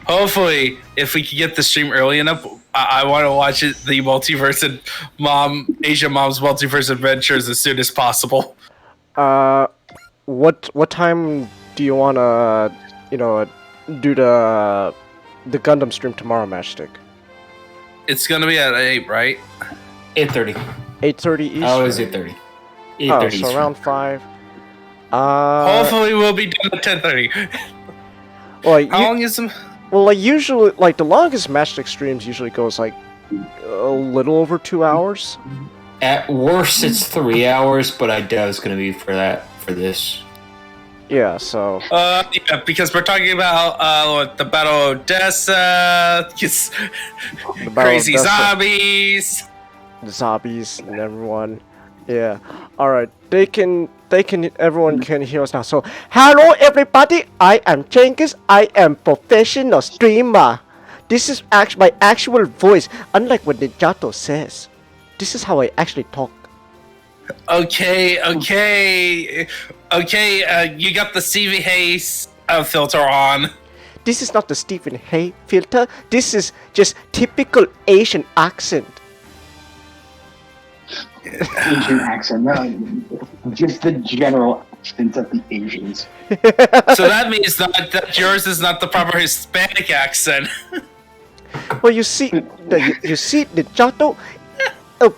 Hopefully, if we can get the stream early enough, I want to watch it, the multiverse and Asian Mom's Multiverse Adventures as soon as possible. What time do you wanna, do the Gundam stream tomorrow, Matchstick? It's gonna be at 8, right? 8:30. 8:30 Eastern. Oh, it's 8:30. 8:30 Oh, so Eastern. around 5. Hopefully, we'll be done at 10:30. Well, How long is them? Well, like usually, like the longest Matchstick streams usually goes like a little over 2 hours. At worst, it's 3 hours, but I doubt it's going to be for this. Yeah, so. Yeah, because we're talking about the Battle of Odessa, crazy Odessa. zombies. The zombies and everyone. Yeah. Alright. Everyone can hear us now. So, hello everybody. I am Cengiz. I am professional streamer. This is my actual voice. Unlike what Ninjato says. This is how I actually talk. Okay. You got the Stevie Hayes filter on. This is not the Stephen Hay filter. This is just typical Asian accent. Asian accent, no, just the general accent of the Asians. So that means that yours is not the proper Hispanic accent. Well, you see, Ninjato,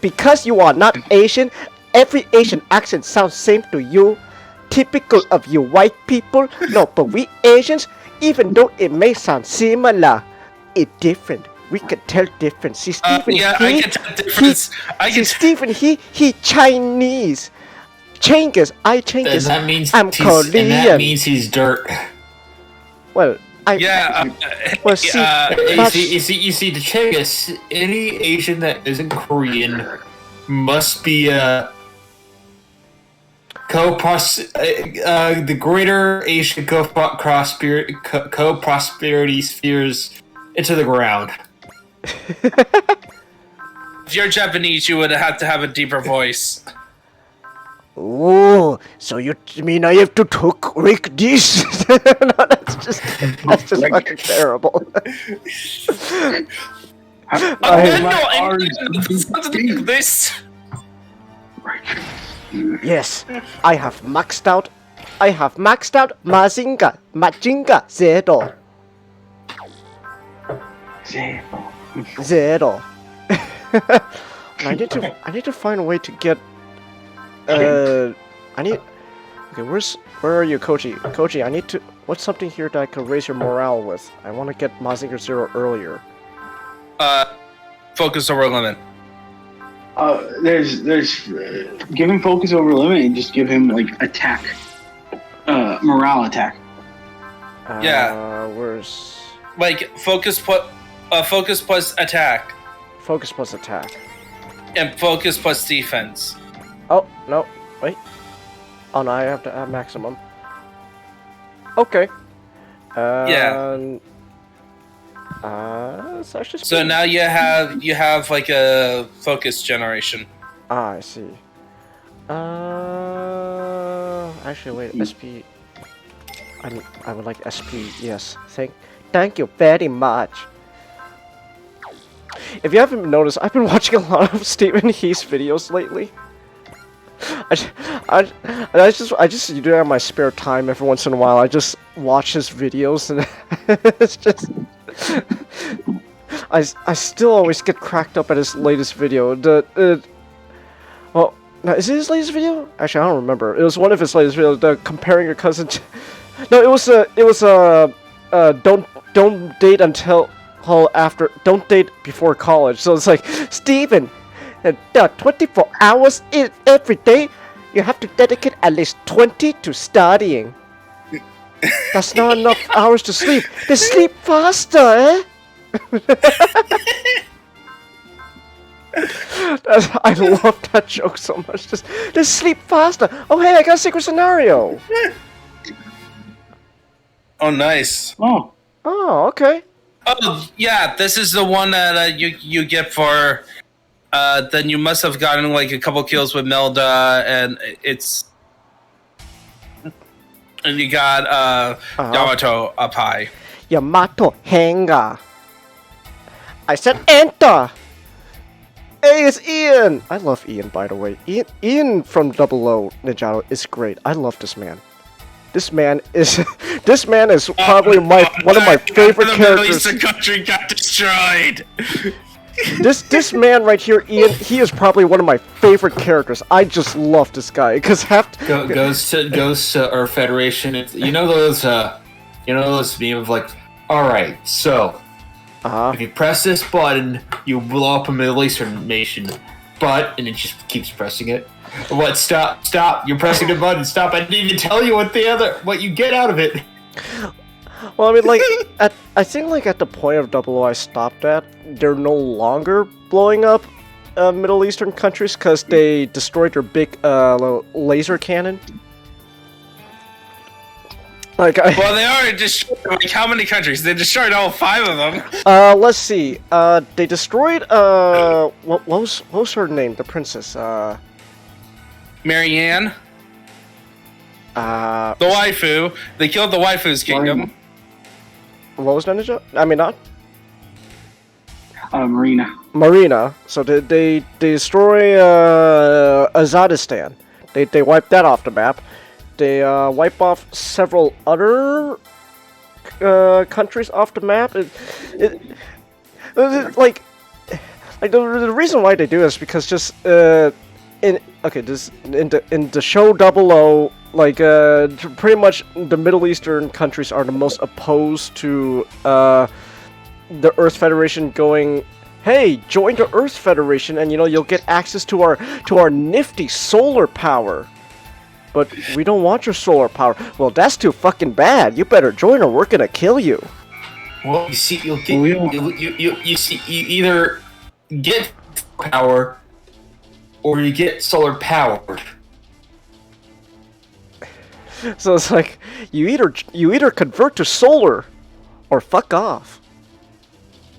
because you are not Asian, every Asian accent sounds same to you. Typical of you white people. No, but we Asians, even though it may sound similar, it's different. We can tell difference. See, Stephen, I can tell difference. Stephen, he Chinese. Cengiz, And that means I'm Korean. And that means he's dirt. Well, well, see, you see, the Cengiz, any Asian that isn't Korean must be the greater Asian co-prosperity spheres into the ground. If you're Japanese, you would have to have a deeper voice. Oh, so you mean I have to talk like this? No, that's just fucking terrible. This. Yes, I have maxed out Majinga Zero. Zero. I need to find a way to get. Okay, where are you, Koji? Koji, I need to. What's something here that I could raise your morale with? I want to get Mazinger Zero earlier. Focus over limit. There's give him focus over limit and just give him like attack, morale attack. Yeah. Where's like focus plus attack. Focus plus attack. And focus plus defense. Oh no! Wait. Oh no! I have to have maximum. Okay. Yeah. So now you have like a focus generation. Ah, I see. Actually, wait. SP. I would like SP. Yes. Thank you very much. If you haven't noticed, I've been watching a lot of Stephen Heath's videos lately. I just do that in my spare time every once in a while. I just watch his videos and it's just I still always get cracked up at his latest video. Well, now is it his latest video? Actually, I don't remember. It was one of his latest videos. Comparing your cousin to... No, it was don't date until after, don't date before college. So it's like, Steven, 24 hours every day, you have to dedicate at least 20 to studying. That's not enough hours to sleep. They sleep faster, eh? I love that joke so much. Just sleep faster. Oh hey, I got a secret scenario. Oh nice. Oh okay. Oh yeah, this is the one that you get for. Then you must have gotten like a couple kills with Melda, and it's And you got Yamato up high. Yamato Hanga. I said enter. Hey, it's Ian. I love Ian, by the way. Ian from Double O Ninjago is great. I love this man. This man is probably one of my favorite the characters. Middle Eastern country got destroyed. This man right here, Ian, he is probably one of my favorite characters. I just love this guy because goes to our federation. You know those meme of like, all right, so if you press this button, you blow up a Middle Eastern nation. And it just keeps pressing it. What? Stop! You're pressing the button. Stop! I didn't even tell you what you get out of it. Well, I mean, like, I think, like, at the point of Double O I stopped at, they're no longer blowing up Middle Eastern countries because they destroyed their big laser cannon. Well, they already destroyed, like, how many countries? They destroyed all 5 of them. Let's see. They destroyed, what was her name? The princess, Marianne. The waifu. They killed the waifu's kingdom. What was Ninja? I mean, not? Marina. So they destroy, Azadistan. They wiped that off the map. They wipe off several other countries off the map. The reason why they do this is because just in the show Double O, like pretty much the Middle Eastern countries are the most opposed to the Earth Federation going, hey, join the Earth Federation and you'll get access to our nifty solar power. But we don't want your solar power. Well, that's too fucking bad. You better join or we're gonna kill you. Well, you see, you either get power or you get solar powered. So it's like you either convert to solar or fuck off.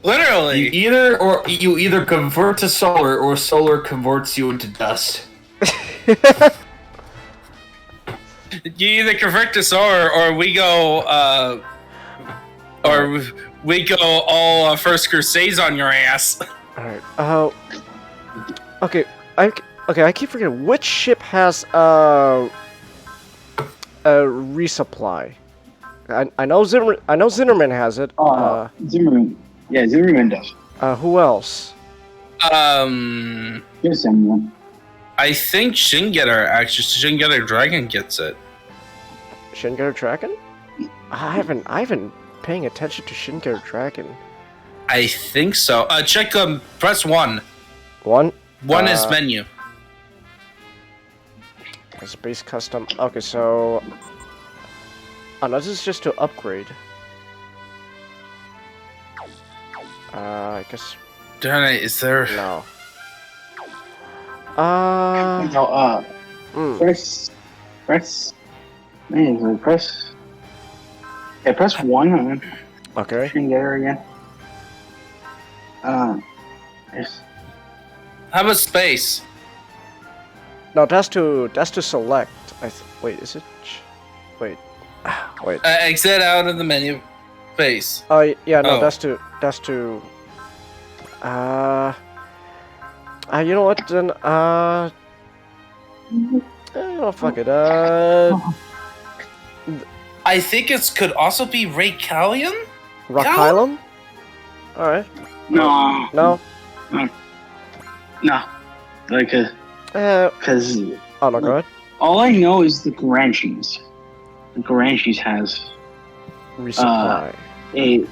Literally. You either convert to solar or solar converts you into dust. You either convert to solar or we go all First Crusades on your ass. Alright, okay, I keep forgetting which ship has a resupply. I know Zimmerman has it. Zimmerman. Yeah, Zimmerman does. Who else? There's someone. I think Shingetter Dragon gets it. Shingetter Dragon? I haven't paying attention to Shingetter Dragon. I think so. Check press 1. One is menu. Space custom. Okay, so this is just to upgrade. I guess. Darn it! Is there? No. Press. Man, press. Yeah, press 1. Okay. There again. Yes. How about space? No, that's to select. Wait, is it? Wait. Wait. Exit out of the menu. Space. Oh yeah, no, Oh. that's to. You know what? Then fuck it. I think it could also be Ray Callion? Rockylum? Alright. No. No? No. Like, because. Oh no, go ahead. All I know is the Garanshis. The Garanshis has. Resupply. Right.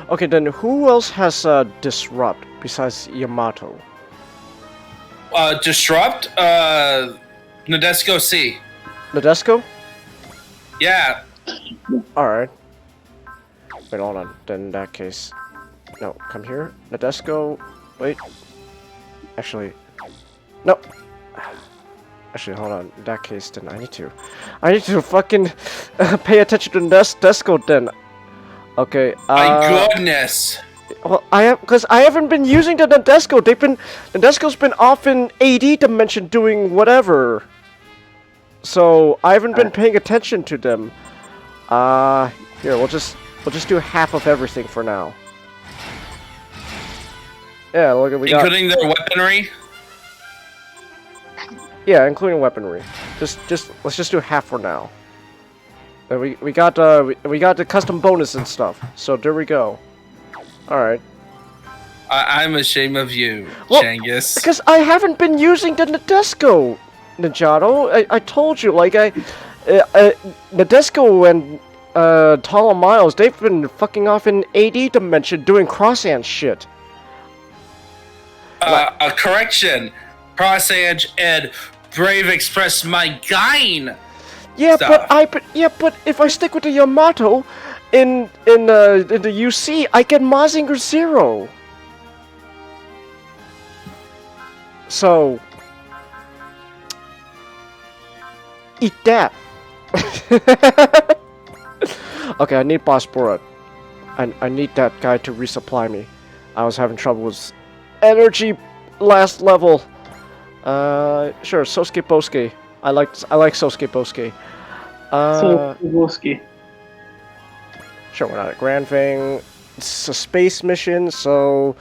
Okay, then who else has Disrupt besides Yamato? Disrupt? Nadesco C. Nadesco? Yeah. Alright. Wait, hold on. Then in that case... No, come here. Nadesco... Wait. Actually... No! Actually, hold on. In that case, then I need to fucking pay attention to Nadesco then. Okay, My goodness! Well, because I haven't been using the Nadesco. Nadesco's been off in AD dimension doing whatever. So I haven't been paying attention to them. Here we'll just do half of everything for now. Yeah, look at we got. Including their weaponry. Yeah, including weaponry. Let's just do half for now. And we got the custom bonus and stuff. So there we go. All right. I'm ashamed of you, Well, Changus. Because I haven't been using the Nadesco, Ninjato. I told you, like Nadesco and Tall Miles, they've been fucking off in AD dimension doing cross-hand shit. A correction. Cross-Edge and Brave Express my Gain. Yeah, stuff. but if I stick with the Yamato in the UC, I get Mazinger Zero. So eat that. Okay, I need Bosporus. I need that guy to resupply me. I was having trouble with energy last level. Sure, Sosuke Bosuke. I like Sosuke Bosuke. Wolski. Sure, we're not at Grand Thing. It's a space mission, so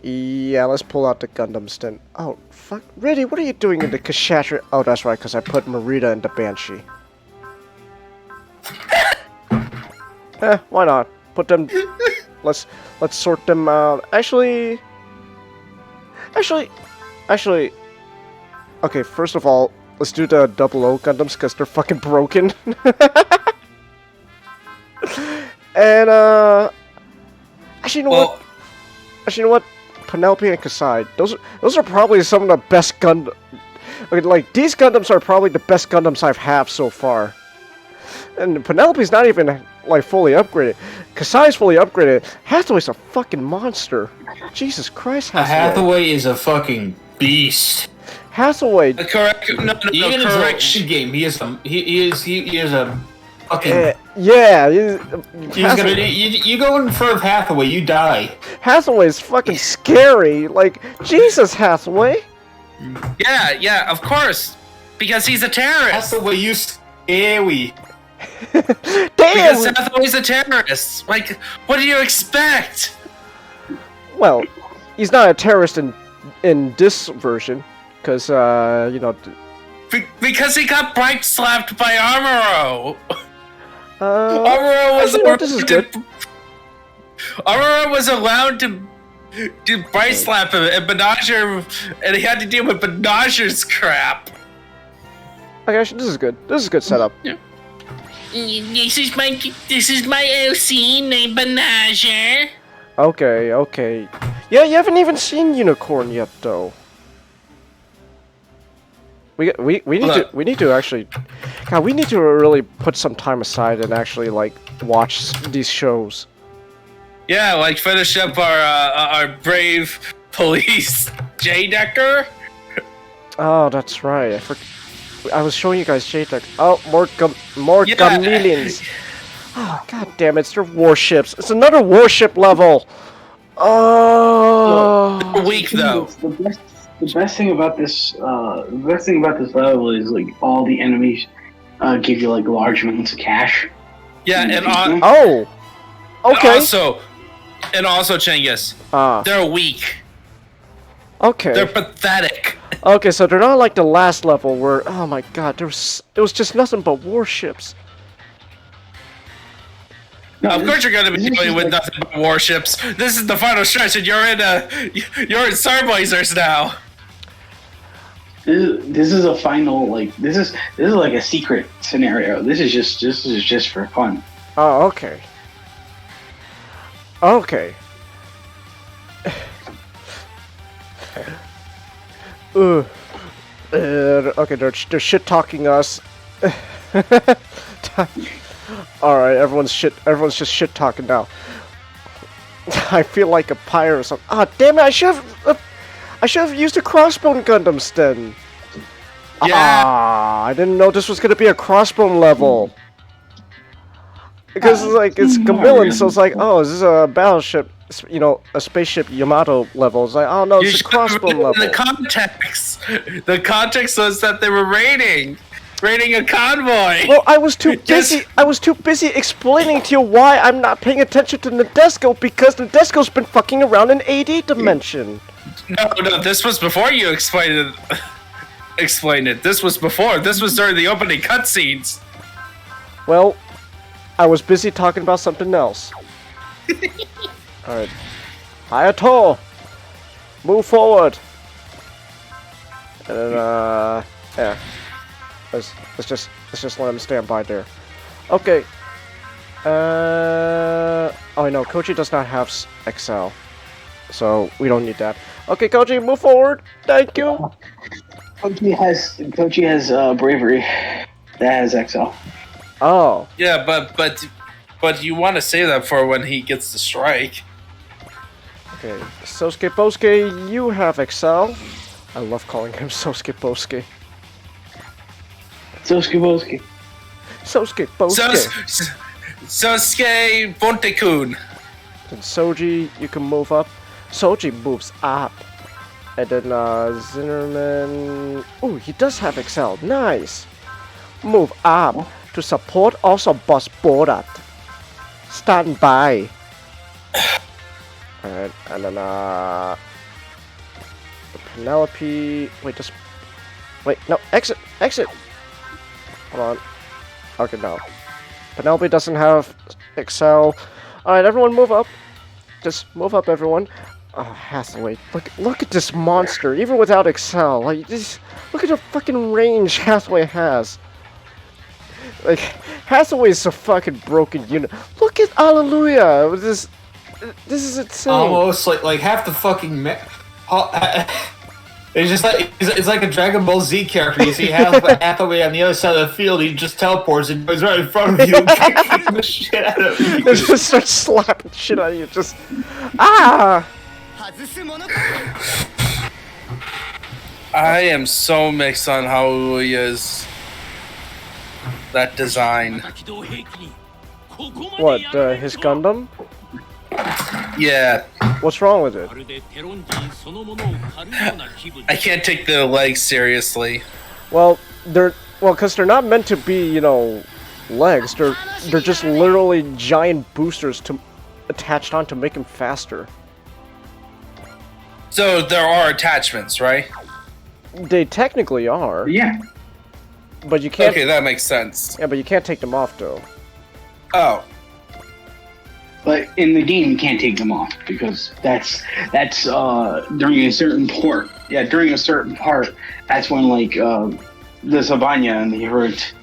yeah, let's pull out the Gundams then. Oh, fuck. Really? What are you doing in the Kashatra? Oh, that's right, because I put Marita in the Banshee. Why not? Put them... Let's sort them out. Actually... Okay, first of all, let's do the 00 Gundams, because they're fucking broken. And, actually, you know what? Penelope and Kasai. Those are probably some of the best Gundams. Like, these Gundams are probably the best Gundams I've had so far. And Penelope's not even, like, fully upgraded. Kasai's fully upgraded. Hathaway's a fucking monster. Jesus Christ, Hathaway. Hathaway is a fucking beast. Hathaway. Correct. No, Even in correction. his game, he is a fucking. Yeah. You go in front of Hathaway, you die. Hathaway's fucking scary. Like, Jesus, Hathaway. Yeah, of course. Because he's a terrorist. Hathaway, you scary. Damn. Because Hathaway's a terrorist. Like, what do you expect? Well, he's not a terrorist in this version, because you know. Because he got bright slapped by Amuro. This is good. Amuro was allowed to bright slap him, and and he had to deal with Benager's crap. Okay, actually, this is good. This is a good setup. Yeah. This is my OC named Benager. Okay. Yeah, you haven't even seen Unicorn yet, though. We need to actually, God, we need to really put some time aside and actually like watch these shows. Yeah, like finish up our brave police J Decker. Oh, that's right. I was showing you guys J-Deck. Oh, more chameleons. Oh, god damn it! It's their warships. It's another warship level. Oh. They're weak though. The best thing about this level is like all the enemies give you like large amounts of cash. Yeah, and oh, okay. And also, Changus, they're weak. Okay. They're pathetic. Okay, so they're not like the last level where, oh my god, it was just nothing but warships. No, of course you're going to be dealing with nothing but warships. This is the final stretch, and you're in Star Blazers now. This is a final this is like a secret scenario. This is just for fun. Oh, okay. Okay. Okay, they're shit talking us. All right, everyone's just shit talking now. I feel like a pirate or something. Ah, damn it! I should have used a crossbone Gundams then. Yeah. I didn't know this was gonna be a crossbone level. Because it's Gamillan, so it's like, oh, is this a battleship? You know, a spaceship Yamato level. It's like, oh no, it's a crossbone level. The context was that they were raiding. raiding a convoy. Well, I was too Yes. busy. I was too busy explaining to you why I'm not paying attention to Nadesco because Nadesco's been fucking around in AD dimension. No, this was before you explained it. Explained it. This was before. This was during the opening cutscenes. Well, I was busy talking about something else. Alright. Hayato! Move forward! And then, yeah. Let's just let him stand by there. Okay. Oh no, Koji does not have Excel. So, we don't need that. Okay, Koji, move forward! Thank you! Kochi has bravery. That has XL. Oh. Yeah, but you want to save that for when he gets the strike. Okay, Sosuke Bosuke, you have Excel. I love calling him Sosuke Bosuke. Sosuke Bosuke. Sosuke Bosuke. Sosuke Bonte-kun. Then Soji, you can move up. Soji moves up. And then Zinnerman... Ooh, he does have Excel. Nice. Move up to support also Boss Borat. Stand by. Alright, and then Penelope... Wait, just... Wait, no, exit! Exit! Hold on. Okay, no. Penelope doesn't have Excel. Alright, everyone move up. Just move up, everyone. Oh, Hathaway, look at this monster, even without Excel. Like, just look at the fucking range Hathaway has. Like, Hathaway is a fucking broken unit. Look at Alleluia. This is insane. Almost like half the fucking. It's just like it's like a Dragon Ball Z character. You see Hathaway on the other side of the field. He just teleports and goes right in front of you, and kicks the shit out of you. They just start slapping shit out of you. Just ah. I am so mixed on how Uya's that design. What? His Gundam? Yeah, What's wrong with it? I can't take the legs seriously. Well, because they're not meant to be, you know, legs. They're just literally giant boosters attached on to make him faster. So there are attachments, right? They technically are, Yeah. but you can't. Okay, that makes sense. Yeah, but you can't take them off though. Oh, But in the game, you can't take them off because that's during a certain port. Yeah, during a certain part, that's when like the Sabanya and the Hurt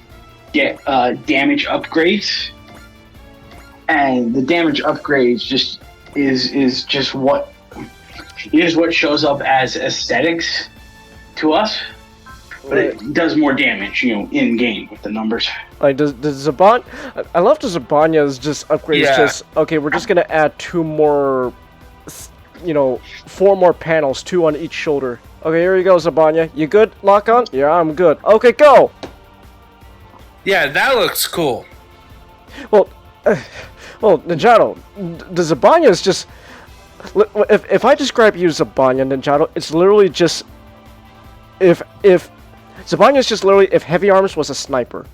get damage upgrades, and the damage upgrades just is just what shows up as aesthetics to us. But it does more damage, you know, in game with the numbers. Like the Zaban, I love the Zabanya's just upgrades. Yeah. Just okay, we're just gonna add 2 more, you know, 4 more panels, 2 on each shoulder. Okay, here you go, Zabanya. You good? Lock on? Yeah, I'm good. Okay, go. yeah, that looks cool. Well, Ninjato, the Zabanya is just. If I describe you as Zabanya, Ninjato, it's literally just. If Zabanya is just literally if Heavy Arms was a sniper.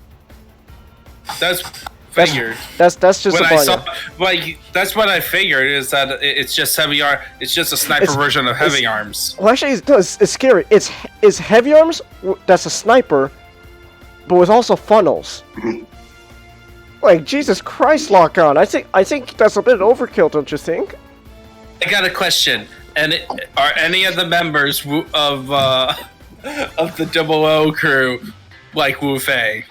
That's figured. That's just When I Zabanya. saw, like, that's what I figured is that it's just heavy arm. It's just a sniper version of heavy arms. Well, actually, it's scary. It's Heavy Arms that's a sniper, but with also funnels. Like Jesus Christ, lock on. I think that's a bit overkill, don't you think? I got a question. And are any of the members of the Double O crew like Wu Fei?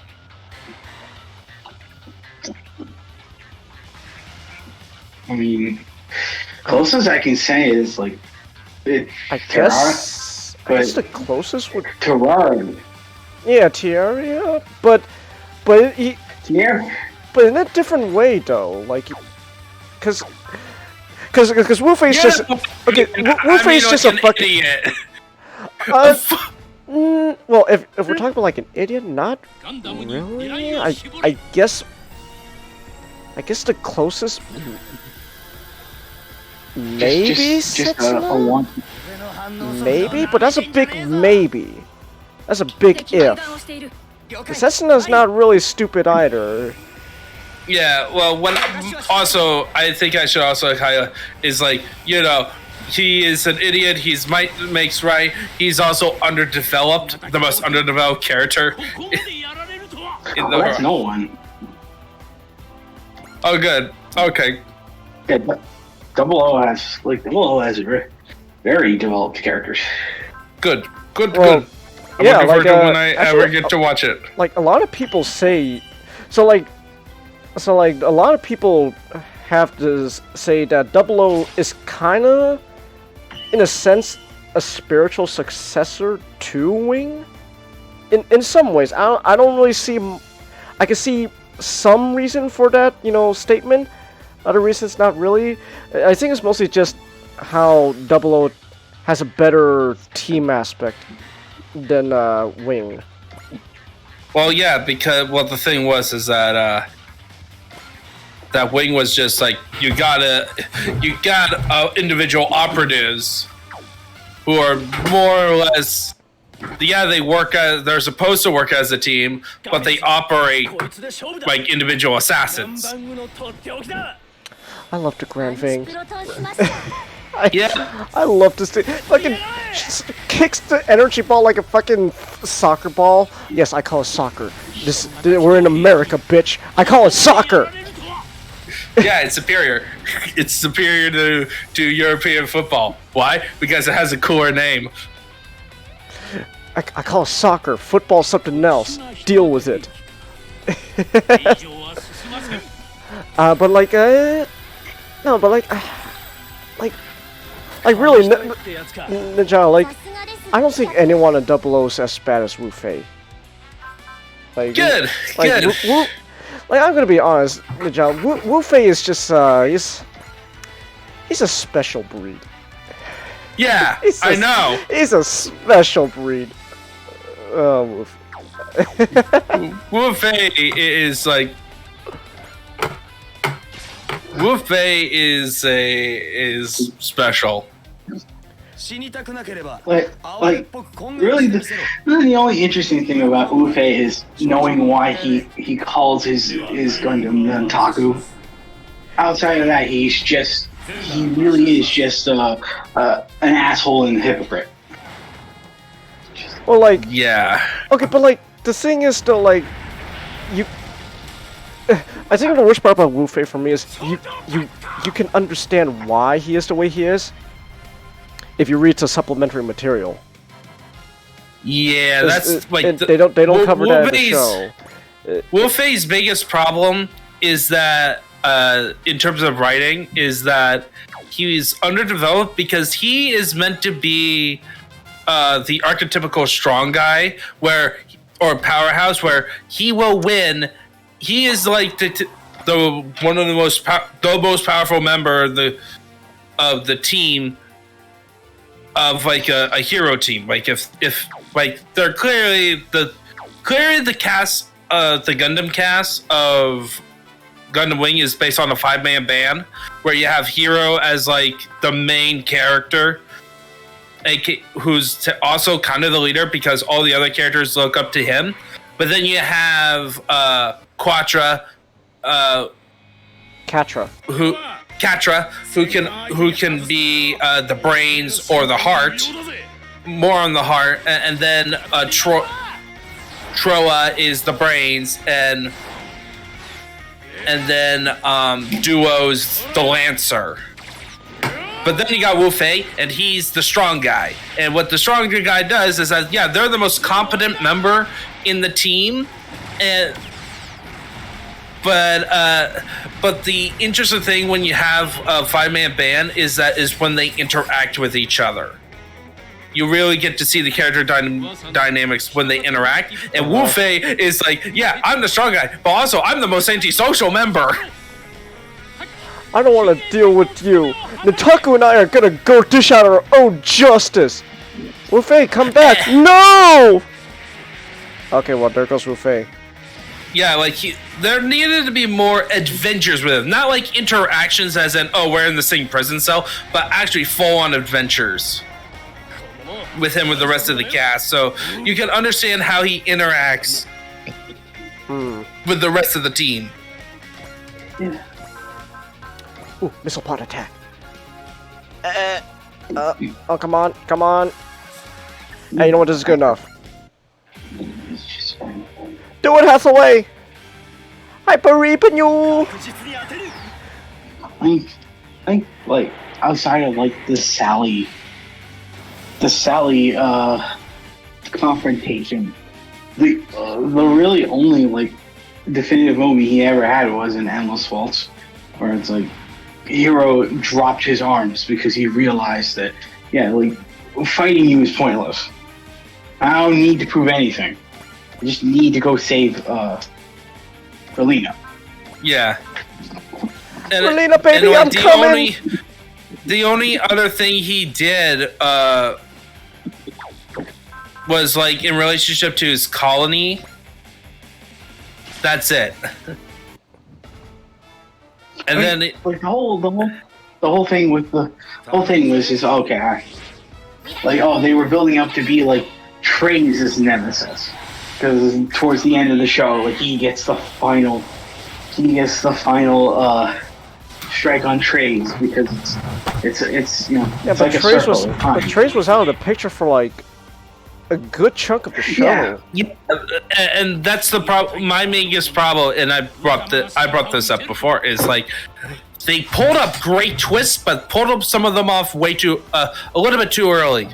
I mean, closest I can say is like I guess the closest would. Terrara. Yeah, Tiaria, but Yeah. but in a different way though, like, because Wu Fei's just okay. Wu Fei's just a fucking idiot. Well, if we're talking about like an idiot, not really. I guess the closest maybe just a Setsuna? one. Maybe, but that's a big maybe. That's a big if. Setsuna not really stupid either. Yeah, well, when also I think I should also highlight is like he is an idiot. He's might makes right. He's also underdeveloped, the most underdeveloped character in the That's no one. Oh, good. Okay. Yeah, Double O has very developed characters. Good. Well, Good. I'm yeah, looking forward to when I actually, ever get to watch it. Like a lot of people say, so like a lot of people have to say that Double O is kind of, in a sense, a spiritual successor to Wing. In some ways, I don't really see. I can see some reason for that, statement. Other reasons, not really. I think it's mostly just how Double O has a better team aspect than Wing. Well, yeah, because the thing is that that Wing was just like you got individual operatives who are more or less. Yeah, they're supposed to work as a team, but they operate like individual assassins. I love the Grand Ving. Yeah. I love this thing. Fucking kicks the energy ball like a fucking soccer ball. Yes, I call it soccer. We're in America, bitch. I call it soccer. Yeah, it's superior. It's superior to European football. Why? Because it has a cooler name. I call it soccer. Football's something else. Deal with it. But like, no, but like really, Ninja, like, I don't think anyone in Double O is as bad as Wu Fei. Like, good. Like, I'm gonna be honest, Ninja, Wu Fei is just, he's a special breed. Yeah, I know. He's a special breed. Wu Fei is like. Wu Fei is special. Like really, the only interesting thing about Wu Fei is knowing why he calls his Gundam Nantaku. Outside of that, he really is just an asshole and a hypocrite. Well, like, yeah. Okay, but like the thing is though, like, I think the worst part about Wu Fei for me is you can understand why he is the way he is if you read the supplementary material. Yeah, that's like they don't cover that in the show. Wu Fei's biggest problem is that in terms of writing is that he's underdeveloped because he is meant to be the archetypical strong guy or powerhouse where he will win. He is like the one of the most powerful member of the team of like a hero team. Like if like they're clearly the cast the Gundam cast of Gundam Wing is based on a 5-man band where you have Hero as like the main character, who's also kind of the leader because all the other characters look up to him. But then you have Catra, who can be the brains or the heart, more on the heart, and then Troa is the brains, and then Duo's the Lancer. But then you got Wu Fei, and he's the strong guy. And what the stronger guy does is that, yeah, they're the most competent member in the team, but the interesting thing when you have a 5-man band is when they interact with each other. You really get to see the character dynamics when they interact. And Wu Fei is like, yeah, I'm the strong guy, but also I'm the most antisocial member. I don't want to deal with you. Nataku and I are gonna go dish out our own justice. Wu Fei, come back! No! Okay, well, there goes Wu Fei. Yeah, like there needed to be more adventures with him. Not like interactions as in, oh, we're in the same prison cell, but actually full-on adventures with him with the rest of the cast. So you can understand how he interacts with the rest of the team. Yeah. Ooh, missile pod attack. Oh, come on, come on. Hey, you know what? This is good enough. It's just Do it, Hathaway! Hyper reaping you! I like outside of like the Sally confrontation, the really only like definitive moment he ever had was in Endless Faults, where it's like Hero dropped his arms because he realized that like fighting you is pointless. I don't need to prove anything. I just need to go save Relina. Yeah. And, Relina, baby, and, like, I'm coming! The only other thing he did was like in relationship to his colony. That's it. And then like the whole thing with the whole thing was just okay. They were building up to be like Trey's nemesis, because towards the end of the show, like he gets the final strike on Trey's, because it's Yeah, it's but like Trace was out of the picture for like a good chunk of the show. Yeah, and that's the problem. My biggest problem, and I brought this up before, is like they pulled up great twists, but pulled up some of them off way too a little bit too early.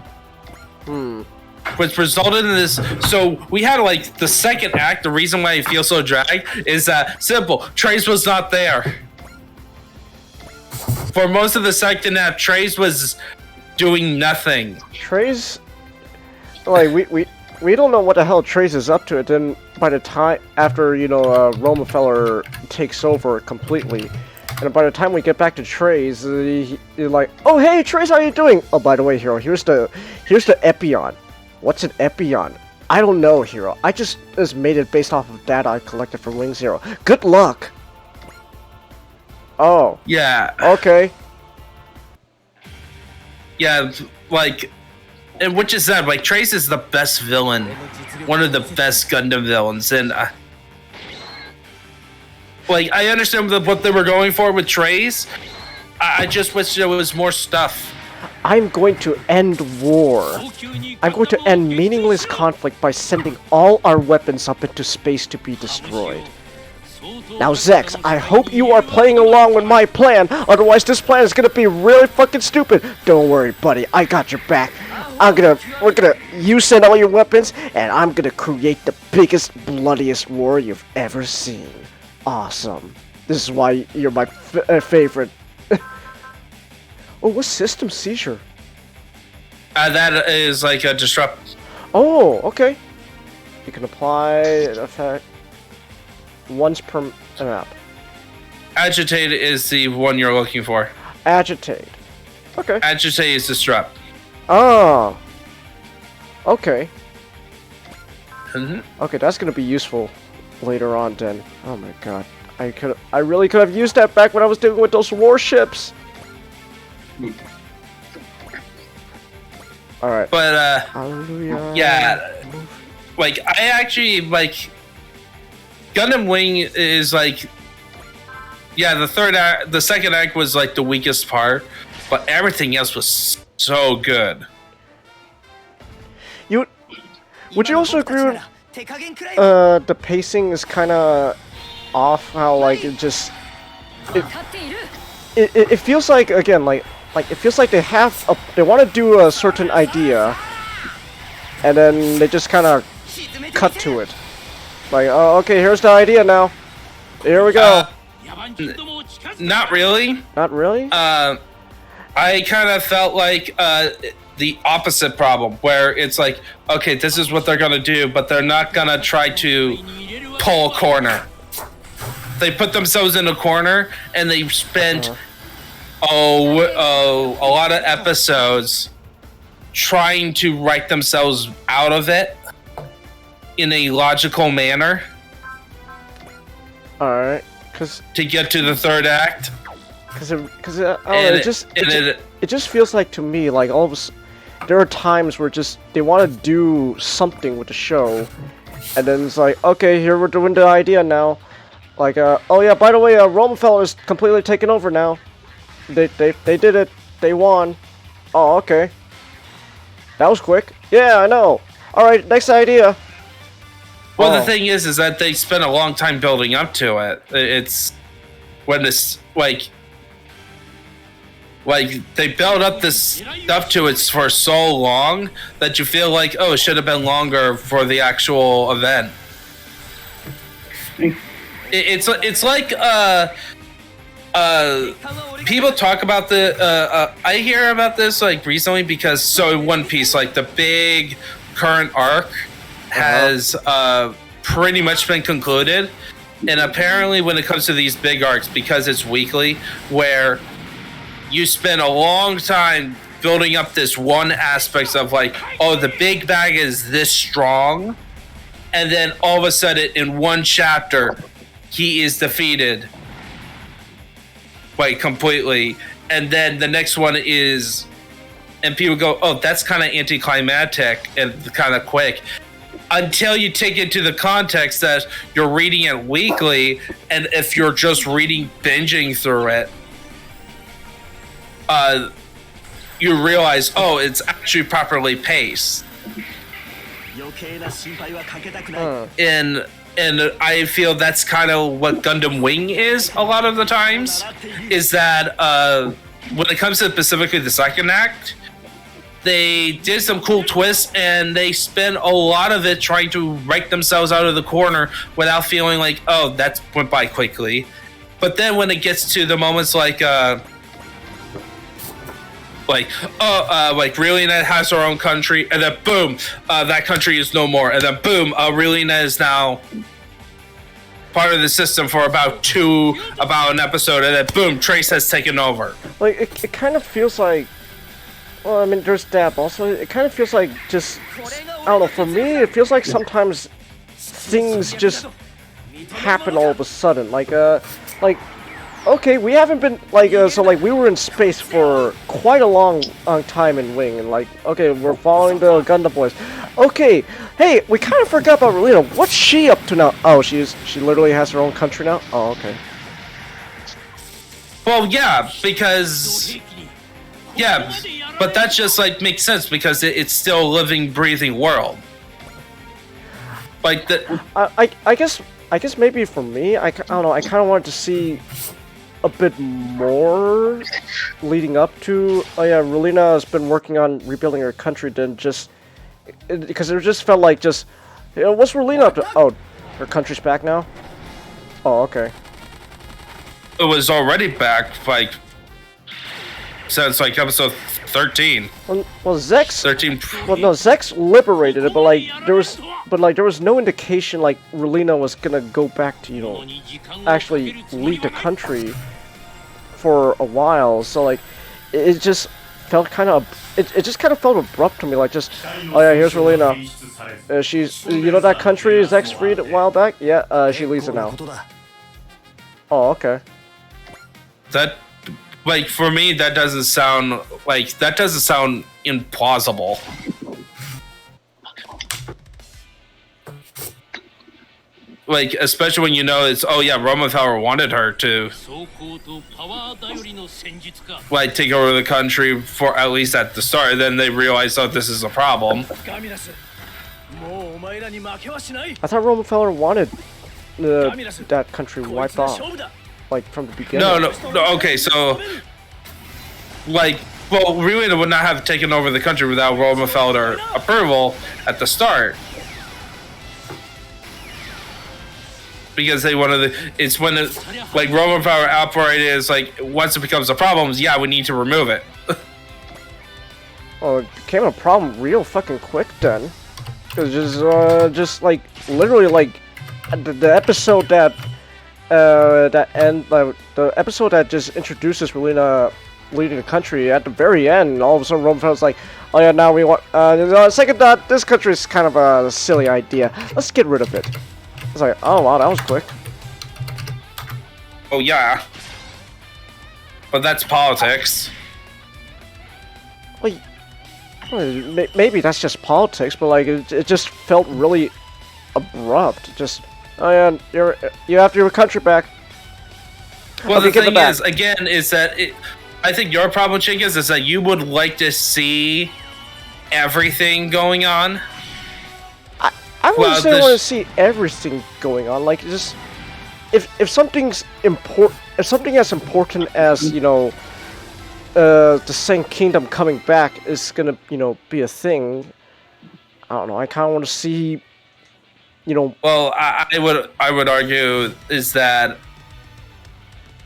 Which resulted in this. So we had like the second act. The reason why I feel so dragged is that simple. Trace was not there for most of the second act. Trace was doing nothing. Trace, like we don't know what the hell Trace is up to. And then by the time after Romefeller takes over completely, and by the time we get back to Trace, you're like, oh hey Trace, how you doing? Oh, by the way, Hero, here's the Epion. What's an Epion? I don't know, Hero. I just made it based off of data I collected from Wing Zero. Good luck. Oh. Yeah. Okay. Yeah, like, and which is that? Like, Trace is the best villain, one of the best Gundam villains, and like I understand what they were going for with Trace. I just wish there was more stuff. I'm going to end war. I'm going to end meaningless conflict by sending all our weapons up into space to be destroyed. Now, Zex, I hope you are playing along with my plan, otherwise this plan is gonna be really fucking stupid. Don't worry, buddy, I got your back. You send all your weapons, and I'm gonna create the biggest, bloodiest war you've ever seen. Awesome. This is why you're my favorite. Oh, what's system seizure? That is like a disrupt. Oh, okay. You can apply an effect once per map. Agitate is the one you're looking for. Agitate. Okay. Agitate is disrupt. Oh. Okay. Mm-hmm. Okay, that's gonna be useful later on then. Oh my god. I really could have used that back when I was dealing with those warships. Alright. But Hallelujah. yeah. Like I actually like Gundam Wing is like, yeah, the second act was like the weakest part, but everything else was so good. Would you also agree with the pacing is kind of off? How like it feels like, again, like it feels like they want to do a certain idea, and then they just kind of cut to it. Like, oh, okay, here's the idea now. Here we go. Not really. Not really? I kind of felt like the opposite problem, where it's like, okay, this is what they're gonna do, but they're not gonna try to pull a corner. They put themselves in a corner, and they spent a lot of episodes trying to write themselves out of it in a logical manner. Alright, to get to the third act. It just feels like to me like there are times where they want to do something with the show, And then it's like, okay, here we're doing the idea now. Like, oh yeah, by the way, Romenfeld is completely taken over now. They did it. They won. Oh, okay. That was quick. Yeah, I know. Alright, next idea. Well, the thing is that they spent a long time building up to it. It's when this like they build up this stuff to it for so long that you feel like, oh, it should have been longer for the actual event. It's like people talk about the I hear about this like recently because so in One Piece, like the big current arc has pretty much been concluded, and apparently when it comes to these big arcs, because it's weekly, where you spend a long time building up this one aspect of like, oh, the big bag is this strong, and then all of a sudden in one chapter he is defeated like completely, and then the next one is, and people go, oh, that's kind of anticlimactic and kind of quick, until you take into the context that you're reading it weekly, and if you're just binging through it, you realize, oh, it's actually properly paced. And I feel that's kind of what Gundam Wing is a lot of the times, is that when it comes to specifically the second act, they did some cool twists, and they spent a lot of it trying to write themselves out of the corner without feeling like, oh, that went by quickly. But then when it gets to the moments like Relina has her own country, and then boom, that country is no more, and then boom, Relina is now part of the system for about an episode, and then boom, Trace has taken over. Like it kind of feels like, well, I mean, there's that, but also it kind of feels like just, I don't know, for me it feels like sometimes things just happen all of a sudden, like okay, we haven't been, like, so, like, we were in space for quite a long time in Wing, and, like, okay, we're following the Gundam boys. Okay, hey, we kind of forgot about Relina. What's she up to now? Oh, she literally has her own country now? Oh, okay. Well, yeah, because... Yeah, but that just, like, makes sense, because it's still a living, breathing world. Like, the... I guess maybe for me, I don't know, I kind of wanted to see a bit more leading up to, oh yeah, Relina has been working on rebuilding her country than just, because it just felt like just, you know, what's Relina up to? Oh, her country's back now? Oh, okay. It was already back, like, since, like, episode 13. Well, Zex... 13... Well, no, Zex liberated it, but, like, there was no indication, like, Relina was gonna go back to, you know, actually lead the country for a while, so, like, it just felt kind of... It just kind of felt abrupt to me, like, just, oh yeah, here's Relina. She's... You know that country Zex freed a while back? Yeah, she leads it now. Oh, okay. That... Like, for me, that doesn't sound implausible. Like, especially when you know it's, oh yeah, Romenfeld wanted her to, like, take over the country for at least at the start, and then they realized, oh, this is a problem. I thought Romenfeld wanted that country wiped off. Like, from the beginning. No, okay, so, like, well, Relina would not have taken over the country without Romenfelder approval at the start. Because they wanted it's when it, like, Romenfelder operated is like, once it becomes a problem, yeah, we need to remove it. Oh, it became a problem real fucking quick then. It was just like, literally, like, the episode that the episode that just introduces Relina leading the country, at the very end, all of a sudden Romenfeld's like, oh yeah, now we want, second thought, this country is kind of a silly idea. Let's get rid of it. It's like, oh wow, that was quick. Oh yeah. But that's politics. Well, maybe that's just politics, but like, it just felt really abrupt. Just, oh yeah, you have your country back. Well, Okay, the thing is, again, is that I think your problem, Chinkis, is that you would like to see everything going on. I wouldn't say I want to see everything going on. Like, just if something's important, if something as important as the Sand Kingdom coming back is gonna be a thing. I don't know. I kind of want to see, Well, I would argue is that.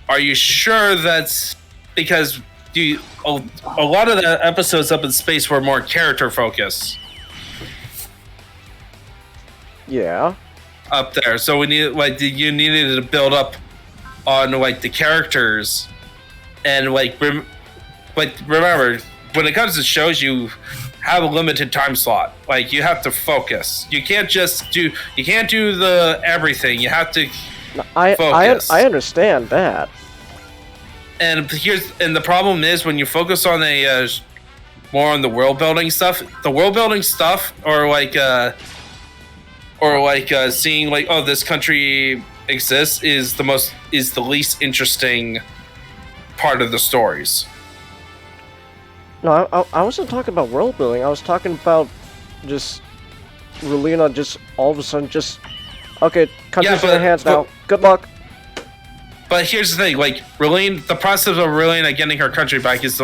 Are you sure that's because a lot of the episodes up in space were more character focused? Yeah. Up there, so we need you needed to build up on the characters, and remember when it comes to shows, you have a limited time slot. Like you have to focus. You can't just do the everything. You have to. Focus. I understand that. And the problem is when you focus on more on the world building stuff, or seeing oh, this country exists is the least interesting part of the stories. No, I wasn't talking about world building. I was talking about just Relina just all of a sudden just okay, country's in their hands now. Good luck. But here's the thing, the process of Relina getting her country back is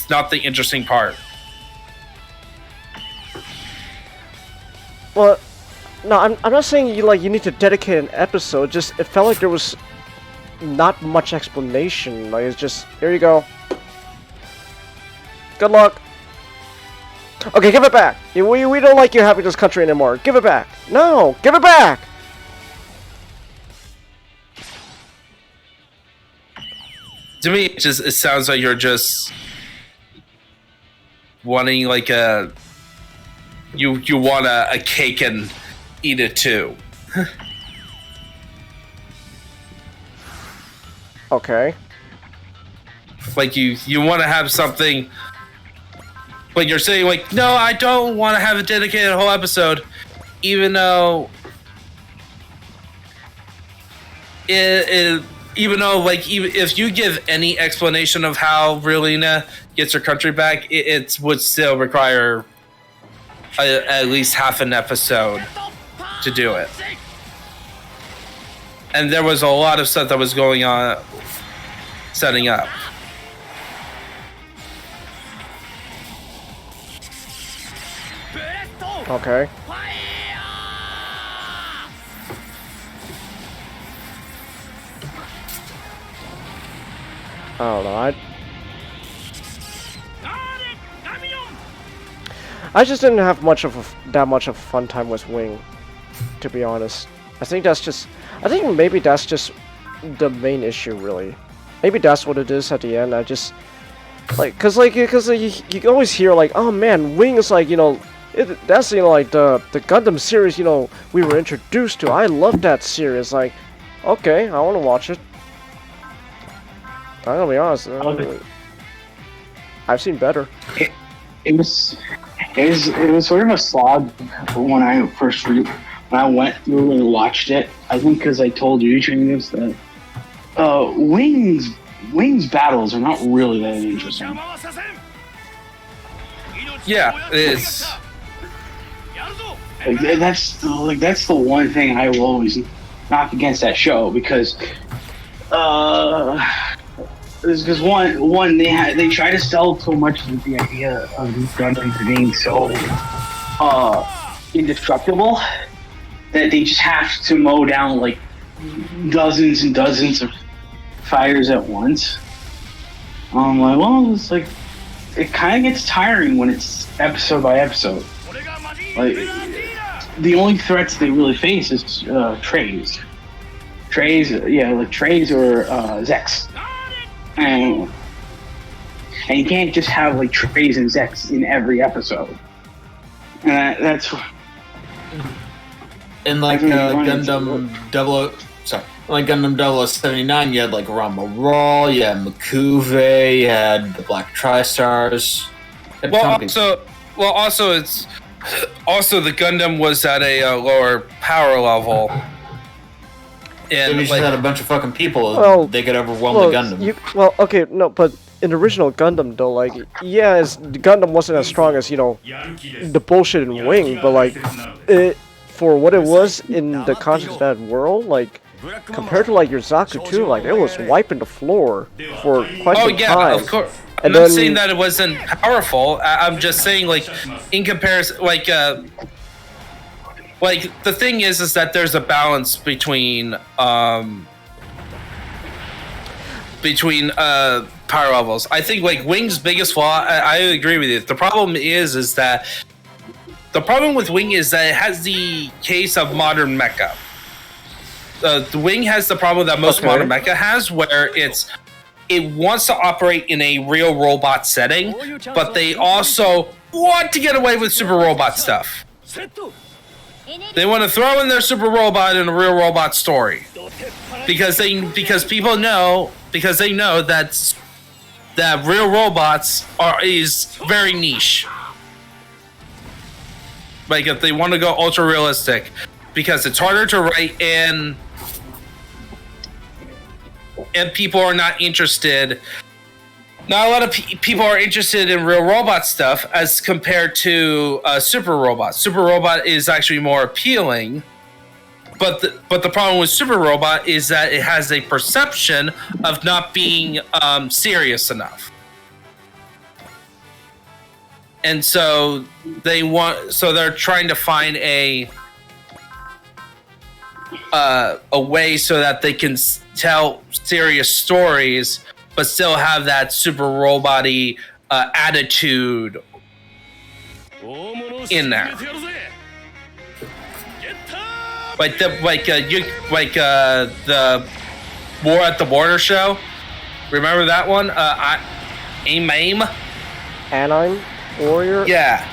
not the interesting part. Well, no, I'm not saying you need to dedicate an episode. Just it felt like there was not much explanation. Like it's just here you go. Good luck. Okay, give it back. We don't like you having this country anymore. Give it back. No, give it back. To me, it sounds like you're just wanting you want a cake and eat it too. Okay. You want to have something. But you're saying no, I don't want to have a dedicated whole episode, even though even if you give any explanation of how Relina gets her country back, it would still require at least half an episode to do it. And there was a lot of stuff that was going on setting up. Okay. I don't know. I just didn't have that much of a fun time with Wing, to be honest. I think maybe that's just the main issue, really. Maybe that's what it is at the end. I just because you always hear oh man, Wing is that's the Gundam series we were introduced to. I love that series. Okay, I want to watch it. I'm gonna be honest. I've seen better. It was sort of a slog when I went through and watched it. I think because I told you, Chingus, that Wing's battles are not really that interesting. Yeah, it's that's the one thing I will always knock against that show because they try to sell so much with the idea of these Gundams being so indestructible that they just have to mow down dozens and dozens of fighters at once. It's it kind of gets tiring when it's episode by episode. The only threats they really face is Trays. Trays or Zex. And you can't just have Trays and Zex in every episode. And that's in Gundam Gundam 0079, you had Rama Raw, you had Makuve, you had the Black Tri-Stars. Also it's Also, the Gundam was at a lower power level. And we just had a bunch of fucking people. They could overwhelm the Gundam. Okay, no, but in the original Gundam, though, like, yeah, the Gundam wasn't as strong as, you know, the bullshit in Wing, but, like, for what it was in the context of that world, like, compared to, like, your Zaku 2, like, it was wiping the floor for quite some time. Of course. I'm not saying that it wasn't powerful. I'm just saying, like, in comparison, like, the thing is that there's a balance between power levels. I think, like, Wing's biggest flaw, I agree with you. The problem is that the problem with Wing is that it has the case of modern mecha. The Wing has the problem that most modern mecha has, where it wants to operate in a real robot setting, but they also want to get away with super robot stuff. They want to throw in their super robot in a real robot story because they know that real robots is very niche. Like, if they want to go ultra realistic, because it's harder to write and people are not interested. Not a lot of people are interested in real robot stuff as compared to Super Robot. Super Robot is actually more appealing, but the problem with Super Robot is that it has a perception of not being serious enough, and so they're trying to find a way so that they can tell serious stories but still have that super robot-y attitude in there. Like the War at the Border show. Remember that one? Anime Warrior? Yeah.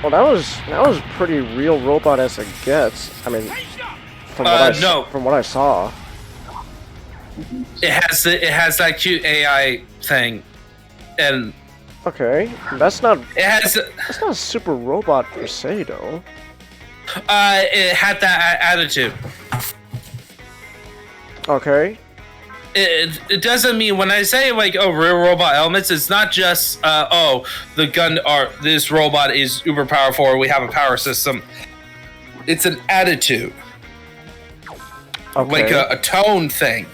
Well, that was pretty real robot as it gets. I mean, from what I saw. It has that cute AI thing, and that's not a super robot per se, though. It had that attitude. Okay. It doesn't mean when I say like real robot elements, it's not just the gun or this robot is uber powerful or we have a power system. It's an attitude, like a tone thing.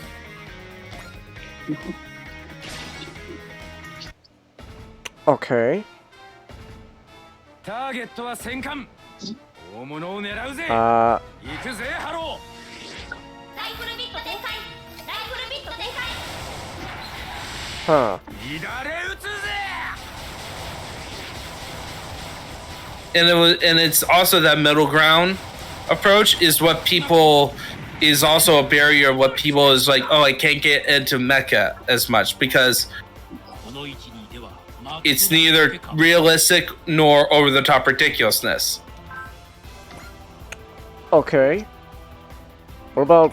Okay. Huh. And it's also that middle ground approach is what people is also a barrier. What people is like, I can't get into mecha as much because it's neither realistic nor over the top ridiculousness. Okay. What about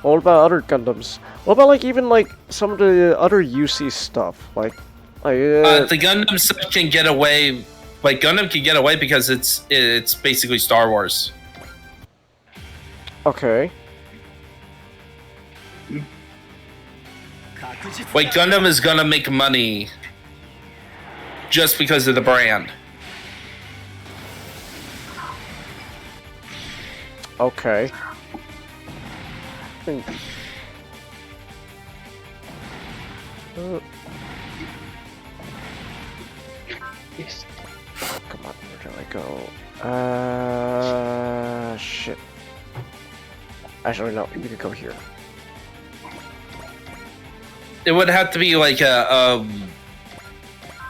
other Gundams? What about like even like some of the other UC stuff? Like the Gundam stuff can get away. Like Gundam can get away because it's basically Star Wars. Okay. Like Gundam is gonna make money just because of the brand. Okay. Come on, where do I go? Shit. Actually, no, you could go here. It would have to be like a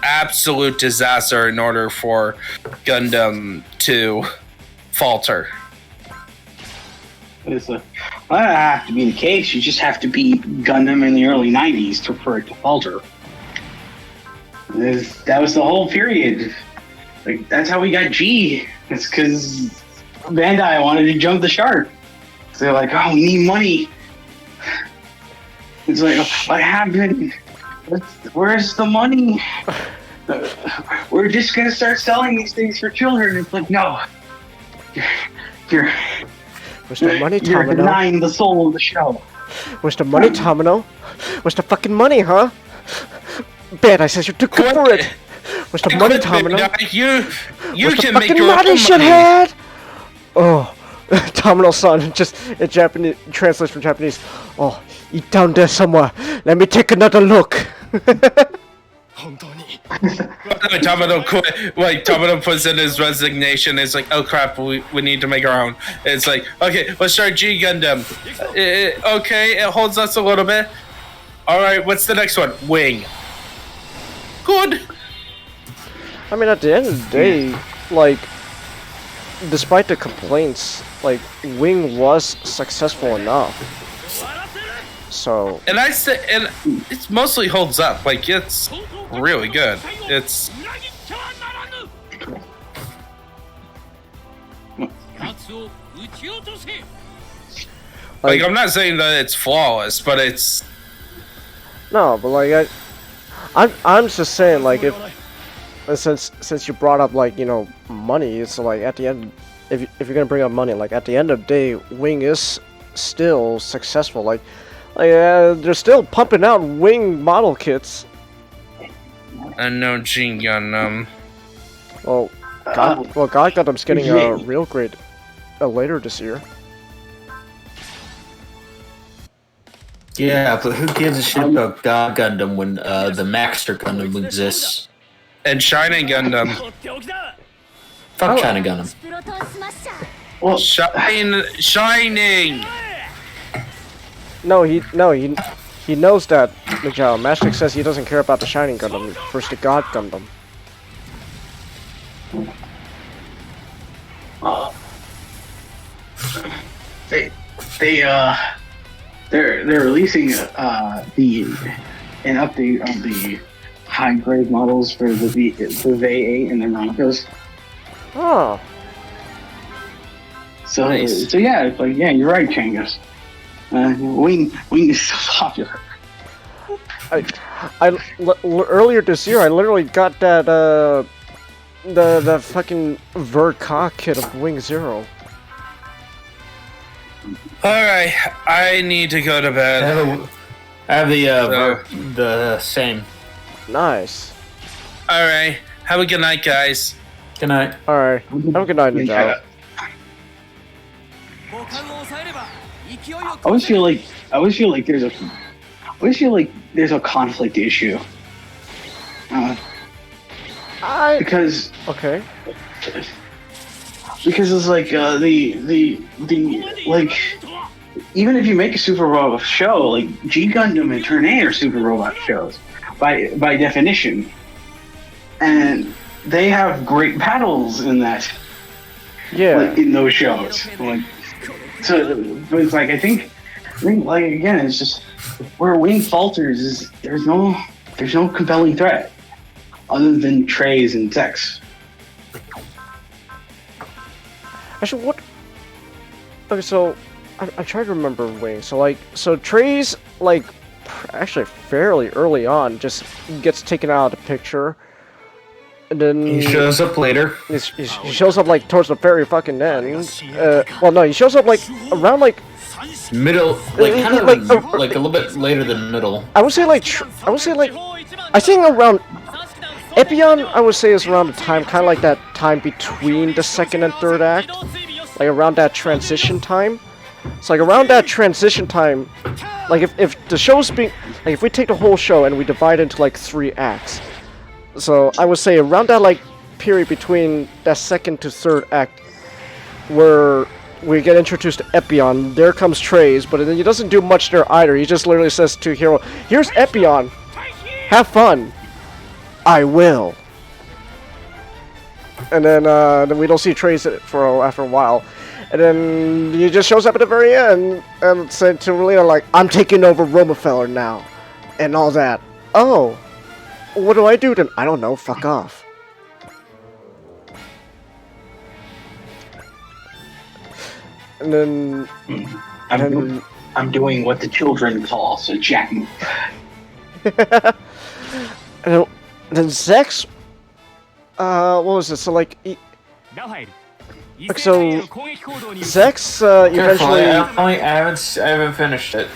absolute disaster in order for Gundam to falter. Well, that have to be the case. You just have to beat Gundam in the early 90s for it to falter. That was the whole period. Like, that's how we got G. It's because Bandai wanted to jump the shark. So they're like, we need money. It's like, what happened? Where's the money? we're just gonna start selling these things for children. It's like, no, you're Mr. Money you're Tamino. denying the soul of the show. Where's the money, Tamino? Where's the fucking money, huh? Bad, I said you're too good for it. Where's the money, Tamino? You Where's the can make fucking your own money, money. shithead? Oh, Tamino-san, just in Japanese, translates from Japanese. Oh, he's down there somewhere. Let me take another look. Tamino puts in his resignation. It's like, oh crap, we need to make our own. It's like, okay, let's start G Gundam. Okay, it holds us a little bit. All right, what's the next one? Wing. Good. I mean, at the end of the day, like, despite the complaints, like, Wing was successful enough. So. And it mostly holds up. Like, it's really good. It's. Like, I'm not saying that it's flawless, but it's. No, but like I'm just saying, like, if since you brought up, like, you know, money, it's like at the end, if you're gonna bring up money, like at the end of the day, Wing is still successful. Like they're still pumping out Wing model kits. And no G Gundam. Well, God Gundam's getting a real great later this year. Yeah, but who gives a shit about God Gundam when the Maxter Gundam exists? And Shining Gundam. Fuck China Gundam. Well, Shining. No, he knows that. Master says he doesn't care about the Shining Gundam. First, the God Gundam. They're releasing an update on the high grade models for the V8 and the Broncos. Oh. So Nice. so yeah, it's like, yeah, you're right, Changus. Wing is so popular. Earlier this year, I literally got that the fucking Verka kit of Wing Zero. Alright, I need to go to bed. I have the same. Nice. Alright, have a good night, guys. Good night. Alright. Have a good night, Ninja. I always feel like there's a conflict issue. Because Okay. it's like the like, even if you make a super robot show, like G Gundam and Turn A are super robot shows by definition, and they have great battles in that. Yeah. Like, in those shows, like, so, but it's like I think like, again, it's just where Wing falters is there's no compelling threat other than Trey's and Zex. Actually, what? Okay, so I tried to remember Wing. So Trey's like actually fairly early on just gets taken out of the picture, and then He shows up later. he shows up like towards the very fucking end. Well, no, he shows up like around like Middle, like kind of like, like a little bit later than middle. I think around Epion, I would say, is around the time, kind of like that time between the second and third act, like around that transition time. It's like around that transition time, like if the show's being, like if we take the whole show and we divide it into like 3 acts, so I would say around that like period between that second to third act, where we get introduced to Epion. There comes Trey's, but then he doesn't do much there either. He just literally says to Hero, "Here's Epion, have fun." I will. And then we don't see Trey's for after a while, and then he just shows up at the very end and said to Relina, like, "I'm taking over Romefeller now," and all that. Oh, what do I do then? I don't know. Fuck off. And then I'm doing what the children call a jack. and then Zex what was it? So like, so Zex eventually. I haven't finished it.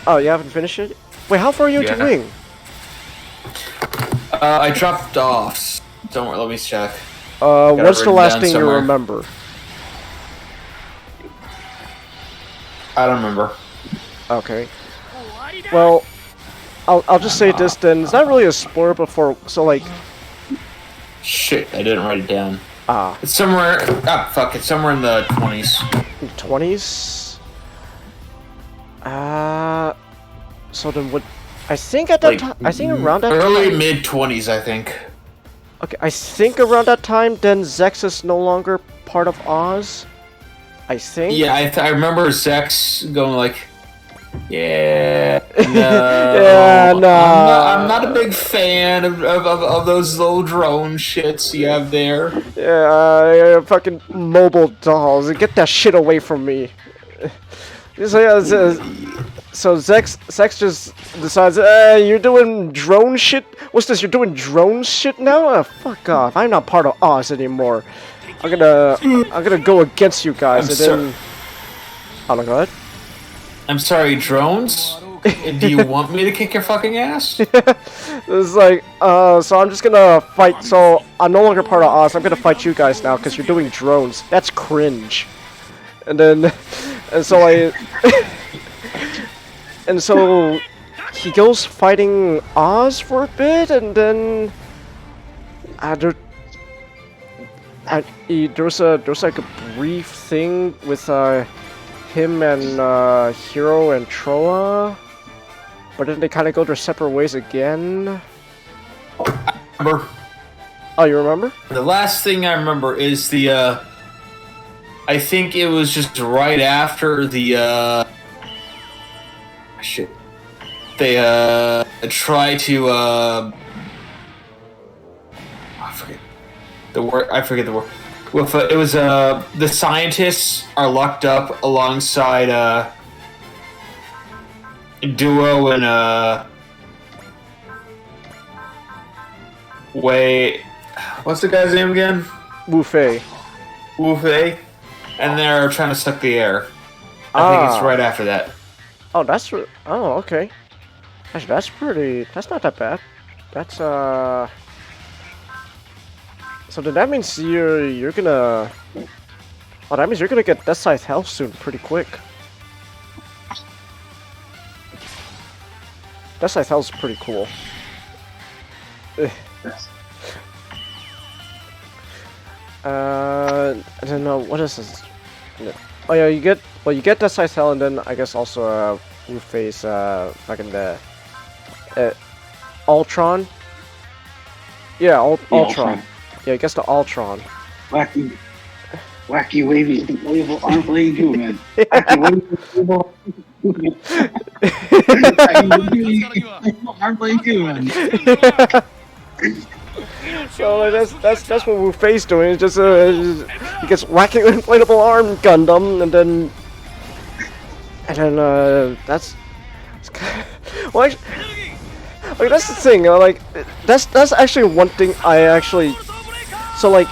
Oh, you haven't finished it? Wait, how far are you to wing? I dropped off. Don't worry, let me check. What's the last thing you remember? I don't remember. Okay. Well, I'll just say this then. It's not really a spoiler before, so like. Shit, I didn't write it down. Ah. It's somewhere. Ah, fuck! It's somewhere in the 20s. 20s. So then what? I think at that time. I think around that early time. mid 20s, I think. Okay, I think around that time, then Zex is no longer part of Oz. I think. Yeah, I remember Zex going like, "Yeah, no, yeah, no. I'm not a big fan of those little drone shits you have there." Yeah, fucking mobile dolls. Get that shit away from me. So Zex just decides, you're doing drone shit? What's this, you're doing drone shit now? Fuck off, I'm not part of Oz anymore. I'm gonna go against you guys, then... Oh, go ahead. I'm sorry, drones? Do you want me to kick your fucking ass? It's like, so I'm just gonna fight, so I'm no longer part of Oz, I'm gonna fight you guys now, because you're doing drones. That's cringe. And then, and so and so he goes fighting Oz for a bit, and then there was like a brief thing with him and Hero and Troa, but then they kind of go their separate ways again. I remember. Oh, you remember? The last thing I remember is the I think it was just right after the shit. They try to I forget the word. With it was the scientists are locked up alongside Duo and wait, what's the guy's name again? Wu Fei. And they're trying to suck the air. I think it's right after that. Oh, oh, okay. Actually, that's not that bad. That's so then that means you're gonna. Oh, that means you're gonna get Death Scythe health soon, pretty quick. Death Scythe health is pretty cool. I don't know what is this. Oh yeah, you get Death Scythe health, and then I guess also Wu Fei's fucking the Ultron. Yeah, Ultron. Yeah, I guess the Ultron. Wacky, wavy, inflatable arm playing human. Wacky, wavy, arm playing human. So that's what Wu Fei's doing. It's just he gets whacking inflatable arm Gundam, and then that's kind of, well, actually, like that's the thing. Like that's actually one thing I actually. So like,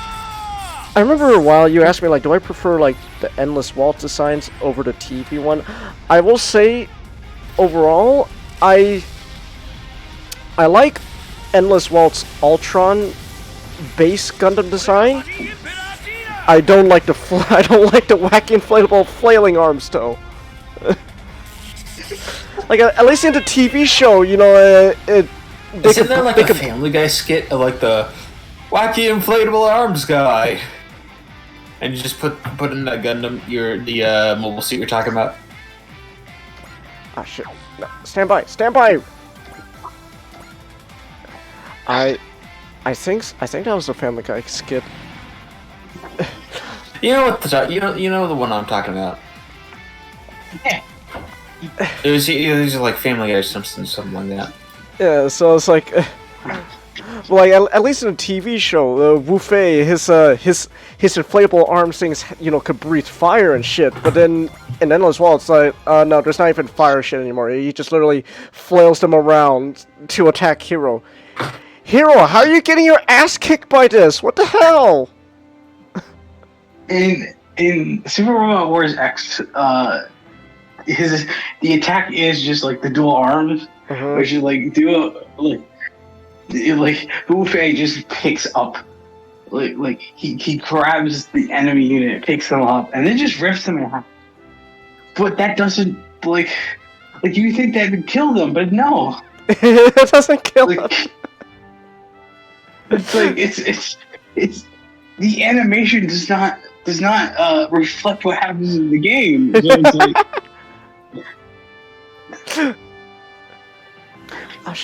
I remember a while you asked me like, do I prefer like the Endless Waltz designs over the TV one? I will say, overall, I like Endless Waltz Ultron base Gundam design. I don't like the wacky inflatable flailing arms though. Like at least in the TV show, you know, Isn't there like a Family Guy skit of like the wacky inflatable arms guy, and you just put in that Gundam, the mobile suit you're talking about? Ah shit! No, stand by! I think that was a Family Guy skit. You know what you know the one I'm talking about. It was like Family Guy or something like that. Yeah, so it's like, well, like at least in a TV show, Wu Fei, his inflatable arm things, you know, could breathe fire and shit. But then in Endless Wall, it's like, no, there's not even fire shit anymore. He just literally flails them around to attack Hero. Hero, how are you getting your ass kicked by this? What the hell? In Super Robot Wars X, the attack is just like the dual arms, which is like Wu Fei just picks up, like he grabs the enemy unit, picks them up, and then just rips them in half. But that doesn't like you think that would kill them, but no, It doesn't kill them. It's like it's the animation does not reflect what happens in the game. So it's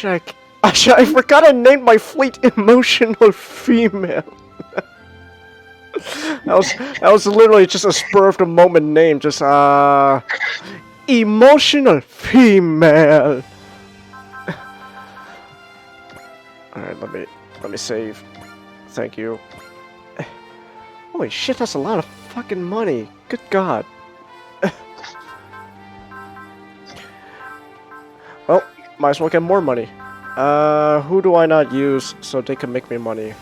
like, I forgot I named my fleet emotional female. that was literally just a spur of the moment name, just emotional female. Alright, let me save. Thank you. Holy shit, that's a lot of fucking money. Good god. Well, might as well get more money. Who do I not use so they can make me money?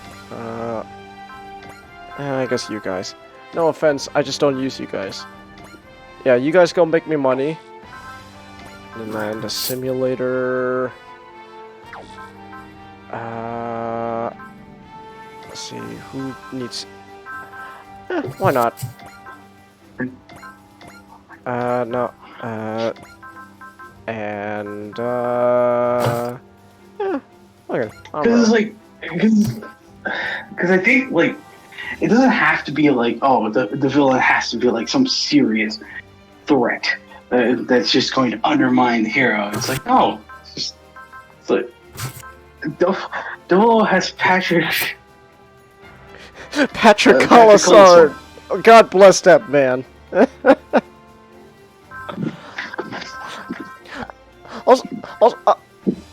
I guess you guys. No offense, I just don't use you guys. Yeah, you guys go make me money. And then the simulator... let's see, who needs... why not? No. And, yeah, okay. because I think, like, it doesn't have to be like, oh, the villain has to be like some serious threat that's just going to undermine the hero. It's like, no, it's like Dolo has Patrick Colasar. God bless that man.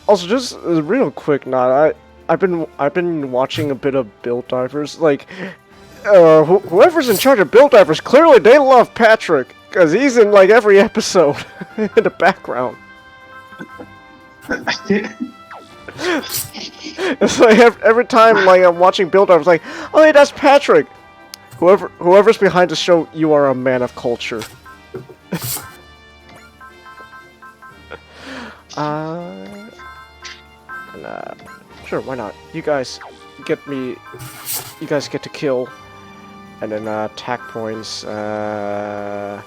Also, just real quick, I've been watching a bit of Build Divers. Like, whoever's in charge of Build Divers, clearly they love Patrick, because he's in like every episode in the background. It's like every time like I'm watching Build Divers, like, oh hey, that's Patrick. Whoever's behind the show, you are a man of culture. Sure, why not? You guys get to kill, and then attack points. Why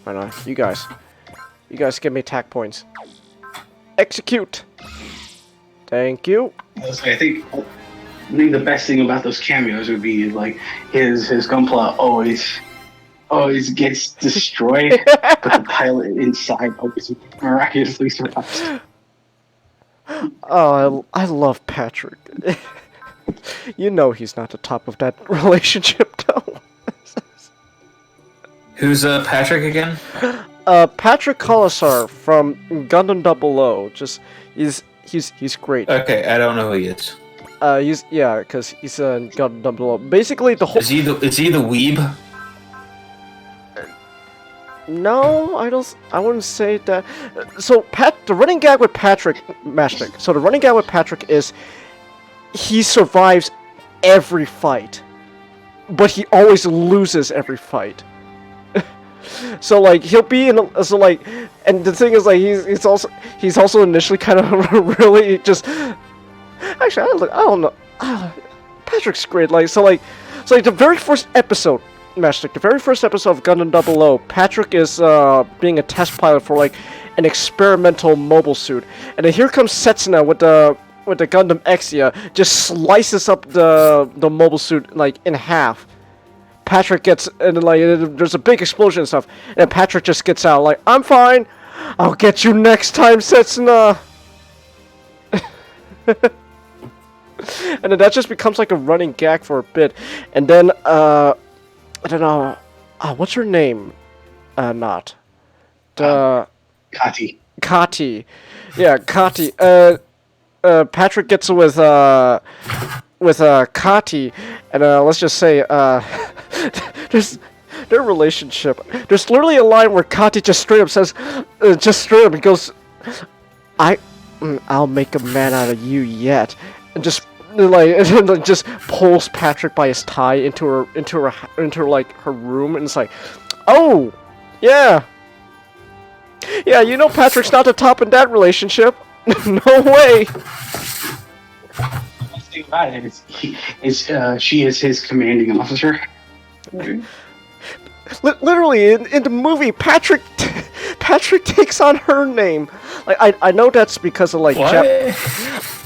not? You guys give me attack points. Execute. Thank you. I think the best thing about those cameos would be like his gunpla always gets destroyed, but the pilot inside always miraculously survives. Oh, I love Patrick. You know he's not the top of that relationship, though. Who's Patrick again? Patrick Colasar from Gundam 00. Just he's great. Okay, I don't know who he is. Because he's in Gundam 00. Basically, the whole. Is he the weeb? No, I wouldn't say that. So the running gag with Patrick Matchstick. So the running gag with Patrick is he survives every fight, but he always loses every fight. So like he'll be in and the thing is like he's also initially kind of really just. Actually, I don't know. Patrick's great. So the very first episode. Matchstick. The very first episode of Gundam 00, Patrick is being a test pilot for like an experimental mobile suit, and then here comes Setsuna with the Gundam Exia, just slices up the mobile suit like in half. Patrick gets and like there's a big explosion and stuff, and Patrick just gets out like, I'm fine, I'll get you next time, Setsuna. And then that just becomes like a running gag for a bit, and then I don't know. What's her name? Not. Kati. Kati. Yeah, Kati. Patrick gets with Kati, and let's just say there's their relationship. There's literally a line where Kati just straight up says, he goes, I'll make a man out of you yet. and just and then just pulls Patrick by his tie into her like her room, and it's like, oh, yeah, you know Patrick's not the top in that relationship. No way. The thing about it is, she is his commanding officer. Literally in the movie, Patrick takes on her name. Like I know that's because of like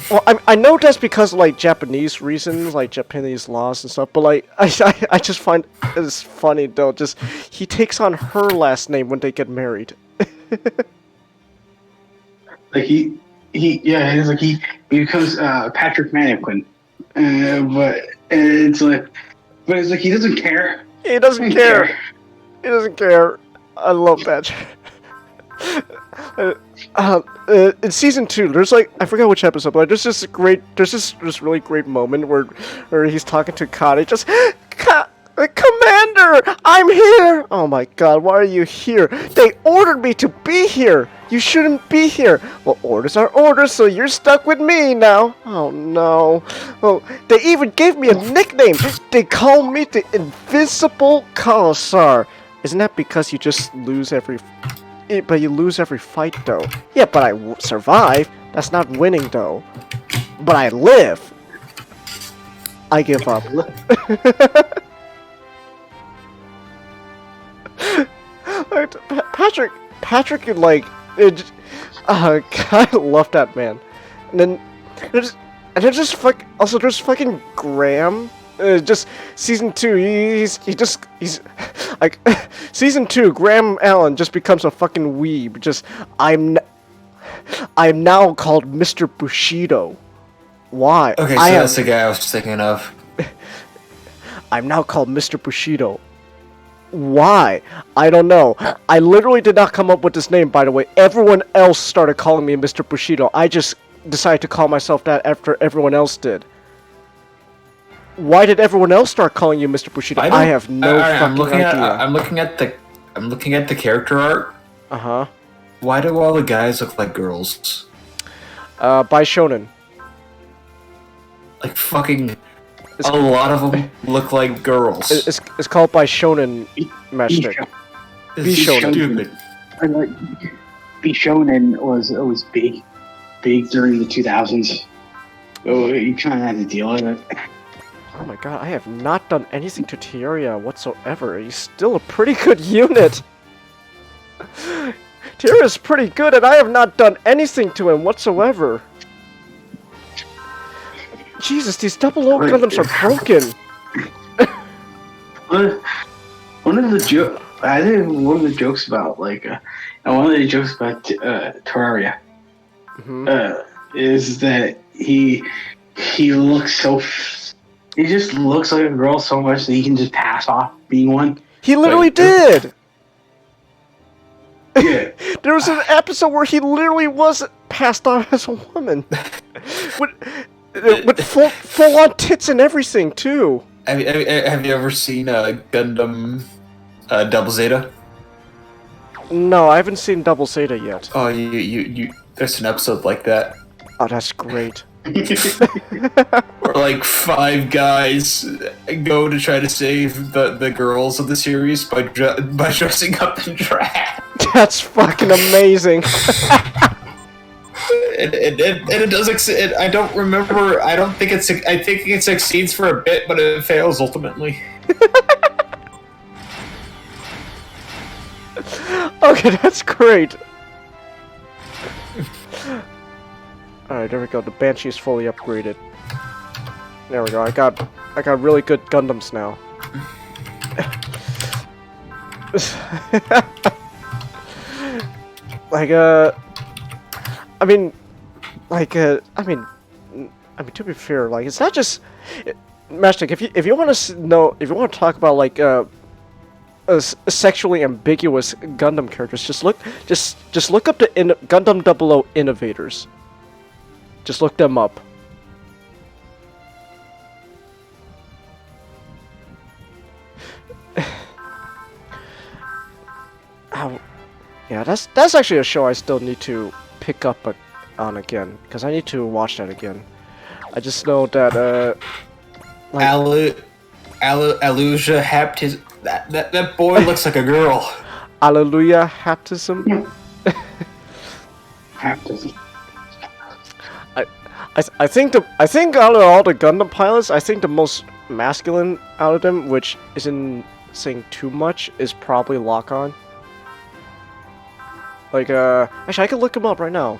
well, I know that's because of like Japanese reasons, like Japanese laws and stuff. But like I just find it's funny though. Just he takes on her last name when they get married. Like he becomes Patrick Mannequin, but it's like he doesn't care. He doesn't care. He doesn't care. I love that. In season 2, there's like I forgot which episode, but there's this really great moment where he's talking to Kari, just Commander, I'm here. Oh my God, why are you here? They ordered me to be here. You shouldn't be here. Well, orders are orders, so you're stuck with me now. Oh no. Oh, they even gave me a nickname. They call me the Invisible Commissar. Isn't that because you just lose every? But you lose every fight, though. Yeah, but I survive. That's not winning, though. But I live. I give up. Patrick, like, I love that man. And then there's fucking Graham. Just season 2, he's like season 2. Graham Allen just becomes a fucking weeb. Just I'm now called Mr. Bushido. Why? Okay, so that's the guy I was thinking of. I'm now called Mr. Bushido. Why? I don't know. I literally did not come up with this name, by the way. Everyone else started calling me Mr. Bushido. I just decided to call myself that after everyone else did. Why did everyone else start calling you Mr. Bushido? I have no fucking idea. I'm looking at the character art. Uh-huh. Why do all the guys look like girls? By Shonen. Like fucking a lot of them look like girls. It's called by Shonen Matchstick. Be Shonen. Be Shonen was big during the 2000s. Oh, you kind of had to deal with it. Oh my God, I have not done anything to Tieria whatsoever. He's still a pretty good unit. Tieria's pretty good, and I have not done anything to him whatsoever. Jesus, these double O Gundams are broken. One of the jokes about Terraria is that he looks so. He just looks like a girl so much that he can just pass off being one. He literally did. Yeah. There was an episode where he literally was passed off as a woman, with full on tits and everything too. Have you ever seen Gundam Double Zeta? No, I haven't seen Double Zeta yet. Oh, you there's an episode like that. Oh, that's great. Where like 5 guys go to try to save the girls of the series by dressing up in drag. That's fucking amazing. And it does succeed. I don't remember. I think it succeeds for a bit, but it fails ultimately. Okay, that's great. Alright, there we go. The Banshee is fully upgraded. There we go. I got really good Gundams now. To be fair, like, it's not just Matchstick. If you want to know, if you want to talk about like sexually ambiguous Gundam characters, just look up the Gundam 00 Innovators. Just look them up. Yeah, that's actually a show I still need to pick up on again, because I need to watch that again. I just know that like, Alusia Haptis. That boy looks like a girl. Alleluia Haptism. Baptism. I think out of all the Gundam pilots, I think the most masculine out of them, which isn't saying too much, is probably Lock-On. Like actually I can look him up right now.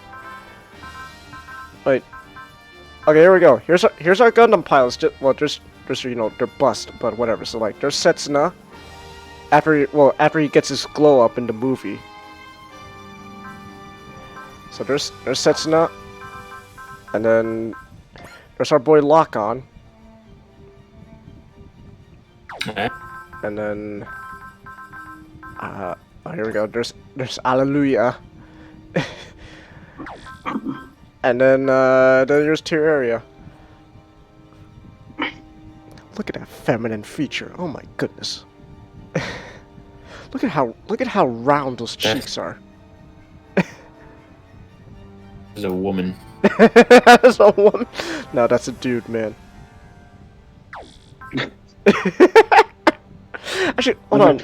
Wait. Okay, here we go. Here's our Gundam pilots. There's you know, they're bust, but whatever. So like there's Setsuna. After he gets his glow up in the movie. So there's Setsuna. And then there's our boy Lock-On. Okay. And then oh, here we go. There's Alleluia. And then there's Terraria. Look at that feminine feature. Oh my goodness. Look at how round those cheeks are. There's a woman. That's a woman? No, that's a dude, man. Actually, hold on.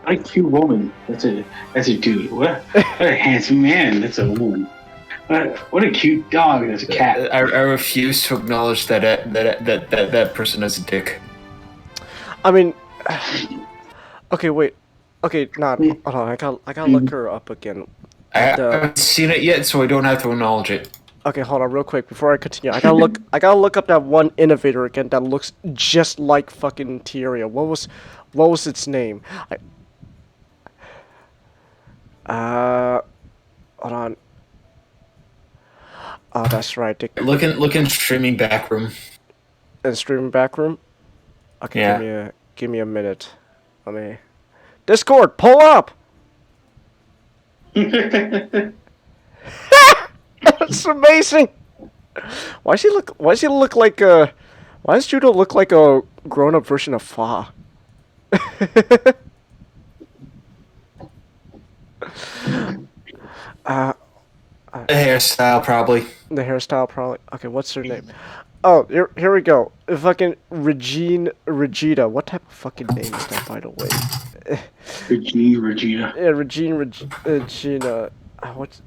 A cute woman. That's a dude. What a handsome man. That's a woman. What a cute dog. That's a cat. I refuse to acknowledge that person has a dick. I mean, okay, wait. Okay, hold on. I gotta look her up again. I haven't seen it yet, so I don't have to acknowledge it. Okay, hold on, real quick before I continue. I gotta look up that one innovator again that looks just like fucking Terraria. What was its name? Hold on. Oh, that's right. Look in streaming backroom. In streaming backroom. Okay, yeah. Give me a minute. Let me. Discord, pull up. That's amazing. Why does he look like a? Why does Judo look like a grown-up version of Fa? The hairstyle, probably. The hairstyle, probably. Okay, what's her name? Oh, here we go. Fucking Regina. What type of fucking name is that, by the way? Regina. Yeah, Regina. What's?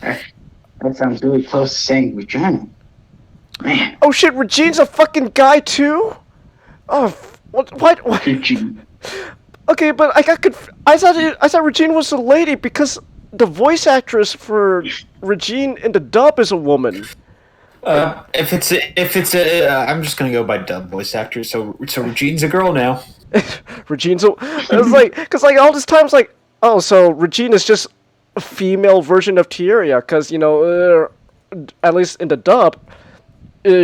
That sounds really close to saying Regina. Man. Oh shit, Regina's a fucking guy too? Oh, what? Regina. Okay, but I thought Regina was a lady because the voice actress for Regina in the dub is a woman. If it's a, I'm just gonna go by dub voice actor. So Regina's a girl now. Regina's it's like, cause like all this time it's like, oh, so Regina's just a female version of Terraria, cause you know, at least in the dub,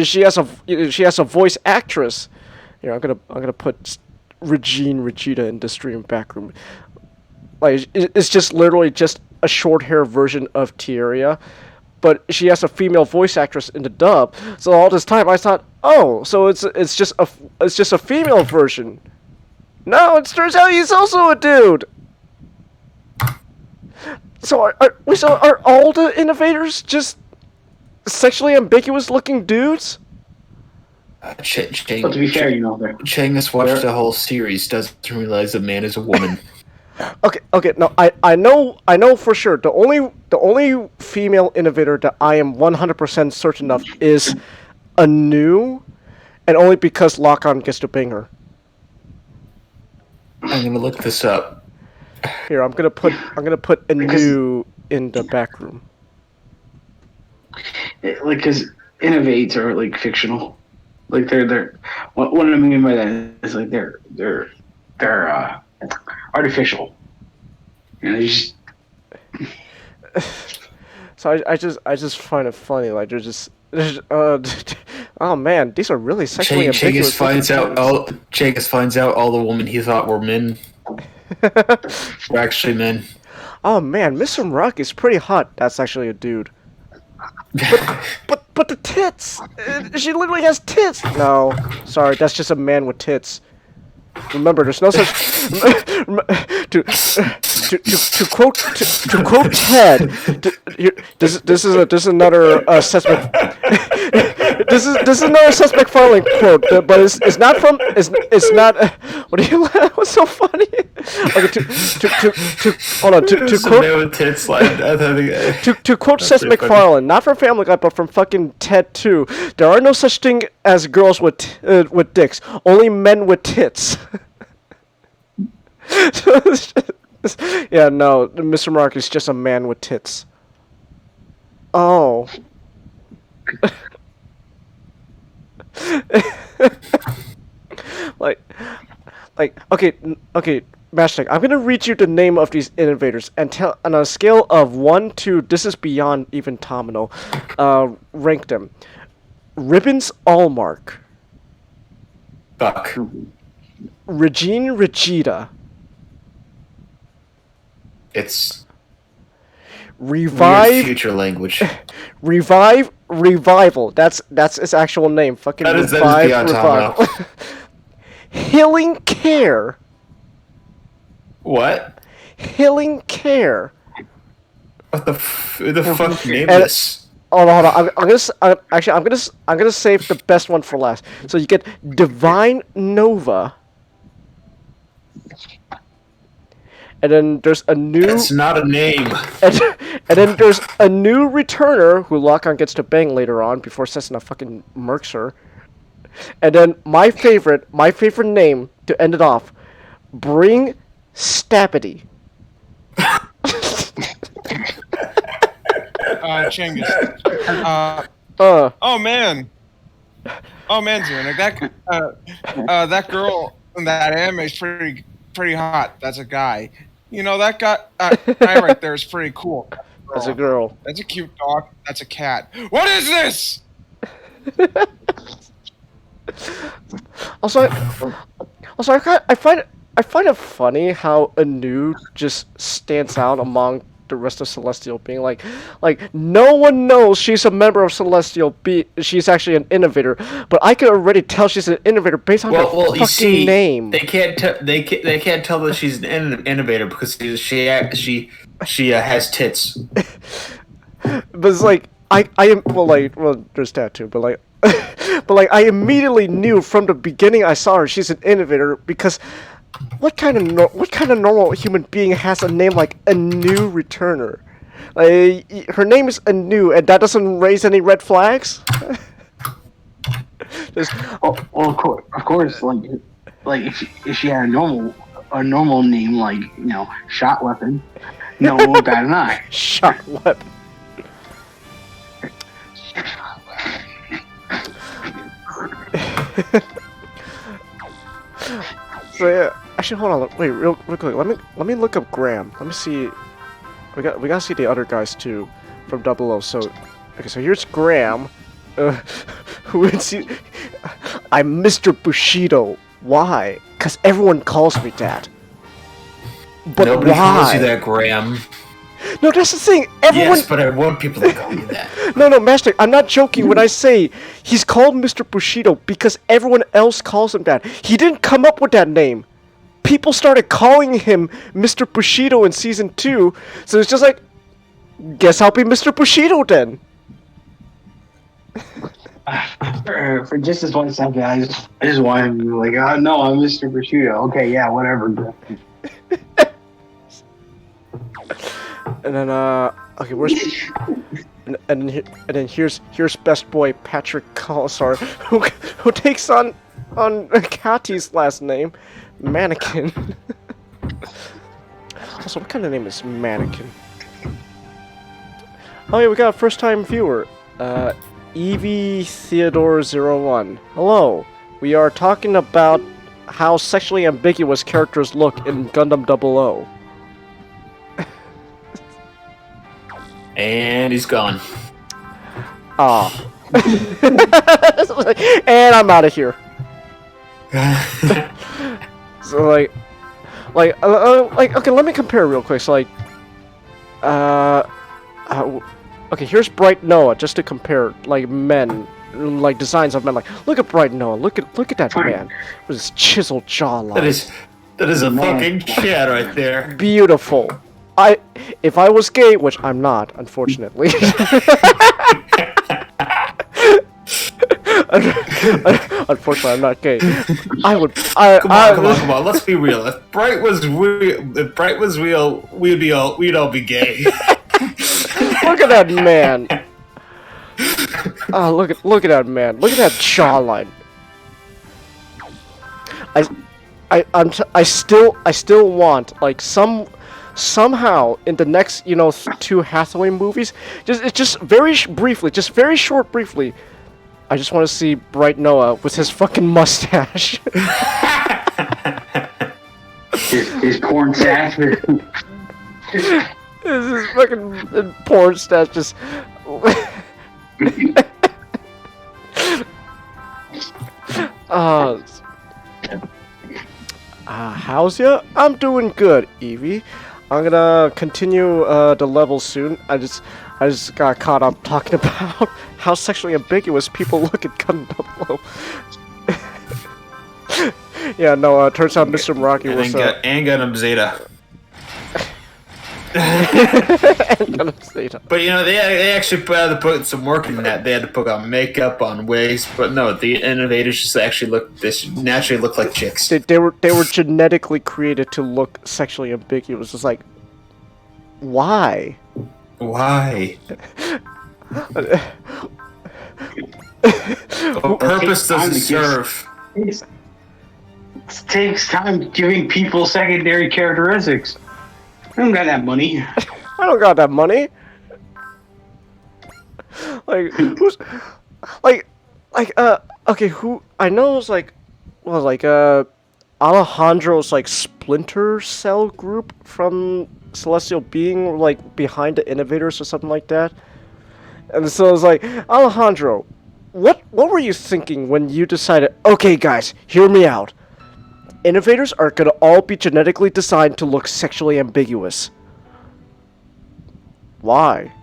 she has a voice actress. Here, I'm gonna put Regina in the stream backroom. Like it's just literally just a short hair version of Terraria, but she has a female voice actress in the dub. So all this time I thought, oh, so it's just a female version. No, it turns out he's also a dude. So are all the innovators just sexually ambiguous looking dudes? Chang, But to be fair, you know, Chang has watched the whole series, doesn't realize a man is a woman. Okay. No, I know for sure. The only female innovator that I am 100% certain of is Anu, and only because Lock-On gets to bang her. I'm gonna look this up. Here, I'm gonna put Anu in the back room. Like, because innovates are like fictional. Like they're what I mean by that is like they're artificial. You know, just So I just find it funny. Like they're just oh man, these are really sexually ambiguous. Chagas finds out all the women he thought were men were actually men. Oh man, Mr. Rock is pretty hot. That's actually a dude. But the tits! She literally has tits! No, sorry, that's just a man with tits. Remember, there's no such to quote Ted. This is another suspect. This is another suspect filing quote, but it's not from it's not. What do you? What's so funny? Okay, hold on to quote Seth MacFarlane, not from Family Guy, but from fucking Ted 2. There are no such thing as girls with dicks, only men with tits. Yeah, no, Mr. Mark is just a man with tits. Oh. like, okay, Mashtag, I'm gonna read you the name of these innovators and tell on a scale of 1 to this is beyond even Tomino. Rank them. Ribbons Allmark. Fuck. Regine Regita. It's Revive. weird future language. Revival. That's its actual name. Fucking that is Revive. beyond Revival. Healing Care. What? Healing Care. What the fuck name this? Hold on. I'm gonna save the best one for last. So you get Divine Nova. And then there's a new. It's not a name. And then there's a new returner who Lock-On gets to bang later on before Cessna fucking murks her. And then my favorite name to end it off, Bring Stappity. Chingus. Oh man, Zune, that girl in that anime is pretty hot. That's a guy. You know that guy right there is pretty cool. That's a girl. That's a cute dog. That's a cat. What is this? Also, I find it funny how Anu just stands out among the rest of Celestial, being like no one knows she's a member of Celestial. She's actually an innovator, but I can already tell she's an innovator based on her fucking name. They can't tell that she's an innovator because she has tits. But it's like I am there's that too, but like but I immediately knew from the beginning I saw her she's an innovator because. What kind of normal human being has a name like a new returner? Like, her name is Anu, and that doesn't raise any red flags. Well, of course, like if she had a normal name like Shot Weapon, no one would bat an eye. Shot Weapon. So yeah, actually hold on, wait, real quick. Let me look up Graham. Let me see. We gotta see the other guys too, from 00. So, okay, so here's Graham. Who is he? I'm Mr. Bushido. Why? Cause everyone calls me that. But nobody why? calls you that, Graham. No, that's the thing. Everyone. Yes, but I want people to call you that. No, Master, I'm not joking when I say he's called Mr. Bushido because everyone else calls him that. He didn't come up with that name. People started calling him Mr. Bushido in Season 2, so it's just like, guess I'll be Mr. Bushido then. For just this 1 second, I just wanted to be like, oh no, I'm Mr. Bushido. Okay, yeah, whatever. And then okay, where's and then here's best boy Patrick Colasar who takes on Kati's last name, Mannequin. Also, what kind of name is Mannequin? Oh yeah, we got a first time viewer, Evie Theodore 01. Hello, we are talking about how sexually ambiguous characters look in Gundam 00. And he's gone. Ah. And I'm out of here. So like, okay, let me compare real quick. So like, okay, here's Bright Noah, just to compare, like, men, like designs of men. Like, look at Bright Noah. Look at that man with his chiseled jawline. That is a fucking Chad right there. Beautiful. If I was gay, which I'm not, unfortunately. Unfortunately, I'm not gay. Come on. Let's be real. If Bright was real, we'd all be gay. Look at that man. Oh, look at that man. Look at that jawline. I still want like somehow in the next 2 Hathaway movies, just very briefly. I just want to see Bright Noah with his fucking mustache. his porn stash. This is fucking porn stash just. How's ya? I'm doing good, Evie. I'm gonna continue the level soon. I just got caught up talking about how sexually ambiguous people look at Gundam. Yeah, no. Turns out Mr. Meraki was and Gundam Zeta. But they actually had to put some work in that. They had to put on makeup, on wigs, but no, the innovators just actually naturally look like chicks. They were genetically created to look sexually ambiguous. It's like, why? Why? What purpose does it serve? It takes time giving people secondary characteristics. I don't got that money. I don't got that money. Like, who's... okay, who... I know it's like... Well, like, Alejandro's, like, Splinter Cell group from Celestial Being, like, behind the Innovators or something like that. And so it's like, Alejandro, what were you thinking when you decided, okay, guys, hear me out. Innovators are gonna all be genetically designed to look sexually ambiguous. Why?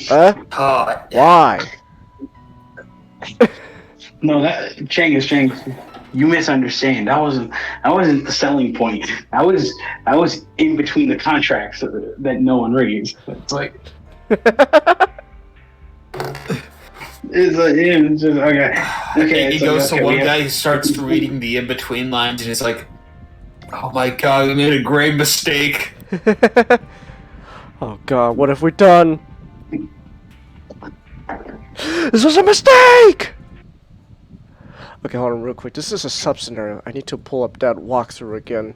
Why? No, Chang. You misunderstand. That wasn't the selling point. I was in between the contracts that no one reads. It's like. It's just, okay. He goes to one guy who starts reading the in-between lines, and it's like, oh my god, we made a grave mistake. Oh god, what have we done? This was a mistake! Okay, hold on real quick. This is a sub-scenario. I need to pull up that walkthrough again.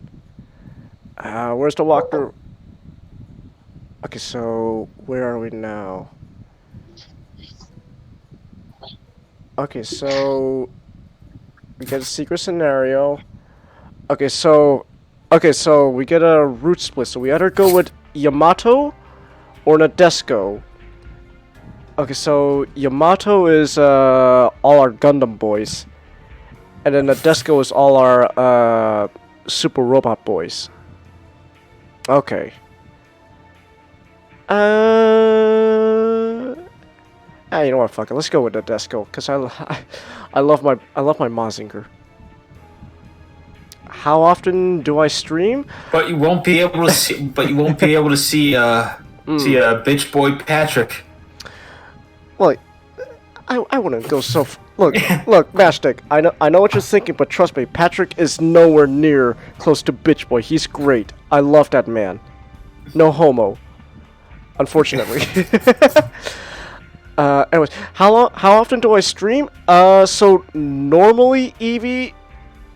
Where's the walkthrough? Okay, so where are we now? Okay, so we get a secret scenario. Okay, so we get a route split. So we either go with Yamato or Nadesco. Okay, so Yamato is all our Gundam boys, and then Nadesco is all our super robot boys. Okay. You know what? Fuck it. Let's go with Nadesco, because I love my Mazinger. How often do I stream? But you won't be able to see. See bitch boy Patrick. Well, I wouldn't go so. Look, Matchstick. I know what you're thinking, but trust me, Patrick is nowhere near close to bitch boy. He's great. I love that man. No homo. Unfortunately. Anyways, how often do I stream? So normally, Evie,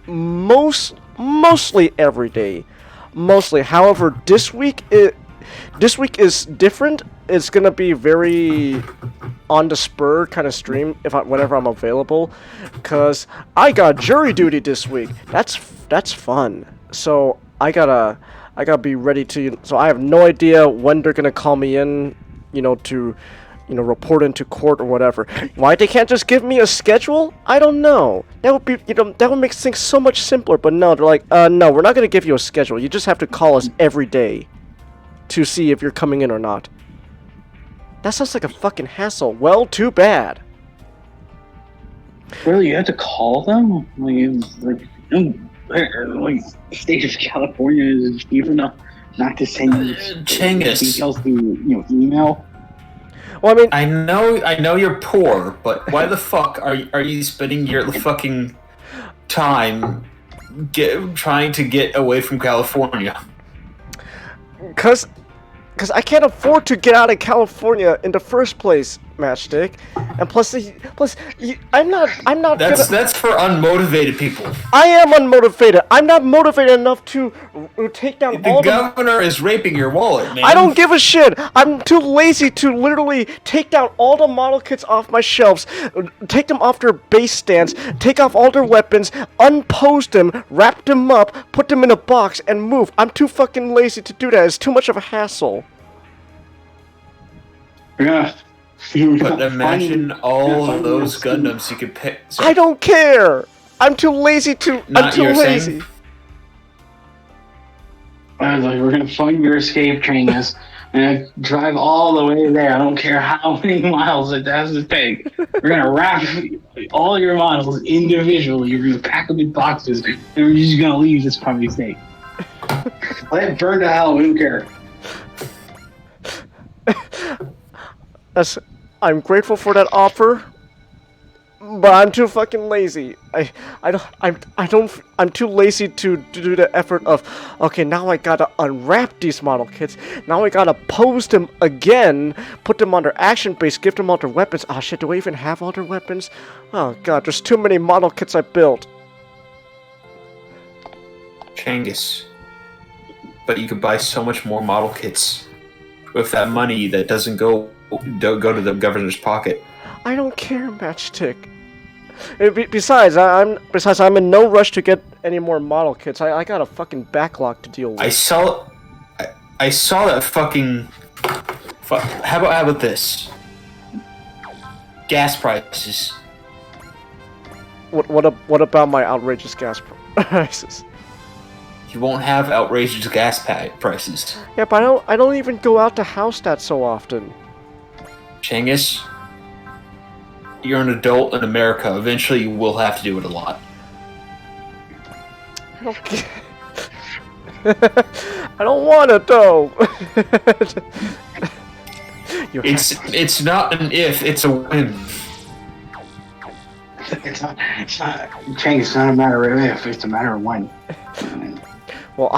mostly every day. Mostly. However, this week is different. It's gonna be very on the spur kind of stream whenever I'm available, cause I got jury duty this week. That's fun. So I gotta be ready to. So I have no idea when they're gonna call me in, to report into court or whatever. Why they can't just give me a schedule? I don't know. That would be, that would make things so much simpler. But no, they're like, no, we're not gonna give you a schedule. You just have to call us every day to see if you're coming in or not. That sounds like a fucking hassle. Well, too bad. Really, you have to call them? Like, the state of California is cheap enough not to send you Chingus. details through, email. Well, I mean, I know you're poor, but why the fuck are you spending your fucking time trying to get away from California? because I can't afford to get out of California in the first place, Matchstick. And I'm not. That's for unmotivated people. I am unmotivated. I'm not motivated enough to take down all The governor is raping your wallet, man. I don't give a shit. I'm too lazy to literally take down all the model kits off my shelves, take them off their base stands, take off all their weapons, unpose them, wrap them up, put them in a box, and move. I'm too fucking lazy to do that. It's too much of a hassle. Yeah. But imagine all of those Gundams you could pick. I don't care. I'm too lazy to. I'm too lazy. I was like, we're gonna find your escape train is and drive all the way there. I don't care how many miles it has to take. We're gonna wrap all your models individually. You're gonna pack them in boxes, and we're just gonna leave this fucking state. Let it burn to hell. We don't care. I'm grateful for that offer, but I'm too fucking lazy. I'm too lazy to do the effort of, okay, now I gotta unwrap these model kits, now I gotta pose them again, put them on their action base, give them all their weapons. Oh shit, do I even have all their weapons? Oh god, there's too many model kits I built. Changus. But you could buy so much more model kits with that money that doesn't go to the governor's pocket. I don't care, Matchstick. Besides, I'm in no rush to get any more model kits. I got a fucking backlog to deal with. I saw that fucking. How about this? Gas prices. What about my outrageous gas prices? You won't have outrageous gas prices. Yeah, but I don't even go out the house that so often. Changus, you're an adult in America. Eventually, you will have to do it a lot. I don't care. I don't want it though. It's not an if, it's a when. It's not. Change. It's not a matter of if. It's a matter of when. Well,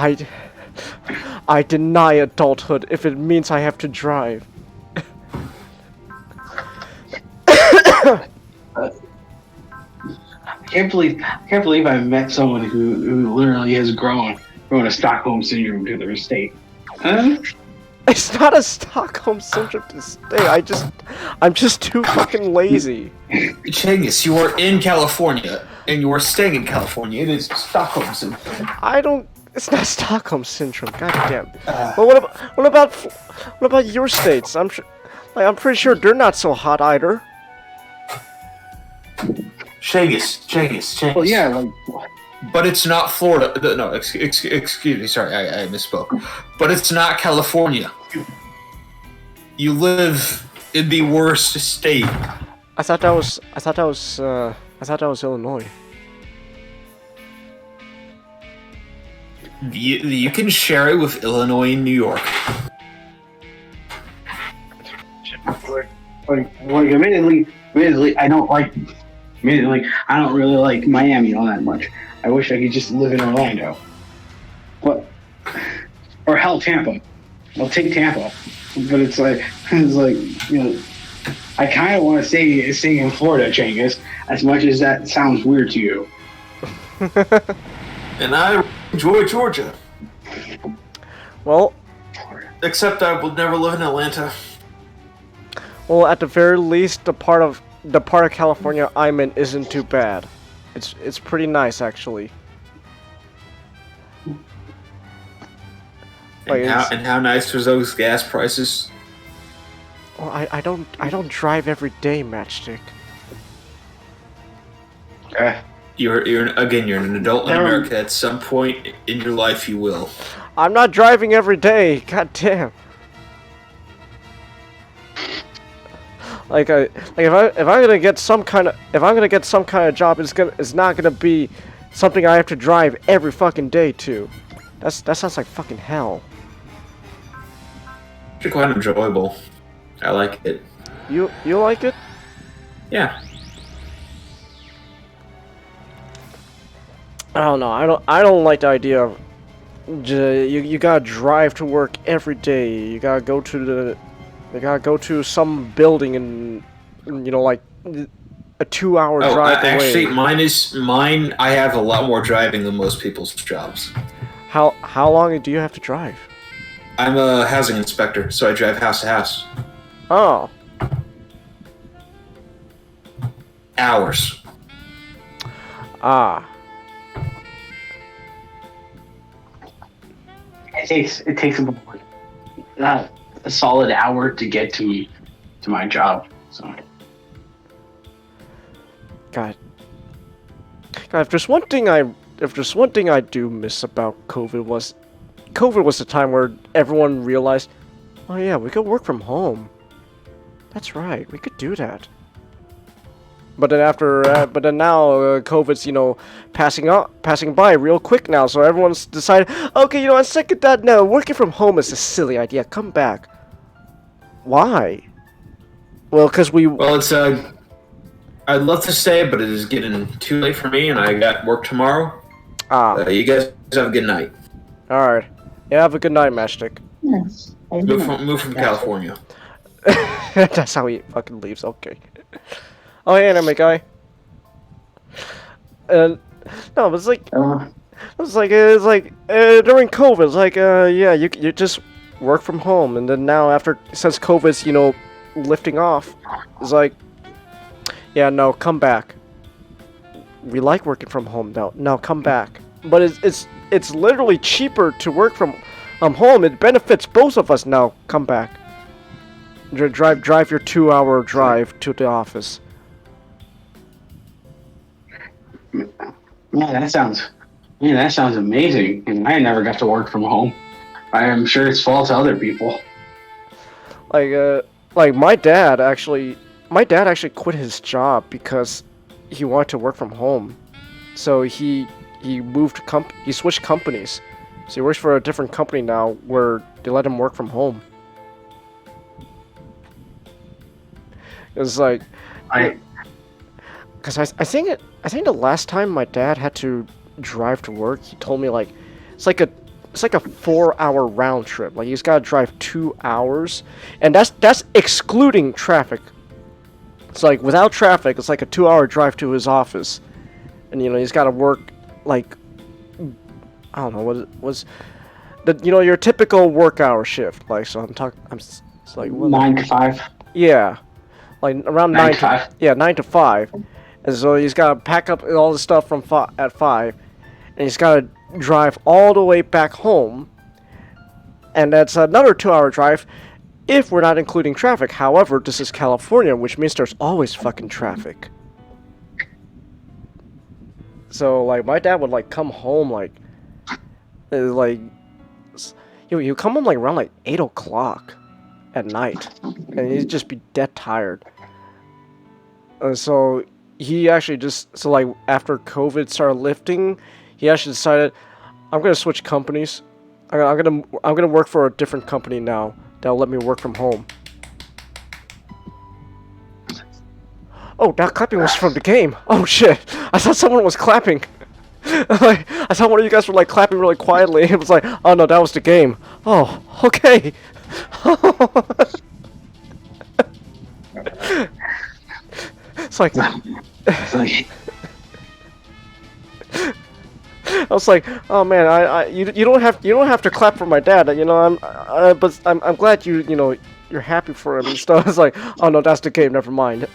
I deny adulthood if it means I have to drive. I can't believe I met someone who literally has grown a Stockholm syndrome to their estate. Huh? It's not a Stockholm syndrome to stay. I'm just too fucking lazy. Changus, you are in California, and you are staying in California. It is Stockholm syndrome. It's not Stockholm syndrome. God damn. Well, what about your states? I'm pretty sure they're not so hot either. Changus. Well, yeah, like. But it's not Florida. No, excuse me. Sorry, I misspoke. But it's not California. You live in the worst state. I thought that was Illinois. You can share it with Illinois and New York. Admittedly, I don't like. Admittedly, I don't really like Miami all that much. I wish I could just live in Orlando. Or hell, Tampa. I'll take Tampa. But it's like I kind of want to stay in Florida, Changus, as much as that sounds weird to you. And I enjoy Georgia. Well, except I will never live in Atlanta. Well, at the very least, the part of California I'm in isn't too bad. It's pretty nice, actually. And how nice was those gas prices? Well, I don't drive every day, Matchstick. You're an adult in America. At some point in your life, you will. I'm not driving every day. God damn. Like if I'm gonna get some kind of job, it's not gonna be something I have to drive every fucking day to. That sounds like fucking hell. It's quite enjoyable. I like it. You like it? Yeah. I don't know. I don't like the idea of you gotta drive to work every day. You gotta go to some building and like a 2-hour drive away. Actually, mine. I have a lot more driving than most people's jobs. How long do you have to drive? I'm a housing inspector, so I drive house to house. Oh. Hours. Ah. It takes about a solid hour to get to my job. So. God, if there's one thing I do miss about COVID was the time where everyone realized, oh yeah, we could work from home. That's right, we could do that. But then now COVID's passing by real quick now, so everyone's decided, okay, I'm sick of that. No, working from home is a silly idea. Come back. Why? Well, because it's I'd love to say, but it is getting too late for me, and I got work tomorrow. You guys have a good night. All right. Yeah, have a good night, Matchstick. Yes. Move from California. That's how he fucking leaves. Okay. Oh, hey, anime guy. No, it's like during COVID, it's like yeah, you just work from home, and then now since COVID's lifting off, it's like, yeah, no, come back. We like working from home now. No, come back. But it's literally cheaper to work from home. It benefits both of us now. Come back. Drive your 2-hour drive to the office. Yeah, that sounds amazing. And I never got to work from home. I am sure it's false to other people. Like my dad actually quit his job because he wanted to work from home. So he switched companies. So he works for a different company now where they let him work from home. It's like because I think the last time my dad had to drive to work, he told me like it's like a 4-hour round trip. Like he's got to drive 2 hours, and that's excluding traffic. It's like without traffic, it's like a 2-hour drive to his office, and he's got to work like I don't know what was the your typical work hour shift. Like so it's like 9 to 5. Yeah, like around 9 to 5. Yeah, 9 to 5, and so he's got to pack up all the stuff from at 5, and he's got to drive all the way back home, and that's another 2-hour drive if we're not including traffic. However, this is California, which means there's always fucking traffic. So like my dad would like come home like you come home like around like 8 o'clock at night, and he'd just be dead tired. So he actually like after COVID started lifting, he actually decided, I'm gonna switch companies. I'm gonna work for a different company now that'll let me work from home. Oh, that clapping was from the game. Oh shit! I thought someone was clapping. I thought one of you guys were like clapping really quietly. It was like, oh no, that was the game. Oh, okay. It's like. I was like, oh man, you don't have to clap for my dad. I'm glad you're happy for him and stuff. It's like, oh no, that's the game. Never mind.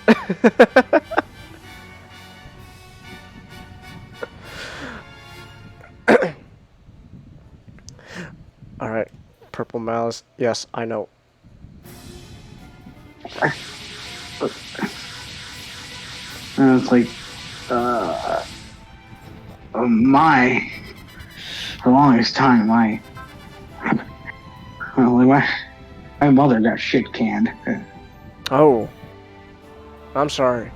All right, Purple Malice. Yes, I know. It's like, for the longest time, my mother got shit canned. Oh. I'm sorry.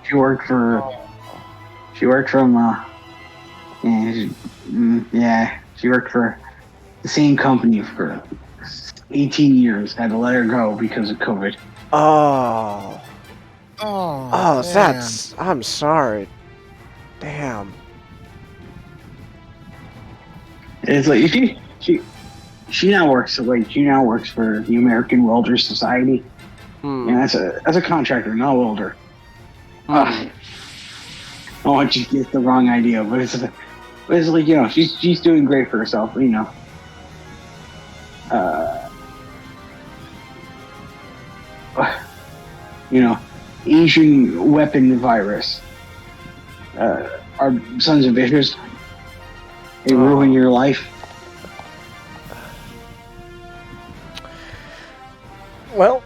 She worked for. She worked from. She worked for the same company for 18 years. Had to let her go because of COVID. Oh. Oh, damn. That's. I'm sorry. Damn. It's like she now works for the American Welder Society. And as a contractor, not a welder. I don't want you to get the wrong idea, but it's like, you know, she's doing great for herself, you know. You know, Asian weapon virus. Our sons of bitches. They ruin your life. Well,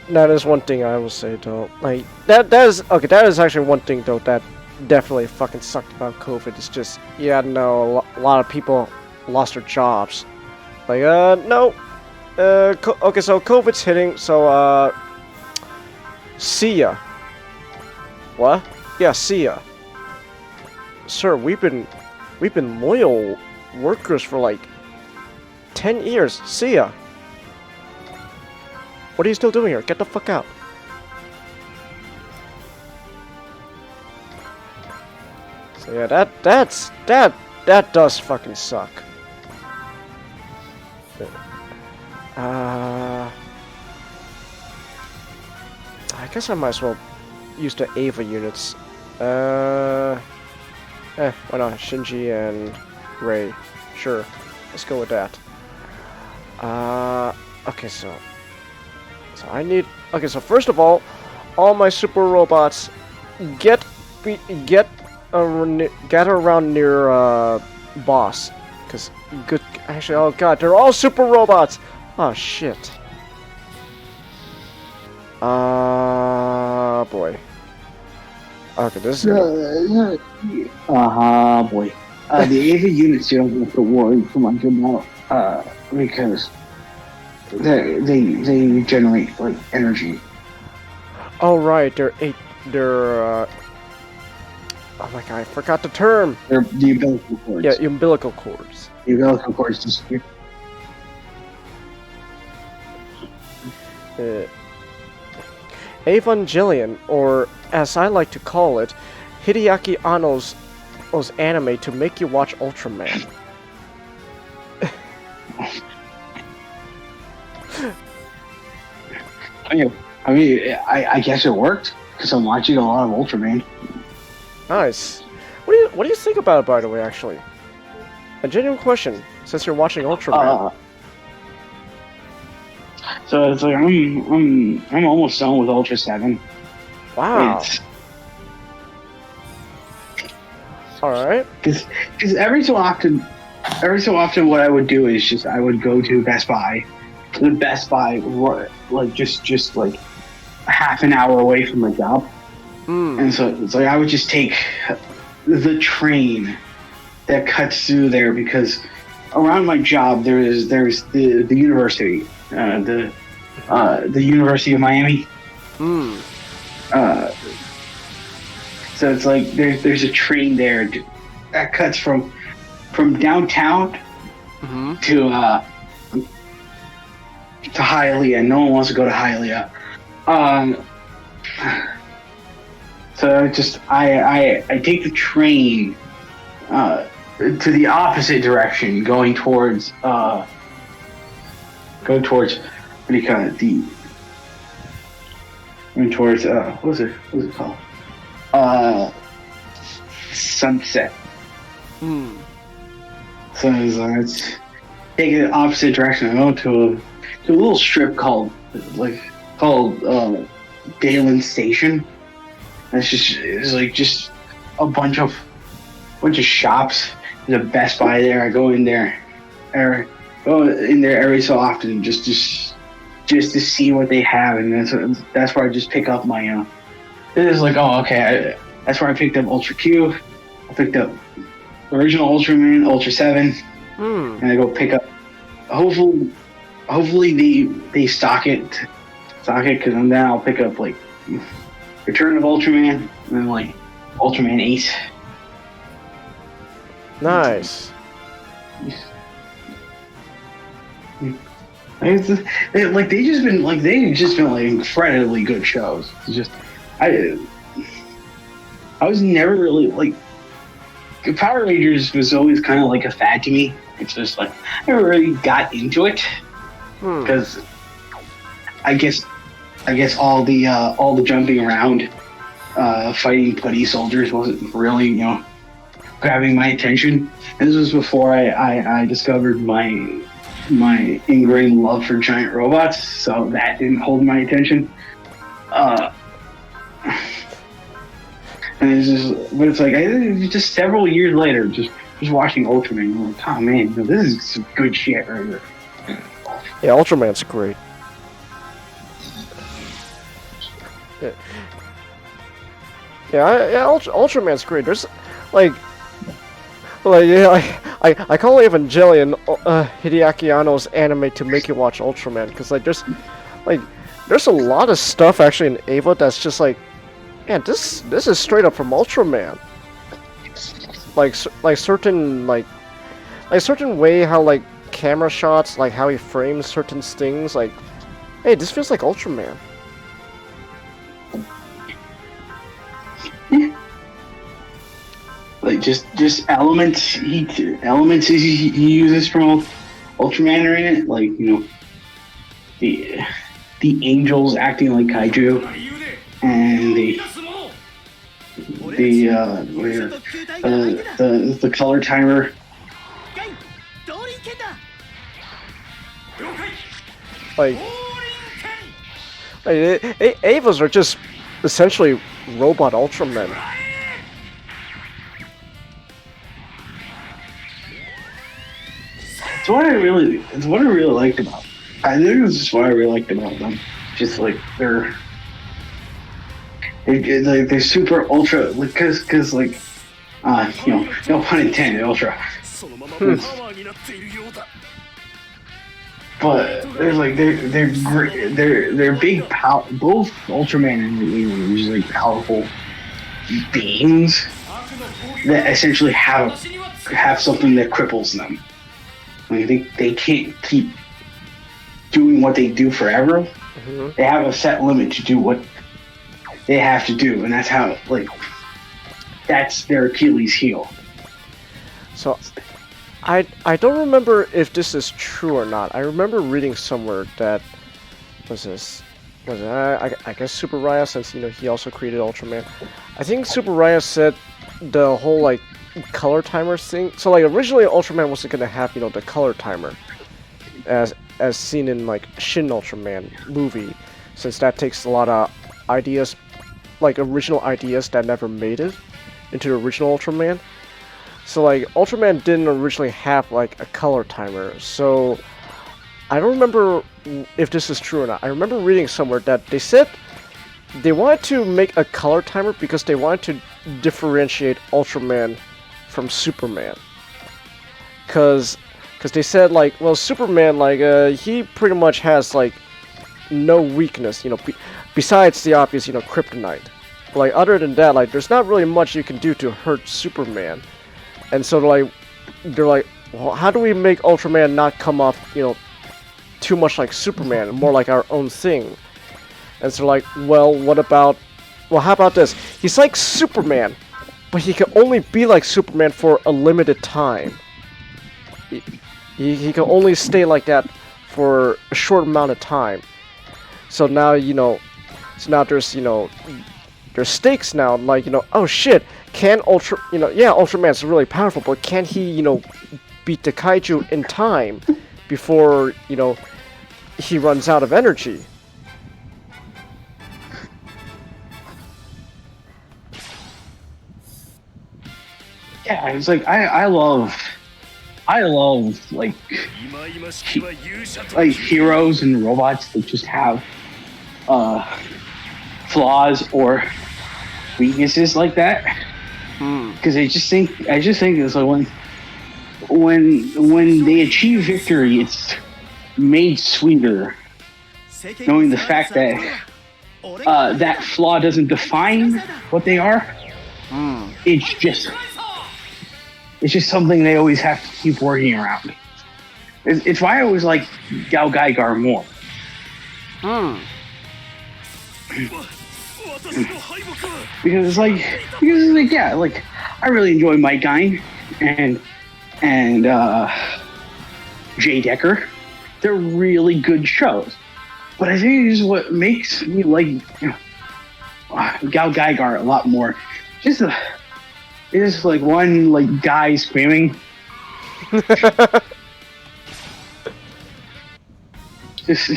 that is one thing I will say though. Like that is okay. That is actually one thing though that definitely fucking sucked about COVID. It's just a lot of people lost their jobs. Like no, okay, so COVID's hitting. So see ya. What? Yeah, see ya. Sir, we've been loyal workers for like 10 years. See ya. What are you still doing here? Get the fuck out. So yeah, that does fucking suck. I guess I might as well use the Ava units. Why not? Shinji and Ray. Sure. Let's go with that. Okay, so I need... Okay, so first of all my super robots get around near, boss. Cause good... Actually, oh god, they're all super robots! Oh, shit. Boy. Okay, this is... boy. The AV units you don't have to worry too much about, because they generate like energy. Oh right, they're oh my god, I forgot the term. They're the umbilical cords. Yeah, umbilical cords. The umbilical cords disappear. Evangelion, or as I like to call it, Hideaki Anno's anime to make you watch Ultraman. I guess it worked because I'm watching a lot of Ultraman. Nice. What do you think about it, by the way? Actually, a genuine question. Since you're watching Ultraman. So it's like I'm almost done with Ultra 7. Wow. All right. Because every so often, what I would do is I would go to Best Buy. The Best Buy, like just like a half an hour away from my job, and so it's like I would just take the train that cuts through there, because around my job there's the university, the University of Miami. So it's like there's a train there that cuts from downtown to Hialeah. No one wants to go to Hialeah. So I take the train to the opposite direction, going towards what do you call it? Going towards what's it called? Sunset. So it's taking the opposite direction. I go to a little strip called Dalen Station. It's just a bunch of shops. There's a Best Buy there. I go in there, every so often just to see what they have, and that's where I just pick up my. It is like, oh, okay. That's where I picked up Ultra Q. I picked up original Ultraman, Ultra 7, and I go pick up. Hopefully, hopefully they stock it because then I'll pick up like Return of Ultraman and then like Ultraman 8. Nice. They've just been like incredibly good shows. It's just I was never really like Power Rangers was always kind of like a fad to me. It's just like I never really got into it because I guess all the jumping around, fighting putty soldiers wasn't really grabbing my attention. And this was before I discovered my ingrained love for giant robots, so that didn't hold my attention. And it's like just several years later, just watching Ultraman, I'm like, oh man, this is some good shit right here. Yeah, Ultraman's great. Ultraman's great. There's I call Evangelion Hideaki Anno's anime to make you watch Ultraman, because there's a lot of stuff actually in Eva that's just like, man, this is straight up from Ultraman. Certain way how camera shots, like how he frames certain things, like, hey, this feels like Ultraman. Like just elements he uses from Ultraman are in it, like the angels acting like kaiju, and the color timer. Evas are just essentially robot Ultramen. It's what I really liked about. I think it was just what I really liked about them. Just like they're super ultra, because no pun intended, ultra. But they're great. They're big both Ultraman and Eva are just like powerful beings that essentially have something that cripples them. Like they can't keep doing what they do forever. Mm-hmm. They have a set limit to do what they have to do, and that's how that's their Achilles heel. So I don't remember if this is true or not. I remember reading somewhere that I guess Super Raya, since he also created Ultraman. I think Super Raya said the whole color timer thing. So originally Ultraman wasn't gonna have the color timer as seen in Shin Ultraman movie, since that takes a lot of ideas, original ideas that never made it into the original Ultraman. So Ultraman didn't originally have a color timer. So I don't remember if this is true or not. I remember reading somewhere that they said they wanted to make a color timer because they wanted to differentiate Ultraman from Superman. Cause they said Superman he pretty much has no weakness, besides the obvious kryptonite. But other than that, there's not really much you can do to hurt Superman. And so they're like, well, how do we make Ultraman not come off too much like Superman, more like our own thing? And so how about this? He's like Superman, but he can only be like Superman for a limited time. He can only stay like that for a short amount of time. So now there's stakes now, oh shit, can Ultraman's really powerful, but can he beat the kaiju in time before he runs out of energy? Yeah, it's I love heroes and robots that just have flaws or weaknesses like that. Because I just think it's when they achieve victory, made sweeter, knowing the fact that that flaw doesn't define what they are. It's just something they always have to keep working around. It's why I always like Gal Gaigar more. Because it's like yeah, like I really enjoy Mike Guine and Jay Decker. They're really good shows. But I think this is what makes me like Gal Gaigar a lot more. It's just like one like guy screaming. Just,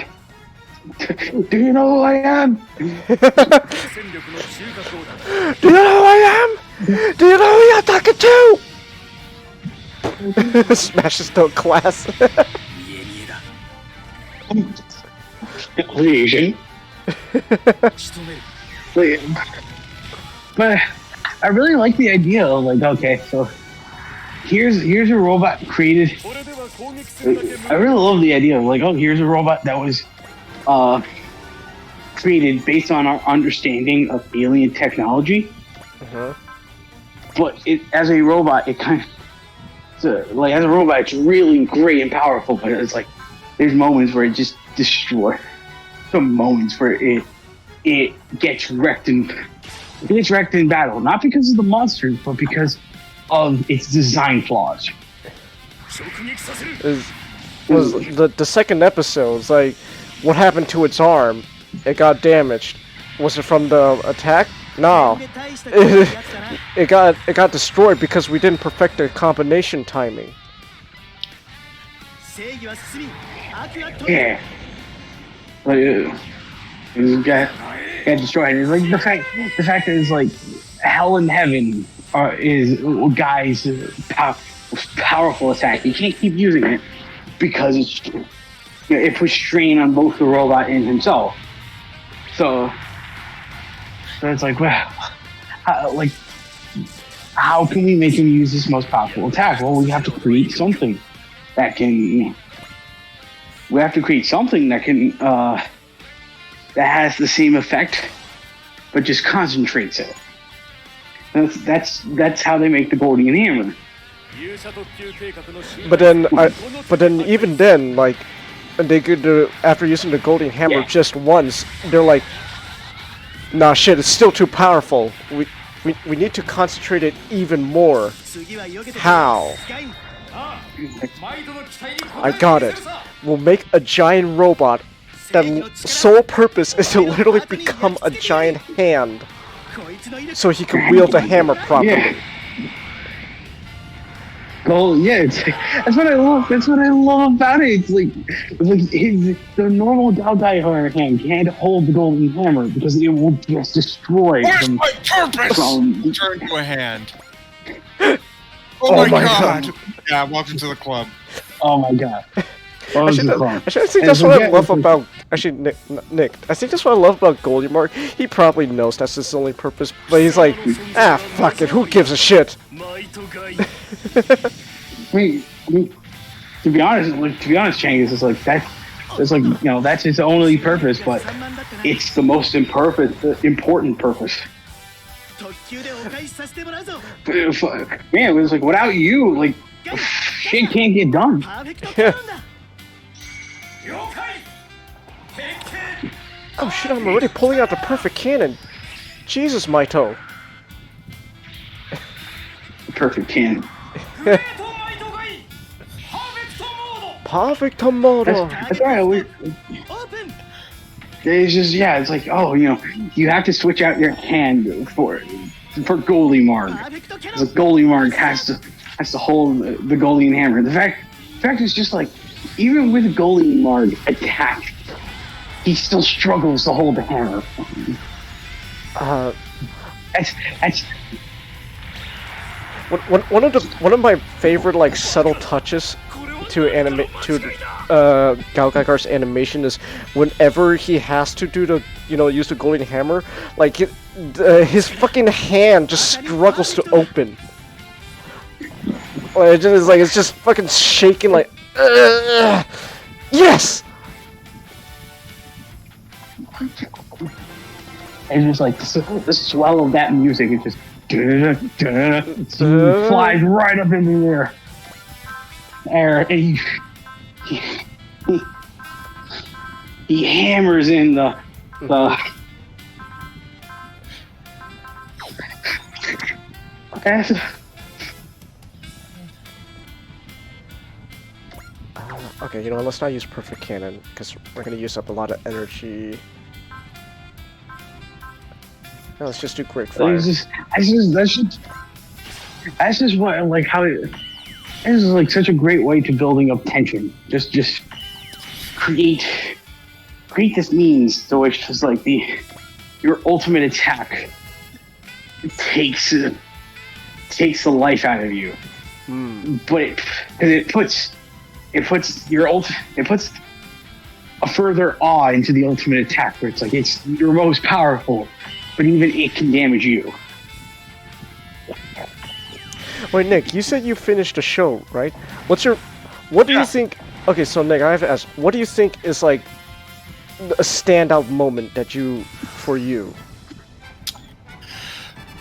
do you know who I am? Do you know who I am? Do you know who you're talking to? Smashes the glass. Asian. But I really like the idea of like, okay, so here's a robot created. I really love the idea of like, oh, here's a robot that was created based on our understanding of alien technology. But as a robot, it kind of like as a robot, it's really great and powerful. But it's like there's moments where it just destroys. Some moments where it gets wrecked in battle, not because of the monsters, but because of its design flaws. Was the second episode? It's like, what happened to its arm? It got damaged. Was it from the attack? No. It got destroyed because we didn't perfect the combination timing. Yeah. Like it got destroyed. It's like the fact that it's like hell and heaven is Guy's powerful attack. You can't keep using it because it puts strain on both the robot and himself. So it's like, well, how can we make him use this most powerful attack? Well, we have to create something that can. We have to create something that can that has the same effect, but just concentrates it. That's how they make the Golden Hammer. But then even then, like they could after using the Golden Hammer just once, they're like, nah, shit, it's still too powerful. We need to concentrate it even more. How? I got it. We'll make a giant robot that sole purpose is to literally become a giant hand, so he can wield the hammer properly. Yeah. Oh yeah, that's what I love. That's what I love about it. It's like the normal Gal Gaigar hand can't hold the Golden Hammer because it will just destroy. Where's my purpose? Turn to a hand. Oh my god! Yeah, welcome to the club. Oh my god. I think that's what I love about. Actually, Nick, I think that's what I love about Goldie Mark. He probably knows that's his only purpose, but he's like, fuck it, who gives a shit? I mean, to be honest, Changus is like that. It's like that's his only purpose, but it's the most important purpose. Man, it was like without you, like shit can't get done. Yeah. Oh shit, I'm already pulling out the perfect cannon. Jesus, Maito. Perfect cannon. Perfect modo. That's right. It's just it's like you have to switch out your hand for Goldie Marg. Because Goldie Marg has to hold the Golden Hammer. The fact is just like even with Goldie Marg attached, he still struggles to hold the hammer. That's one of my favorite like subtle touches to Gal Gaigar's animation is whenever he has to do the use the Golden Hammer, like his fucking hand just struggles to open. Like, it's just fucking shaking like. Yes. And just like the swell of that music, it just flies right up in the air. And he hammers in the Okay, you know what, let's not use Perfect Cannon, because we're going to use up a lot of energy. No, let's just do Quick Fire. That's just what, like, how it... This is, like, such a great way to building up tension. Just create this means to which just, like, your ultimate attack takes the life out of you. But it puts a further awe into the ultimate attack, where it's like it's your most powerful, but even it can damage you. Wait, Nick, you said you finished the show, right? What do you think? Okay, so Nick, I have to ask, what do you think is like a standout moment for you?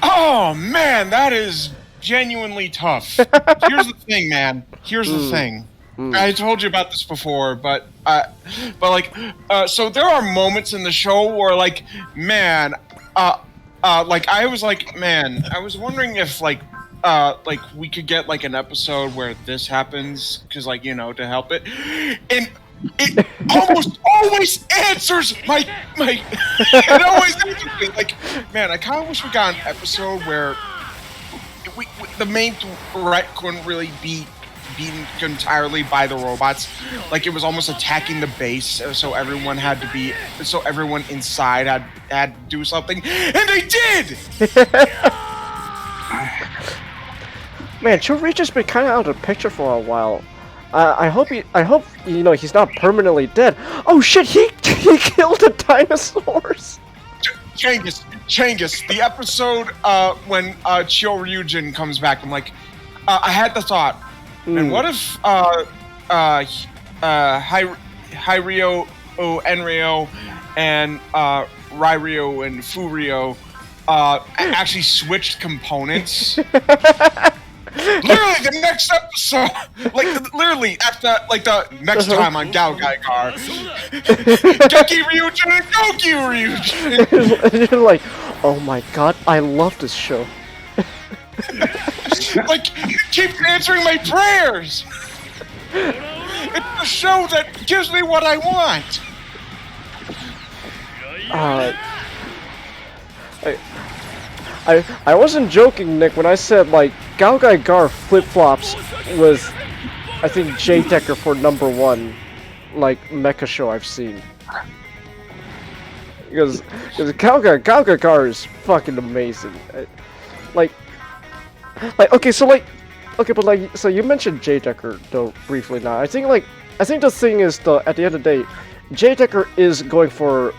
Oh man, that is genuinely tough. Here's the thing, man. Here's the thing. I told you about this before, but so there are moments in the show where, like, man, like I was like, man, I was wondering if like we could get like an episode where this happens, because, like, you know, to help it, and it almost always answers my it always answers me. Like, man, I kind of wish we got an episode where the main threat couldn't really be beaten entirely by the robots. Like, it was almost attacking the base, so everyone inside had to do something, and they did. Man, Choricha's been kind of out of the picture for a while. I hope you know he's not permanently dead. Oh shit, he killed the dinosaurs. Changus, the episode when Chioryujin comes back, I'm like, I had the thought, and what if Hyryo, Enryo, and Ryryo and Furio actually switched components? Literally, the next episode, literally at the next time on Galgaigar, Geki Ryujin and Goki Ryujin. And you're like, oh my god, I love this show. Like, it keeps answering my prayers. It's a show that gives me what I want. I wasn't joking, Nick, when I said, like, Galgaigar flip-flops with, I think, J-Decker for #1, like, mecha show I've seen. Because Galgaigar is fucking amazing. Okay, so you mentioned J-Decker, though, briefly now. I think the thing is, at the end of the day, J-Decker is going for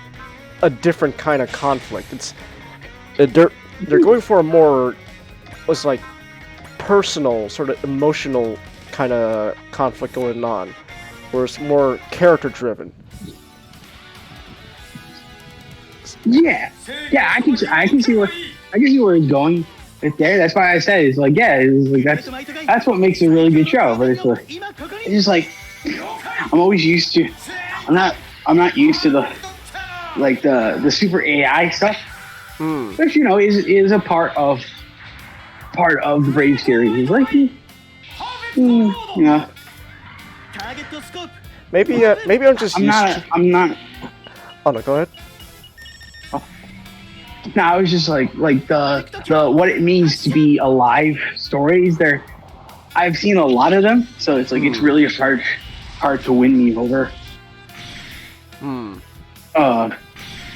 a different kind of conflict. They're going for a more, it's like, personal, sort of emotional kind of conflict going on, where it's more character-driven. Yeah, I can see where it's going. It's there. That's why I said it's like, yeah, it's like that's what makes it a really good show. But it's just like I'm always used to. I'm not used to the super AI stuff. Which, you know, is a part of the Brave series. It's like, you know. Maybe I'm just I'm not. Oh no, go ahead. No, I was just like the what it means to be alive stories. I've seen a lot of them, so it's like it's really hard to win me over.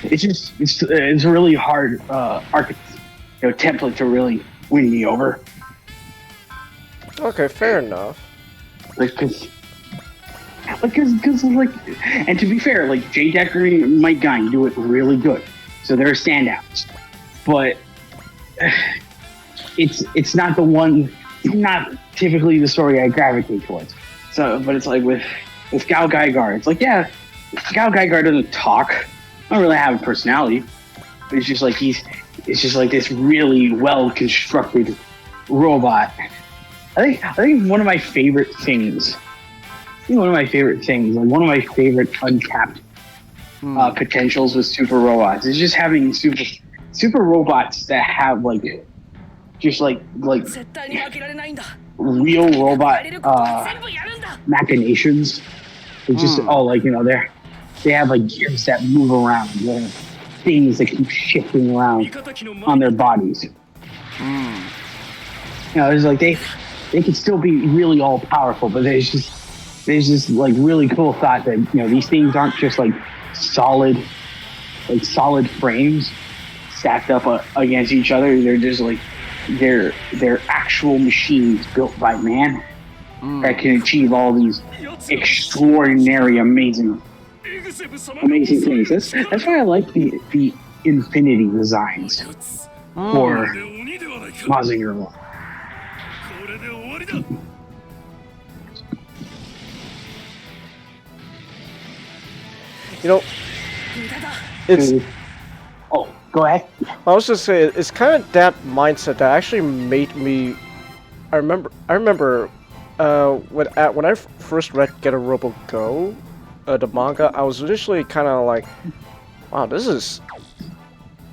It's a really hard template to really win me over. Okay, fair enough. Because and to be fair, like J-Decker and Mike Guy do it really good, so they're standouts. But it's not the one, not typically the story I gravitate towards. So, but it's like with with Gao Gaigar. It's like, yeah, Gao Gaigar doesn't talk. Don't really have a personality. It's just like it's just like this really well constructed robot. I think one of my favorite things. Like one of my favorite untapped potentials with super robots is just having super robots that have like real robot machinations. It's just all like, you know, they have like gears that move around. They're things that keep shifting around on their bodies. You know, it's like they can still be really all powerful, but there's just like really cool thought that, you know, these things aren't just like solid frames stacked up against each other. They're just like they're actual machines built by man that can achieve all these extraordinary, amazing things. That's why I like the Infinity designs for Mazinger. You know, it's. Oh, go ahead. I was just saying, it's kind of that mindset that actually made me. I remember, when I first read Get a Robo Go, the manga, I was initially kind of like, wow, this is,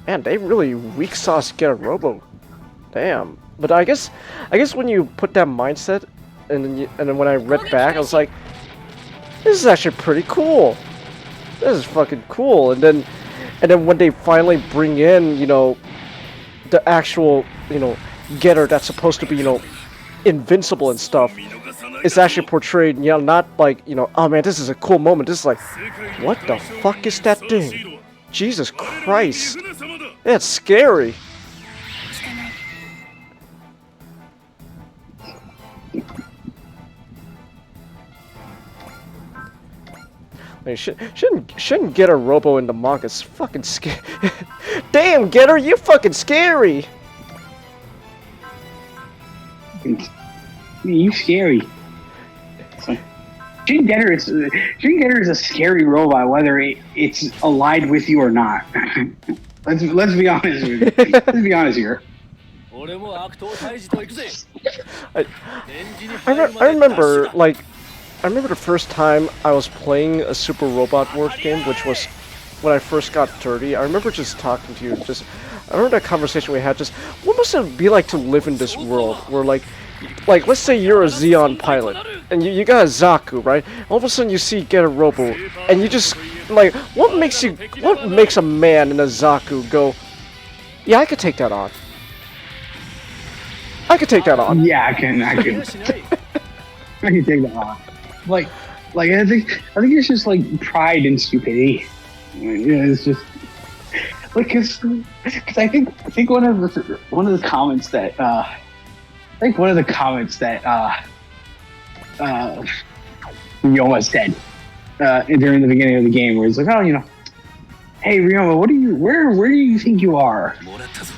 man, they really weak sauce Get a Robo, damn. But I guess when you put that mindset, and then when I read back, I was like, this is actually pretty cool. This is fucking cool. And then when they finally bring in, you know, the actual, you know, getter that's supposed to be, you know, invincible and stuff, it's actually portrayed, you know, not like, you know, oh man, this is a cool moment. This is like, what the fuck is that thing? Jesus Christ. That's scary. I mean, shouldn't Getter Robo in the manga. It's fucking scary. Damn, Getter, you fucking scary. You scary. Shin Getter is a scary robot, whether it's allied with you or not. let's be honest. Let's be honest here. I remember, like, I remember the first time I was playing a Super Robot Wars game, which was when I first got 30. I remember just talking to you, I remember that conversation we had, just, what must it be like to live in this world where, like, let's say you're a Xeon pilot, and you got a Zaku, right? All of a sudden you see Get a Robo, and you just, like, what makes a man in a Zaku go, yeah, I could take that on. I could take that on. Yeah, I can. I can take that on. Like I think it's just like pride and stupidity. You know, it's just like because I think one of the comments that Ryoma said during the beginning of the game, where he's like, oh, you know, hey Ryoma, where do you think you are?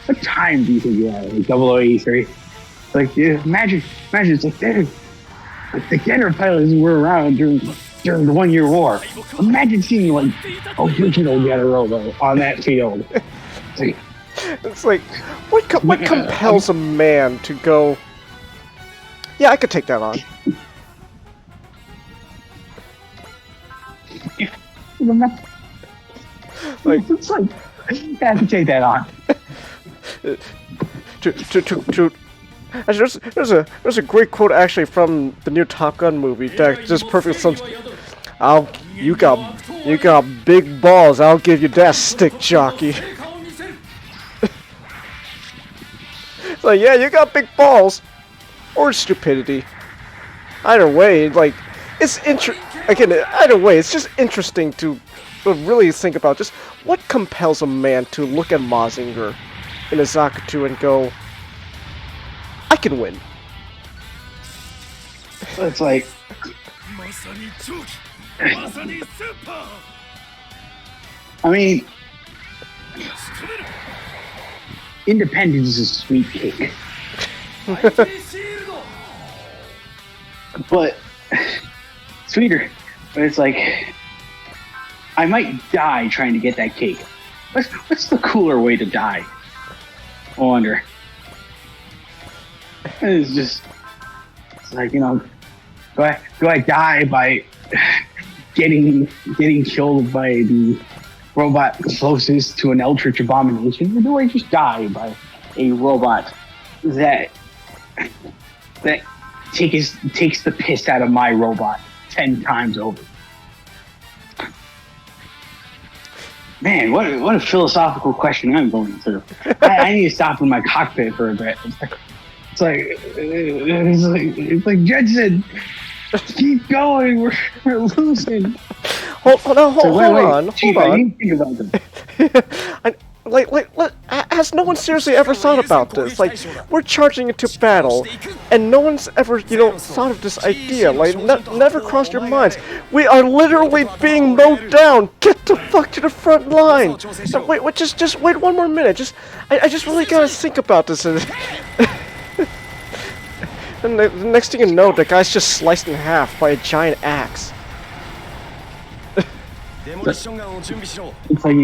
What time do you think you are? Like 0083. Like, yeah, imagine it's like, dude, the Getter pilots were around during the 1 year war. Imagine seeing like original Getter Robo on that field. It's like, what compels a man to go, yeah, I could take that on. Like, it's like, yeah, I can take that on. Actually, there's a great quote actually from the new Top Gun movie that just perfectly sums. You got big balls. I'll give you that, stick jockey. It's like, yeah, you got big balls, or stupidity. Either way, like, either way, it's just interesting to really think about just what compels a man to look at Mazinger in a Zakutu and go, I can win. It's like, I mean, independence is a sweet cake. But sweeter But it's like, I might die trying to get that cake. What's the cooler way to die? I wonder. And it's like, do I die by getting killed by the robot closest to an eldritch abomination, or do I just die by a robot that takes the piss out of my robot 10 times over? Man, what a philosophical question I'm going through. I need to stop in my cockpit for a bit. It's like Jensen, keep going. We're losing. Hold on. Think about this. Has no one seriously ever thought about this? Like, we're charging into battle, and no one's ever, thought of this idea. Like, never crossed your minds. We are literally being mowed down. Get the fuck to the front line. Wait, just wait one more minute. I just really gotta think about this. And the next thing you know, the guy's just sliced in half by a giant axe. It's like,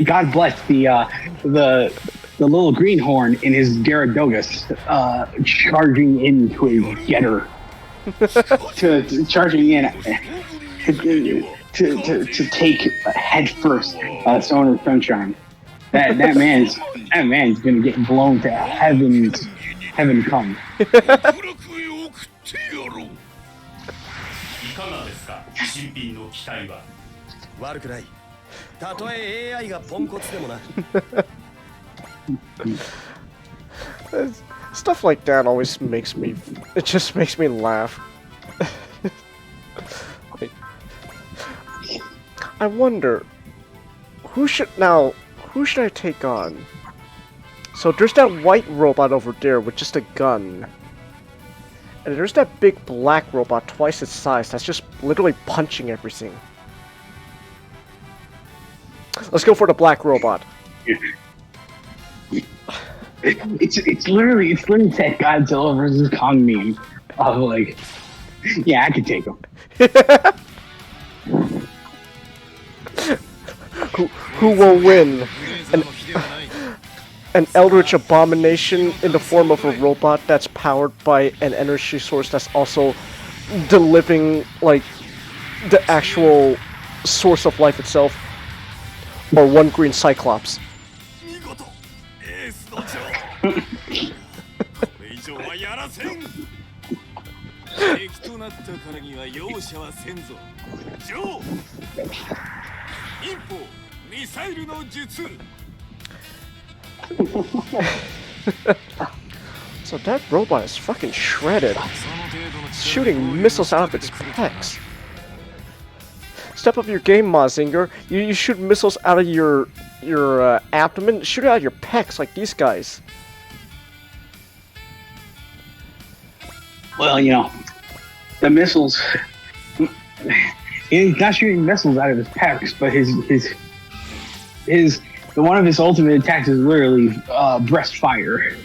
God bless the little greenhorn in his Gyaradogus charging into a getter, charging in to take head first Summoner of Sunshine. That man's gonna get blown to heaven come. 新品の機体は悪くない。たとえ AI がポンコツでもな。 Stuff like that always makes me laugh. I wonder who should I take on? So there's that white robot over there with just a gun. And there's that big black robot twice its size that's just literally punching everything. Let's go for the black robot. It's literally that Godzilla versus Kong meme of like, yeah, I could take him. Who will win? An eldritch abomination in the form of a robot that's powered by an energy source that's also delivering like the actual source of life itself, or one green Cyclops. So that robot is fucking shredded. It's shooting missiles out of its pecs. Step up your game, Mazinger. You shoot missiles out of your abdomen. Shoot it out of your pecs like these guys. Well, the missiles. He's not shooting missiles out of his pecs, but one of his ultimate attacks is literally breast fire.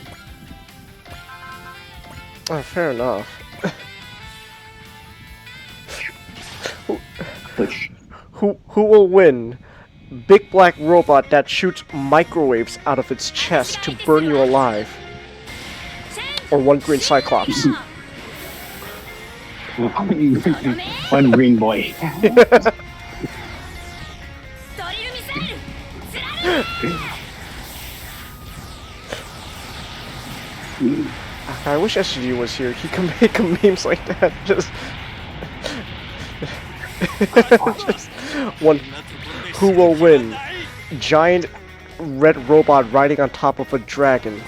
Oh, fair enough. Who will win? Big black robot that shoots microwaves out of its chest to burn you alive, or one green Cyclops? One green boy. I wish SRW was here. He can make memes like that. Just one. Who will win? Giant red robot riding on top of a dragon,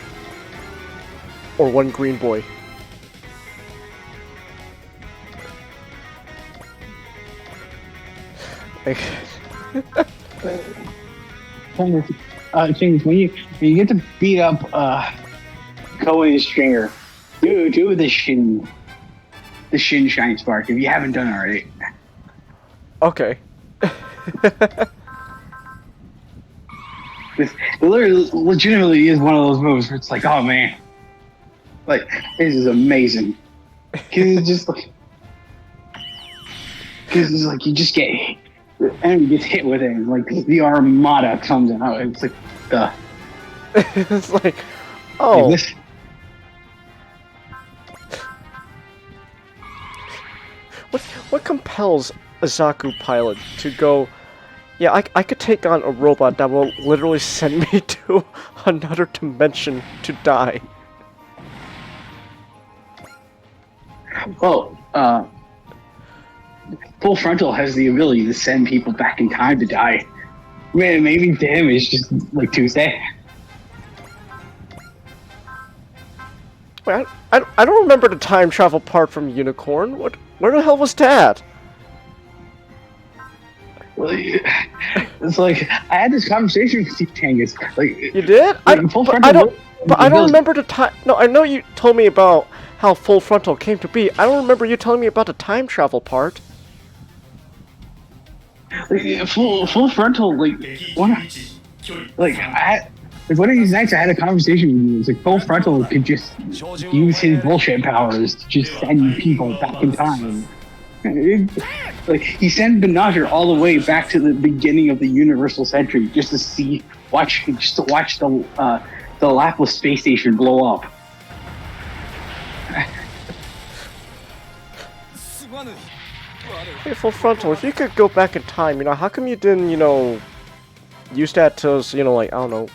or one green boy? James, when you get to beat up Koa and Stringer, do the shin shine spark if you haven't done it already. Okay. It legitimately is one of those moves where it's like, oh man, like this is amazing. Cause it's just like Because it's like you just get hit, the enemy gets hit with it, and like the armada comes out. It's like the. It's like, oh. This, What compels a Zaku pilot to go? Yeah, I could take on a robot that will literally send me to another dimension to die. well, Full Frontal has the ability to send people back in time to die. Man, maybe to him it's just like Tuesday. Wait, I don't remember the time travel part from Unicorn. Where the hell was that? It's like I had this conversation with Steve Tangus. Like You did? But I don't remember the time. No, I know you told me about how Full Frontal came to be. I don't remember you telling me about the time travel part. Full Frontal, one of these nights I had a conversation with you. It's like Full Frontal could just use his bullshit powers to just send people back in time. Like he sent Benager all the way back to the beginning of the Universal Century just to watch the Laplace space station blow up. Hey, Full Frontal, if you could go back in time, how come you didn't, use that to, I don't know,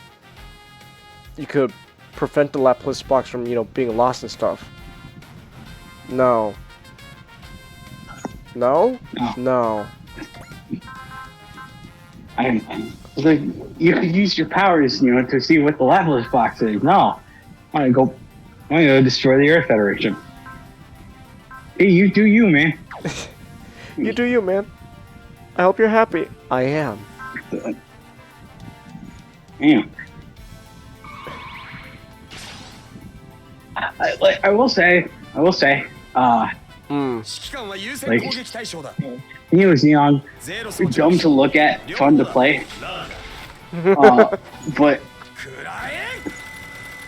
you could prevent the Laplace box from, being lost and stuff? No. No? No. It's like you could use your powers, to see what the Laplace box is. No, I'm gonna go destroy the Earth Federation. Hey, you do you, man. You do you, man. I hope you're happy. I am. Damn. I will say, like, he was young, dumb to look at, fun to play. But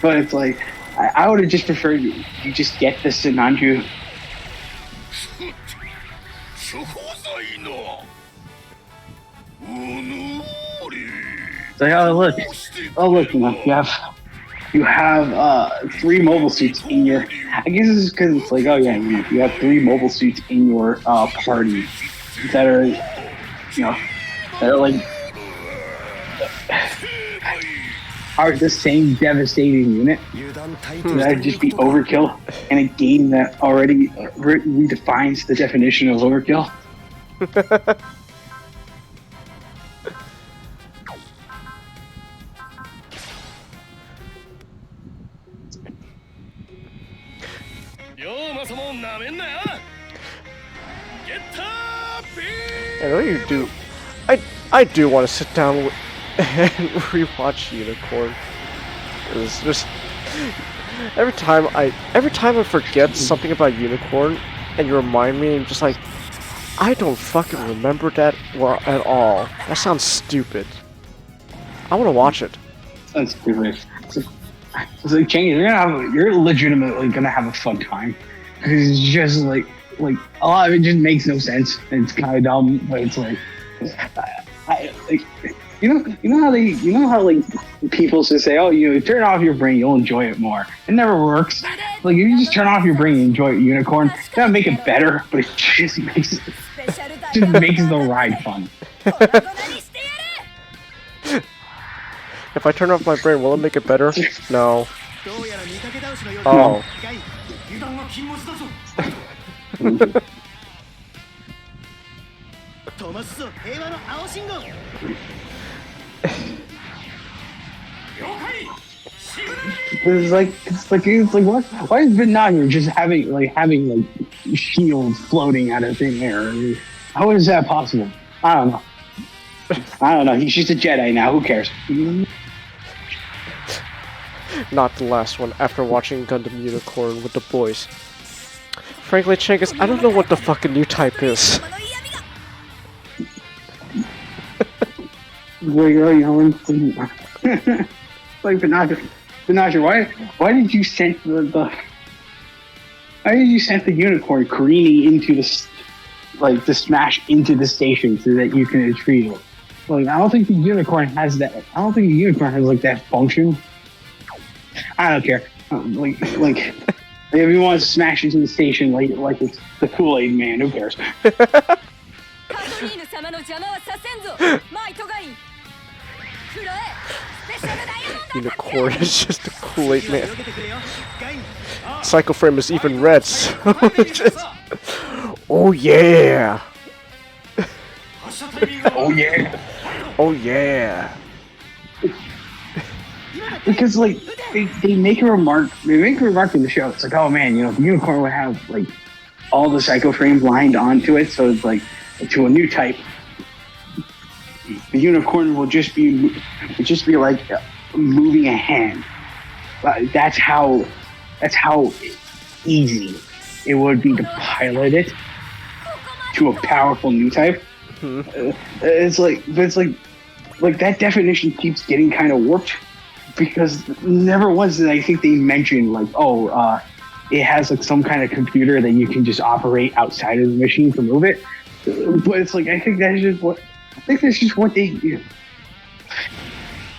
it's like, I would have just preferred you just get the Sinanju. It's like, oh look, you have 3 mobile suits in your. I guess it's because it's like, oh yeah, you have 3 mobile suits in your party that are, like are the same devastating unit. That'd just be overkill in a game that already redefines the definition of overkill. I know you do. I do want to sit down and rewatch Unicorn. It's just every time I forget something about Unicorn, and you remind me, I'm just like, I don't fucking remember that at all. That sounds stupid. I want to watch it. Sounds stupid. It's like, Chang, you're legitimately gonna have a fun time. It's just like a lot of it just makes no sense. And it's kind of dumb, but it's like, you know how people say, oh, turn off your brain, you'll enjoy it more. It never works. Like if you just turn off your brain and enjoy Unicorn, it doesn't make it better, but it just makes the ride fun. If I turn off my brain, will it make it better? No. Oh. It's like what? Why is Vinagre just having shields floating out of thin air? How is that possible? I don't know. He's just a Jedi now. Who cares? Not the last one. After watching Gundam Unicorn with the boys. Frankly, Changus, I don't know what the fucking new type is. Like Vinagre, why did you send the unicorn careening into like to smash into the station so that you can retrieve it. Like I don't think the unicorn has that. I don't think the unicorn has like that function. I don't care. Like if you want to smash into the station like it's the Kool-Aid man, who cares? Unicorn is just a Kool-Aid man. Psycho Frame is even red. So oh yeah! Oh yeah! Oh yeah! Because like they make a remark in the show. It's like, oh man, you know, the unicorn would have like all the Psycho Frames lined onto it, so it's like to a new type. The unicorn will just be like moving a hand. That's how easy it would be to pilot it to a powerful new type. It's like that definition keeps getting kind of warped because never once did I think they mentioned like, it has like some kind of computer that you can just operate outside of the machine to move it. But it's like I think that's just what they do.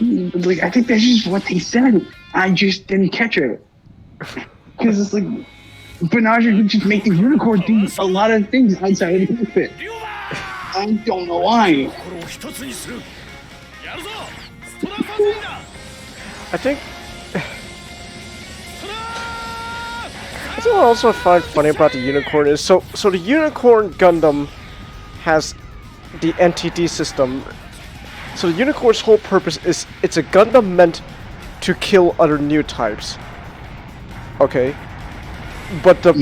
Like I think that's just what they said. I just didn't catch it because it's like Benaja could just make the unicorn do a lot of things outside of the cockpit. I don't know why. I think what I also find funny about the unicorn is so the unicorn Gundam has the NTD system. So the unicorn's whole purpose is it's a Gundam meant to kill other new types. Okay. But the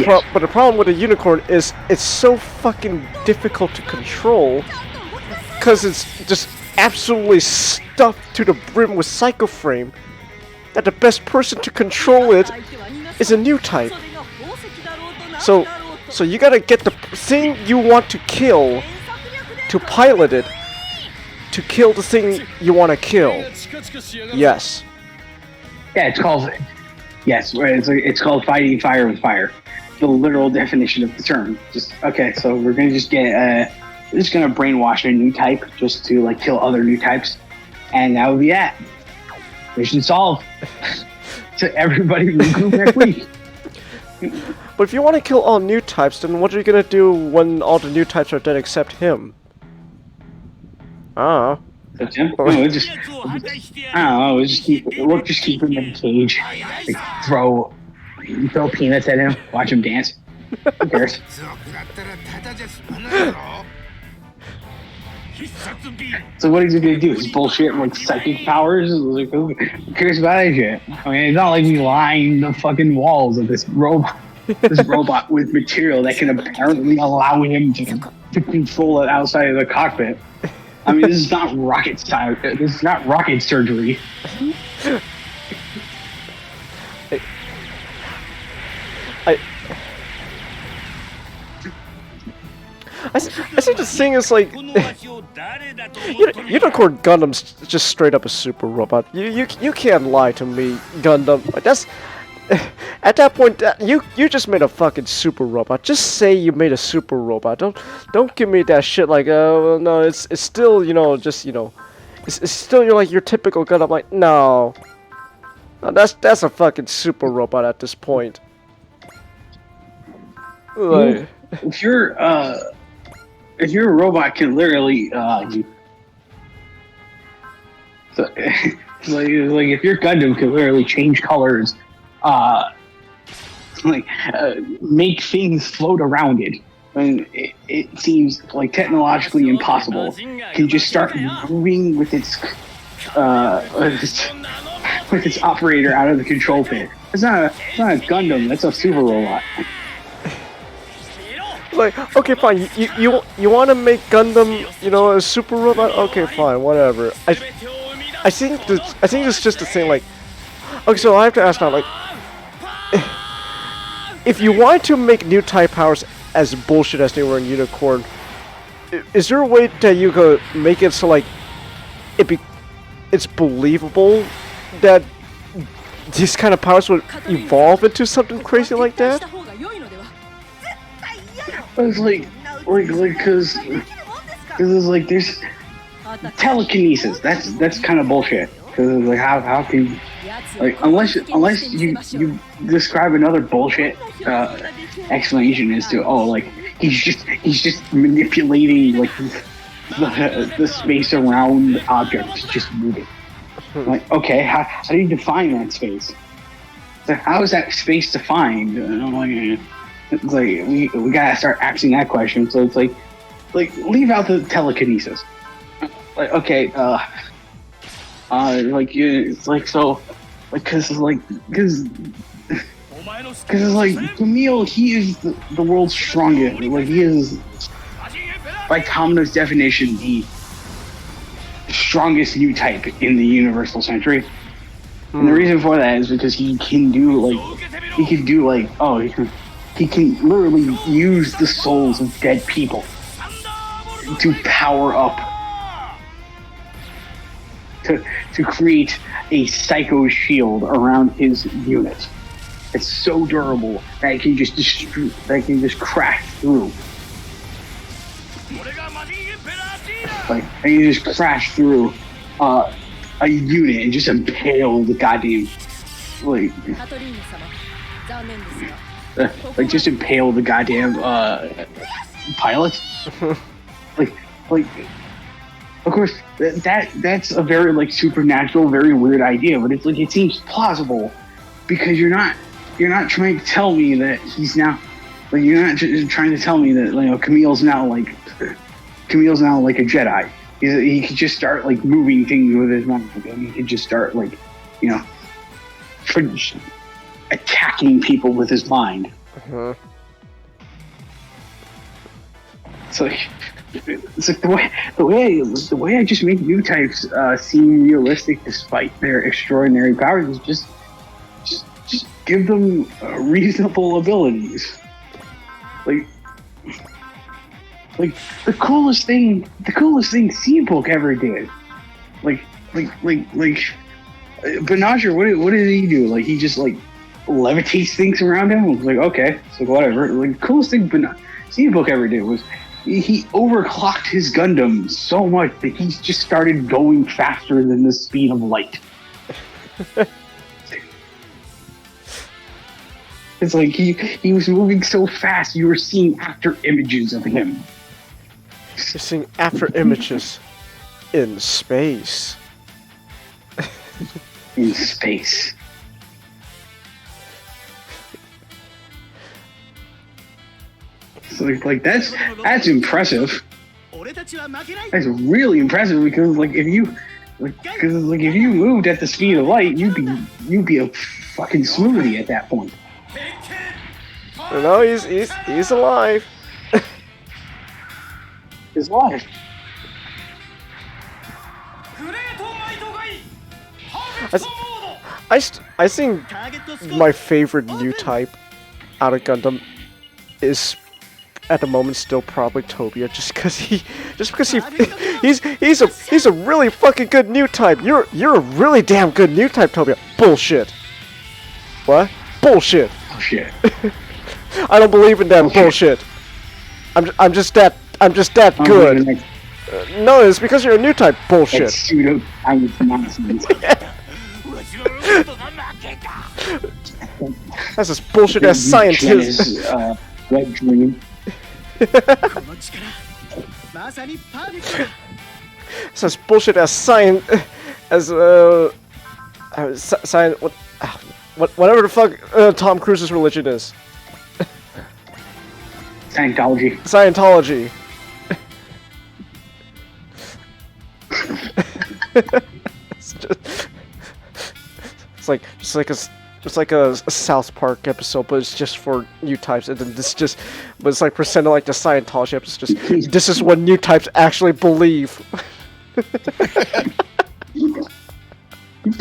problem with the unicorn is it's so fucking difficult to control because it's just absolutely stuffed to the brim with Psycho Frame that the best person to control it is a new type. So you gotta get the thing you want to kill to pilot it to kill the thing you want to kill. Yes. Yeah, it's called fighting fire with fire. The literal definition of the term. Just okay, so we're gonna just get we're just gonna brainwash a new type just to like kill other new types, and that would be that. Mission solved. So everybody regroup next week. But if you want to kill all new types, then what are you gonna do when all the new types are dead except him? That's him? No, we'll just keep him in a cage. Like, throw peanuts at him, watch him dance. Who cares? So what is he gonna do? His bullshit like psychic powers? Like, who cares about that shit? I mean, it's not like we line the fucking walls of this robot with material that can apparently allow him to control it outside of the cockpit. I mean, this is not rocket style. This is not rocket surgery. I see the thing is like Unicorn Gundam's just straight up a super robot. You can't lie to me, Gundam. That's at that point you just made a fucking super robot. Just say you made a super robot. Don't give me that shit like no, it's still it's still like your typical Gundam. Like no, that's a fucking super robot at this point. Like, if you're a robot, can literally like if your Gundam can literally change colors, make things float around it. And it seems like technologically impossible. Can just start moving with its operator out of the control pit. It's not a Gundam. That's a super robot. Like, okay, fine. You want to make Gundam, a super robot? Okay, fine, whatever. I think it's just the thing. Like, okay, so I have to ask now. Like, if you want to make new type powers as bullshit as they were in Unicorn, is there a way that you could make it so like it's believable that these kind of powers would evolve into something crazy like that? It's like because it's like there's telekinesis. That's kind of bullshit. Because like how can like unless you describe another bullshit explanation as to like he's just manipulating like the space around objects just moving. Like okay, how do you define that space? So how is that space defined? And I'm like, it's like we gotta start asking that question. So it's like leave out the telekinesis. Like okay, like it's like so, like because it's like Camille, he is the world's strongest. Like he is, by Kamino's definition, the strongest new type in the Universal Century. And the reason for that is because he can do he can literally use the souls of dead people to power up, to create a psycho shield around his unit. It's so durable that it can just crash through. Like, I can just crash through a unit and just impale the goddamn just impale the goddamn pilot. like of course that's a very like supernatural, very weird idea, but it's like it seems plausible because you're not trying to tell me that he's now like you're not trying to tell me that Camille's now like a Jedi. He could just start like moving things with his mind. And he could just start like attacking people with his mind. It's like the way I just make new types seem realistic despite their extraordinary powers is just give them reasonable abilities. Like the coolest thing Seabook ever did. Like Banasher, what did he do? Like he just like levitates things around him. I was like, okay, so whatever. Like the coolest thing Seabook ever did was he overclocked his Gundam so much that he just started going faster than the speed of light. It's like he was moving so fast you were seeing after images of him. You're seeing after images in space. In space. So like that's impressive. That's really impressive because if you moved at the speed of light, you'd be a fucking smoothie at that point. No, he's alive. His life. I think my favorite new type out of Gundam is at the moment still probably Tobia, just because he's a really fucking good new type. You're a really damn good new type, Tobia. Bullshit. What? Bullshit. Bullshit. I don't believe in that bullshit. I'm just that good. No, it's because you're a new type. Bullshit. That's pseudo nonsense. That's this bullshit ass scientist. Web dream. That's this bullshit ass science whatever the fuck Tom Cruise's religion is. Scientology. It's like a South Park episode, but it's just for new types, and then but it's like presented like the Scientology episode. Just this is what new types actually believe.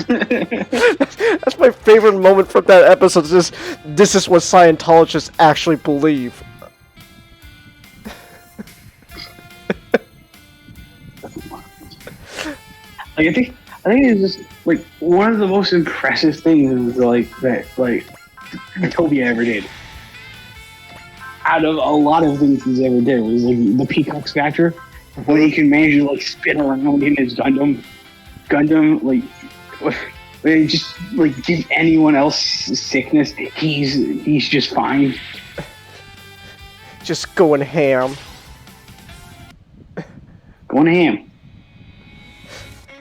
That's my favorite moment from that episode. This is what Scientologists actually believe. I think it's just like one of the most impressive things is that Tobia ever did. out of a lot of things he's ever did. It was like the Peacock's Factor, when he can manage to like spin around in his Gundam, like just like give anyone else sickness. He's just fine. Just going ham. Going ham.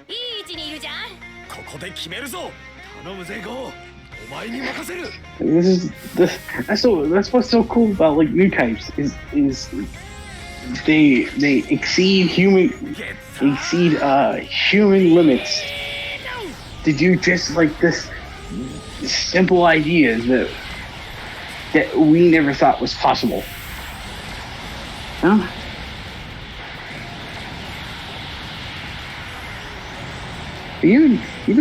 いい位置にいるじゃん。ここで決めるぞ。頼むぜゴー。お前に任せる。That's what's so cool about like new types is they exceed human limits to do just like this simple ideas that we never thought was possible. Huh? Even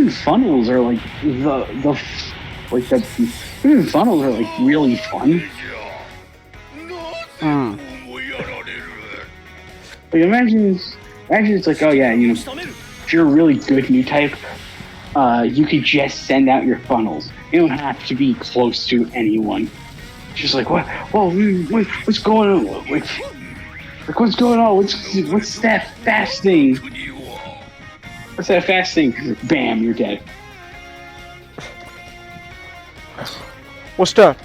funnels are like even funnels are like really fun. Like imagine it's like, oh yeah, you know, if you're a really good new type, you could just send out your funnels. You don't have to be close to anyone. Just like what? Whoa, what's going on? Like what's going on? What's that fast thing? What's that fast thing? Bam, you're dead. What's that?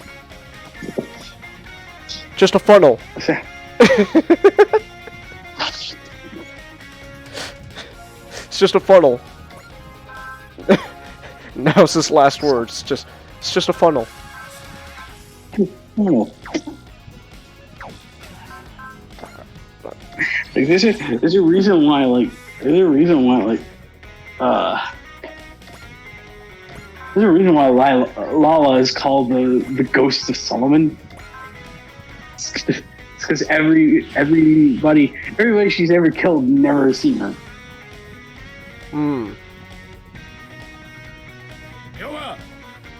Just a funnel. What's that? It's just a funnel. Now it's his last words. It's just a funnel. Like there's a reason why Lala is called the Ghost of Solomon. It's because everybody she's ever killed never seen her. Hmm. 要は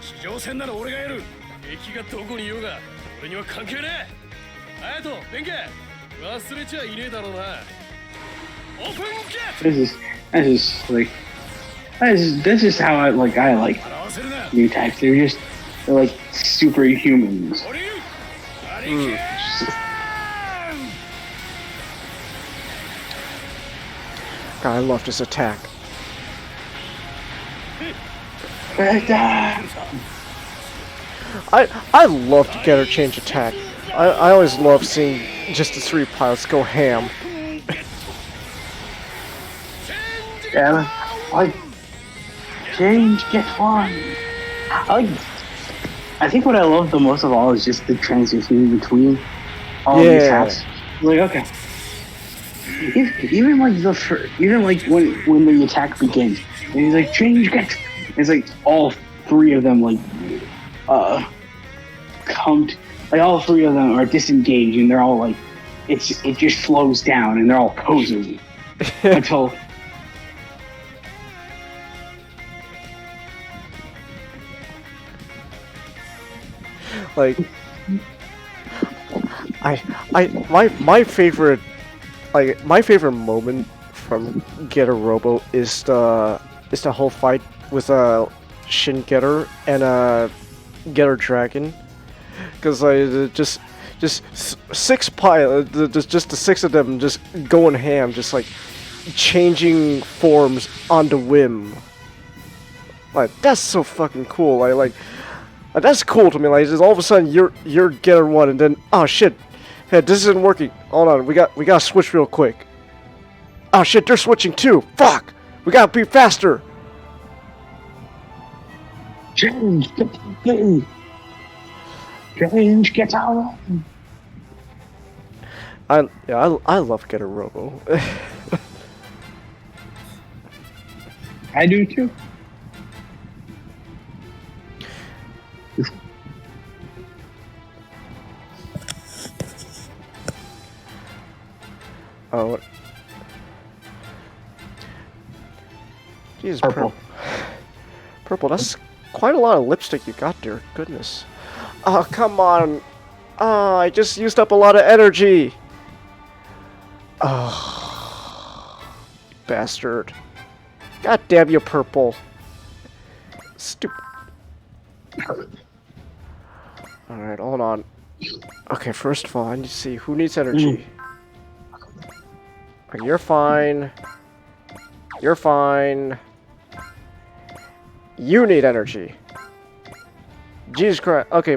地上戦なら俺がやる。敵がどこにいようが俺には関係ねえ。隼人、弁慶、忘れちゃいねえだろうな。オープンゲット。That's just how I like new types. They're like superhumans. God, I loved his attack. I love to get her change attack. I always love seeing just the three pilots go ham. Yeah, like change, get one. I think what I love the most of all is just the transition between all these hats. Like okay, even like when the attack begins, and he's like change, get. It's like all three of them like all three of them are disengaged, and they're all like it just slows down, and they're all posing until. Like, my favorite moment from Getter Robo is the whole fight with Shin Getter and Getter Dragon, because like just six pilots, just the six of them just going ham, just like changing forms on the whim. Like that's so fucking cool. Like that's cool to me. Like just all of a sudden you're Getter 1, and then oh shit, hey, this isn't working. Hold on, we gotta switch real quick. Oh shit, they're switching too. Fuck, we gotta be faster. Change, get out. I love Getter Robo. I do too. Oh. Jesus, Purple. Purple, that's quite a lot of lipstick you got there. Goodness. Oh, come on. Oh, I just used up a lot of energy. Oh, bastard. God damn you, Purple. Stupid. Alright, hold on. Okay, first of all, I need to see who needs energy. Okay, you're fine. You're fine. You need energy. Jesus Christ. Okay,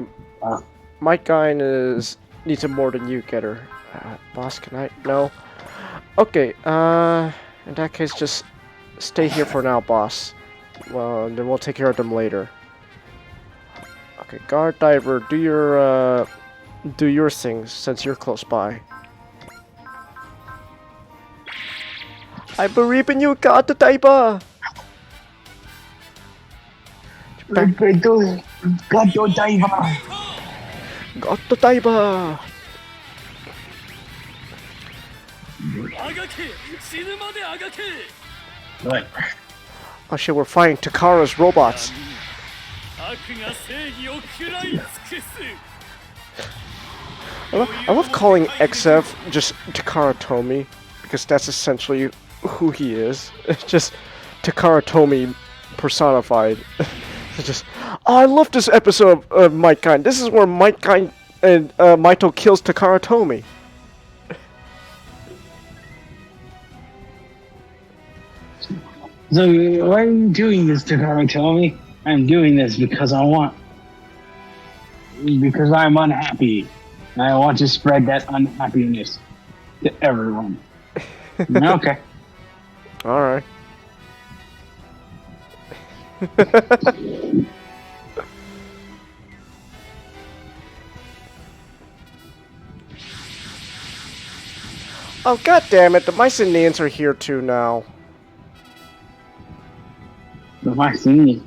Mike Guy needs it more than you, Getter. Boss, can I? No. Okay, in that case, just stay here for now, boss. Well, then we'll take care of them later. Okay, guard diver, do your things since you're close by. I believe in you, guard diver. Guard diver. Guard diver. What? Oh shit, we're fighting Takara's robots. I love calling XF just Takara Tomy, because that's essentially who he is. It's just Takara Tomy personified. It's just, oh, I love this episode of Might Kind. This is where Might Kind and Maito kills Takara Tomy. So why are you doing this, Takara Tomy? I'm doing this because because I'm unhappy. And I want to spread that unhappiness to everyone. Okay. Alright. Oh, god damn it, the Mycenaeans are here too now. The Mycenaeans.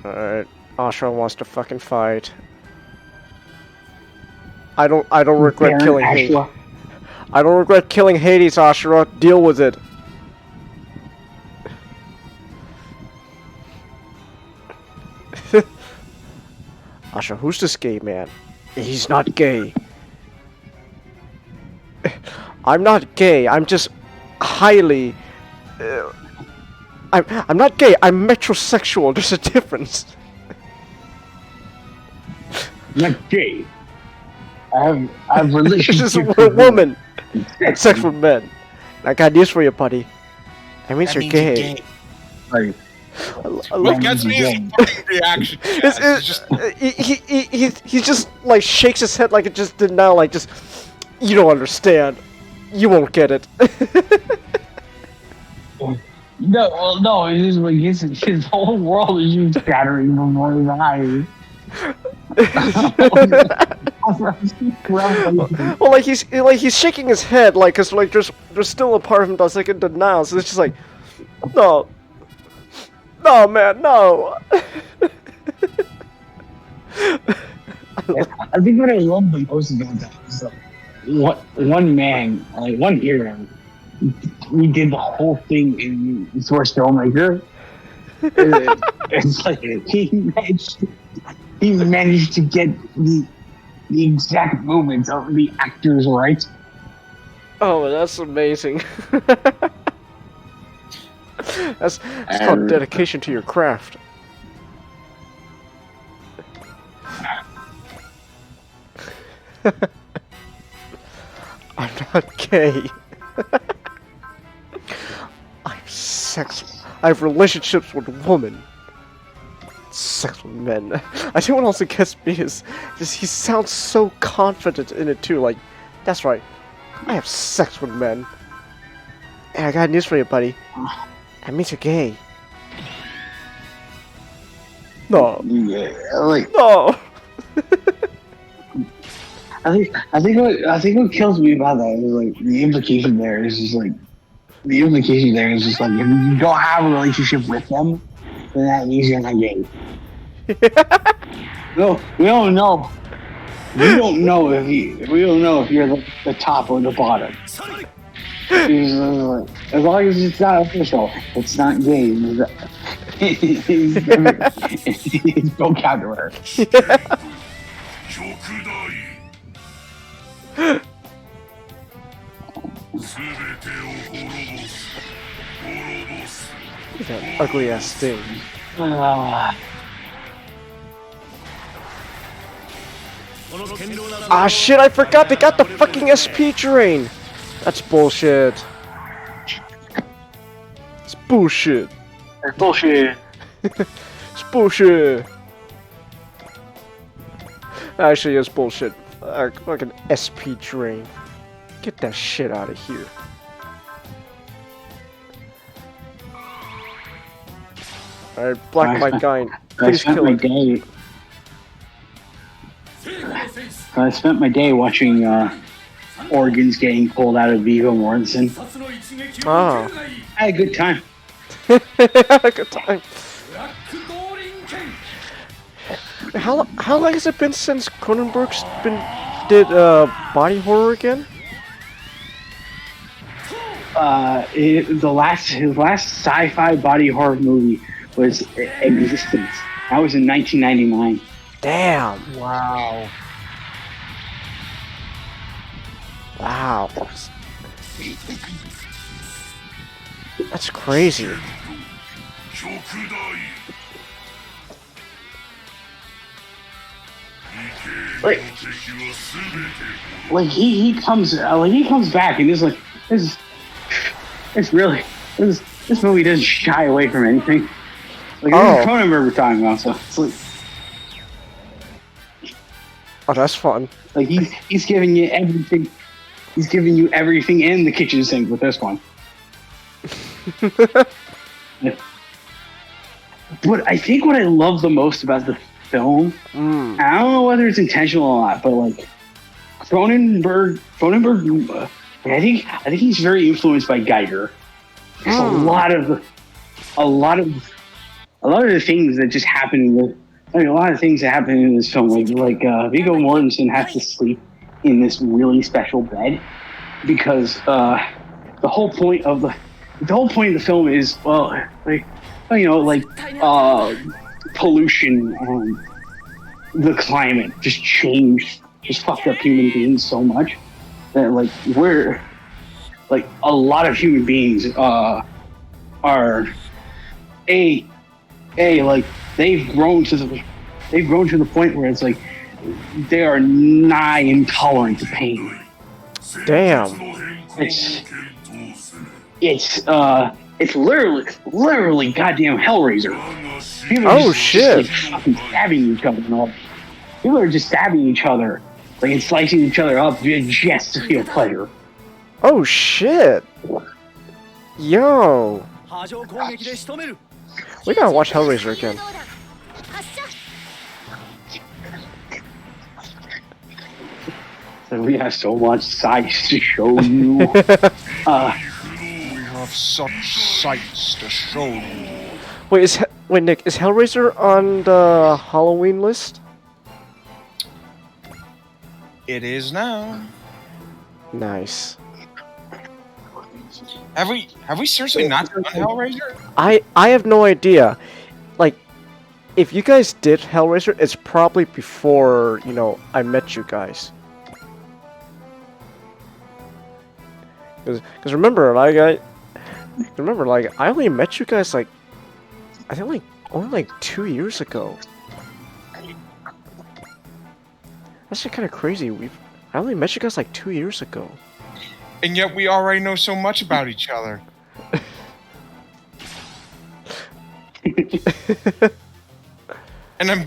Alright, Ashra wants to fucking fight. I don't regret killing Hades. I don't regret killing Hades, Ashura. Deal with it. Ashura, who's this gay man? He's not gay. I'm not gay. I'm just highly. I'm not gay. I'm metrosexual. There's a difference. Not gay. I have relationships with a woman and sex with men. I got news for you, buddy. That means you're gay. Like, What gets me is the fucking reaction. He just like shakes his head like it just did now. Like just, you don't understand. You won't get it. no. It's just like his whole world is just shattering before his eyes. Well, like he's shaking his head, like, cause like there's still a part of him that's like in denial. So it's just like, no, man, no. I think what I love the most about that is like one man, like one hero, we did the whole thing in Source Filmmaker. It's like he managed to get the exact movements of the actors right. Oh, that's amazing. That's called dedication to your craft. I'm not gay. I have relationships with women. Sex with men. I think what also gets me is just he sounds so confident in it too. Like, that's right. I have sex with men. And I got news for you, buddy. That means you're gay. No. Yeah, like no. I think what kills me about that is like the implication there is just like if you don't have a relationship with them, then that means you're not gay. No, we don't know. We don't know if you're the top or the bottom. As long as it's not official, it's not gay. It's vocabulary. Look at that ugly ass thing. Ah shit, I forgot they got the fucking SP train! That's bullshit. It's bullshit. That's bullshit. It's bullshit. Actually, it's bullshit. Like an SP train. Get that shit out of here. Alright, Black Mike guy, please kill him. I spent my day watching organs getting pulled out of Viggo Mortensen. Ah. I had a good time. Had a good time. How long has it been since Cronenberg's did body horror again? His last sci-fi body horror movie was Existence. That was in 1999. Damn. Wow. Wow. That's crazy. Like he comes back and he's like this movie doesn't shy away from anything. Like this is Cronenberg we're talking about, so it's like, oh, that's fun. like he's giving you everything. He's giving you everything in the kitchen sink with this one. But I think what I love the most about the film, I don't know whether it's intentional or not, but like Cronenberg, I think he's very influenced by Geiger. There's a lot of the things that just happen with. I mean, a lot of things that happen in this film, like Viggo Mortensen has to sleep in this really special bed because the whole point of the film is pollution and the climate just fucked up human beings so much that like we're like a lot of human beings are like they've grown to the point where it's like they are nigh intolerant to pain. Damn. It's literally goddamn Hellraiser. People are just like, fucking stabbing each other and all. People are just stabbing each other, like and slicing each other up just to feel pleasure. Oh shit! Yo, we gotta watch Hellraiser again. So we have so much sights to show you. We have such sights to show you. Wait, Nick, is Hellraiser on the Halloween list? It is now. Nice. Have we seriously not done Hellraiser? I have no idea. Like, if you guys did Hellraiser, it's probably before, I met you guys. Because remember, I only met you guys, like, I think, only 2 years ago. That's kind of crazy. I only met you guys, 2 years ago. And yet we already know so much about each other. And I'm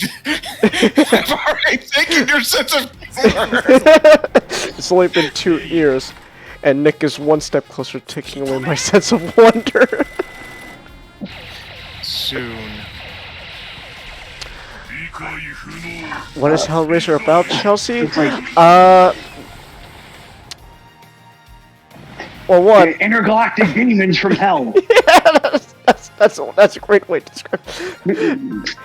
already taking your sense of humor. It's only been 2 years, and Nick is one step closer to taking away my sense of wonder. Soon. What is Hellraiser about, Chelsea? Well, what? Intergalactic demons from hell. Yeah, that's a great way to describe it.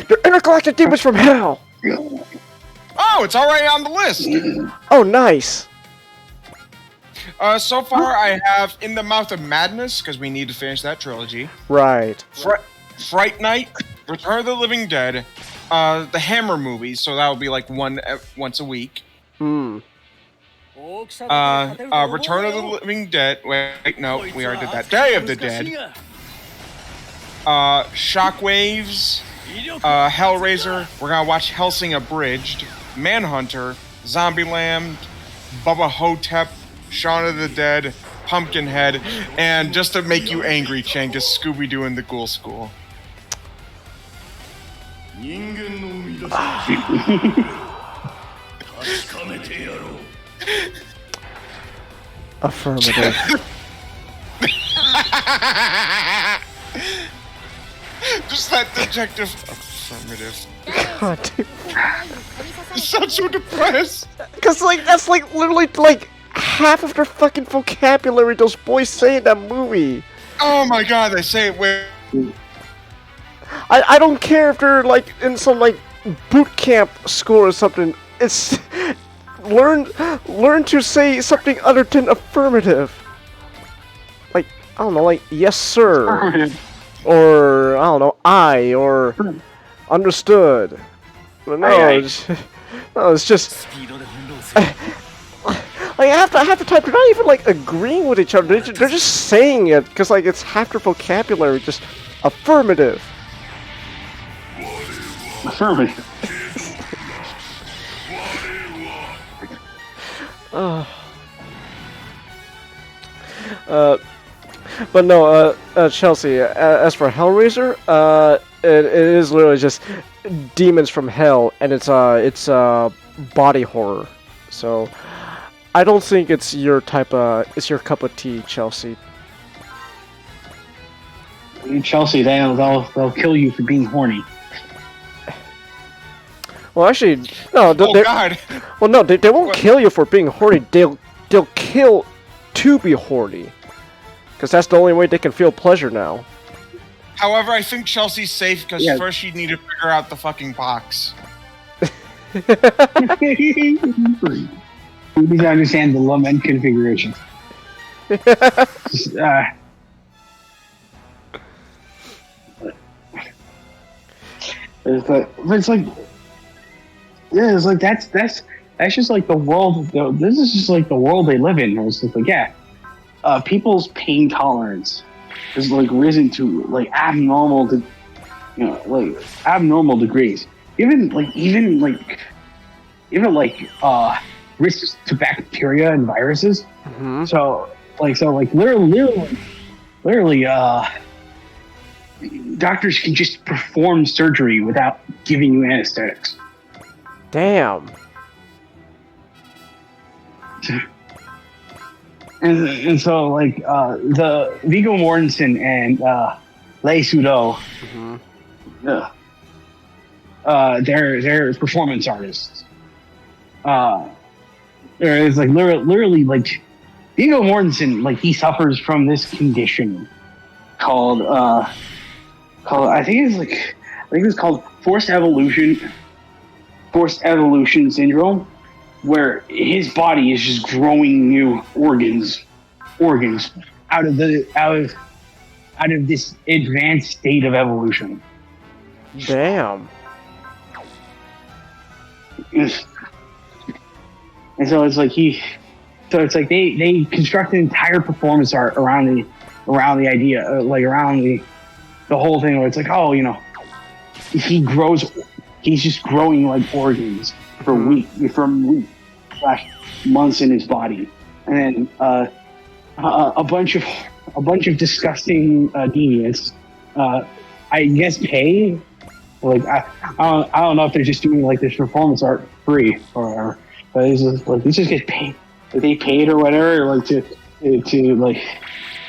They're intergalactic demons from hell! Oh, it's already on the list! Oh, nice! So far I have In the Mouth of Madness, because we need to finish that trilogy. Right. Fright Night, Return of the Living Dead, the Hammer movies, so that will be once a week. Return of the Living Dead. Wait, no, we already did that. Day of the Dead. Shockwaves. Hellraiser. We're gonna watch Hellsing Abridged. Manhunter. Zombieland. Bubba Hotep. Shaun of the Dead. Pumpkinhead. And just to make you angry, Chang, is Scooby-Doo and the Ghoul School. Affirmative. Just that detective. Affirmative. God damn. You sound so depressed. Cause like that's like literally like half of their fucking vocabulary those boys say in that movie. Oh my god, they say it where. I don't care if they're like in some like boot camp school or something. It's learn to say something other than affirmative. Like I don't know, like yes sir, or I don't know or understood. But no, it's just. Like half the time they're not even like agreeing with each other. They're just saying it because like it's half their vocabulary. Just affirmative. Affirmative. But no, Chelsea. As for Hellraiser, it is literally just demons from hell, and it's body horror. So I don't think it's your type of your cup of tea, Chelsea. Chelsea, they'll kill you for being horny. Well, actually, no. God. Well, no, they won't kill you for being horny. They'll kill to be horny, because that's the only way they can feel pleasure now. However, I think Chelsea's safe because first you need to figure out the fucking box. You need to understand the lament configuration. It's like that's just like the world. This is just like the world they live in. It's just like people's pain tolerance is like risen to like abnormal degrees. Even risks to bacteria and viruses. Mm-hmm. So literally, doctors can just perform surgery without giving you anesthetics. Damn. And so like the Viggo Mortensen and Lei Sudo, they're performance artists. It's like literally like Viggo Mortensen, like he suffers from this condition called I think it's called forced evolution syndrome, where his body is just growing new organs out of this advanced state of evolution. Damn. And so it's like they construct an entire performance art around the idea, around the whole thing where it's like, oh, he's just growing like organs for weeks / months in his body, and then a bunch of disgusting deviants, I guess pay. Like I don't know if they're just doing like this performance art free or whatever, but it's just like they just get paid. They paid or whatever, like to like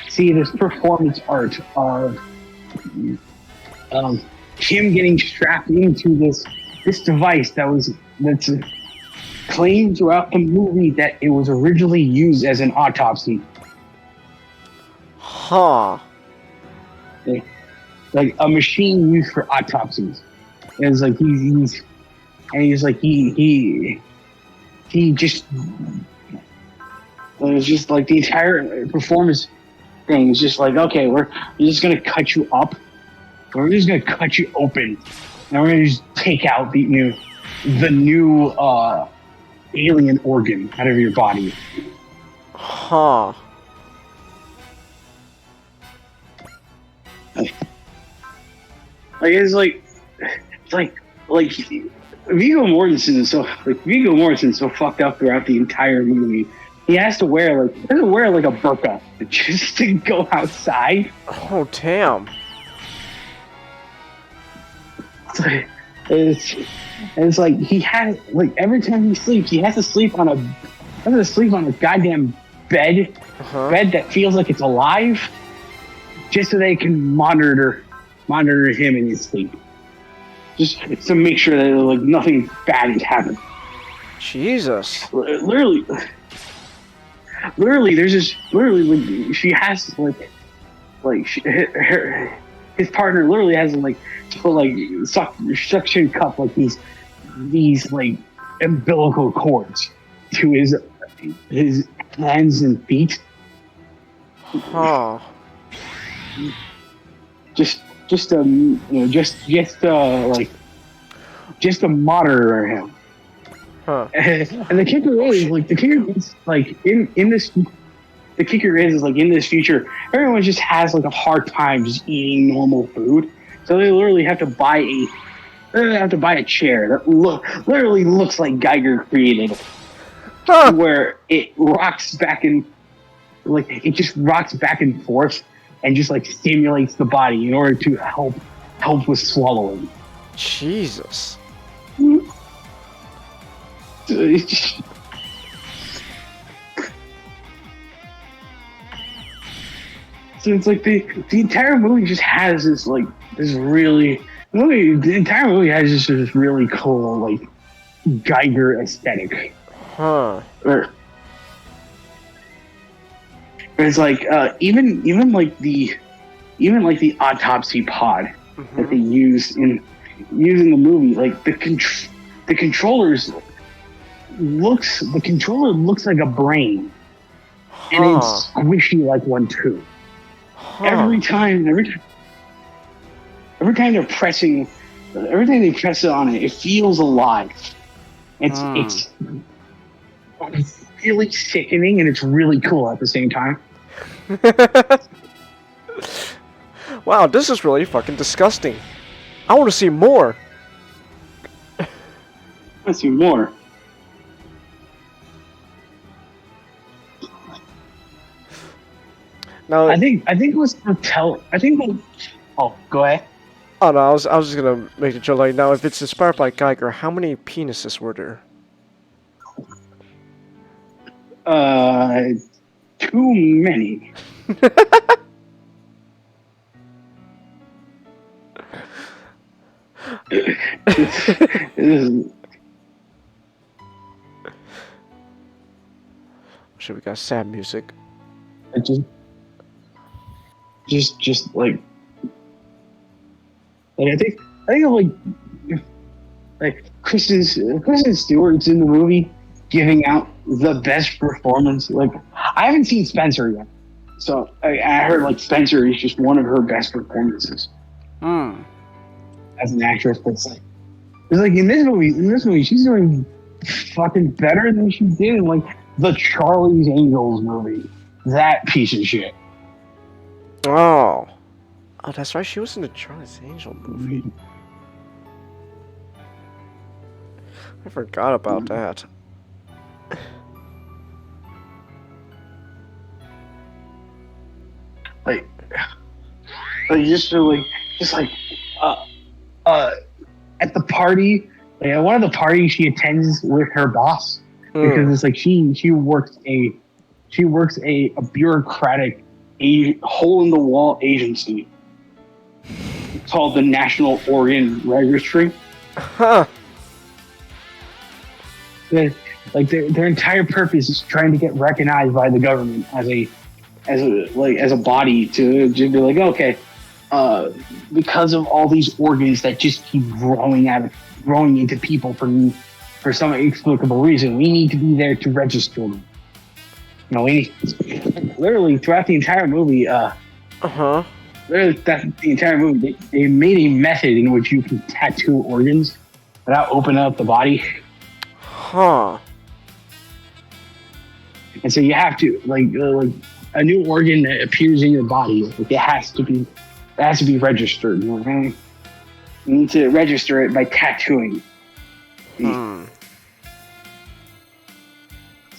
see this performance art of him getting strapped into this device that's claimed throughout the movie that it was originally used as an autopsy. Huh. Like a machine used for autopsies. And it's like he just, it was just like the entire performance thing is just like, okay, we're just gonna cut you up, we're just gonna cut you open, and we're gonna just take out the new alien organ out of your body. Huh. Like it's like Viggo Mortensen's so fucked up throughout the entire movie. He has to wear like a burqa just to go outside. Oh damn. It's like he has like every time he sleeps, he has to sleep on a goddamn bed that feels like it's alive, just so they can monitor him in his sleep, just to make sure that like nothing bad has happened. Jesus. Literally, there's this like she has his partner literally has like suction cup like these like umbilical cords to his hands and feet. Huh. Just to monitor him. Huh. And the kicker is like in this future, everyone just has like a hard time just eating normal food. So they literally have to buy a chair that literally looks like Geiger created, where it rocks back and forth and just like stimulates the body in order to help with swallowing. Jesus. So it's like the entire movie just has this like this really the entire movie has just this really cool like Geiger aesthetic. Huh. Or it's like even the autopsy pod that they use in the movie, like the controller looks like a brain, and it's squishy like one too. Every time they press it on it, it feels alive. It's really sickening and it's really cool at the same time. Wow, this is really fucking disgusting. I want to see more. Let's see more. Now, I think it was oh, go ahead. Oh no, I was just gonna make a joke like, now if it's inspired by Geiger, how many penises were there? Too many. Should we got sad music? Just like I think of like Kristen Stewart's in the movie giving out the best performance. Like I haven't seen Spencer yet, so I heard like Spencer is just one of her best performances as an actress. But it's like in this movie she's doing fucking better than she did in like the Charlie's Angels movie. That piece of shit. Oh, that's right. She was in the Charlie's Angel movie. I forgot about that. Like just at the party, like at one of the parties she attends with her boss, because it's like she works a bureaucratic hole in the wall agency called the National Organ Registry. Huh. Like their entire purpose is trying to get recognized by the government as a body to just be like, okay, because of all these organs that just keep growing into people for some inexplicable reason, we need to be there to register them. You know, we literally throughout the entire movie, they made a method in which you can tattoo organs without opening up the body. Huh. and so you have to like a new organ that appears in your body. Like, it has to be registered. Okay, you need to register it by tattooing. So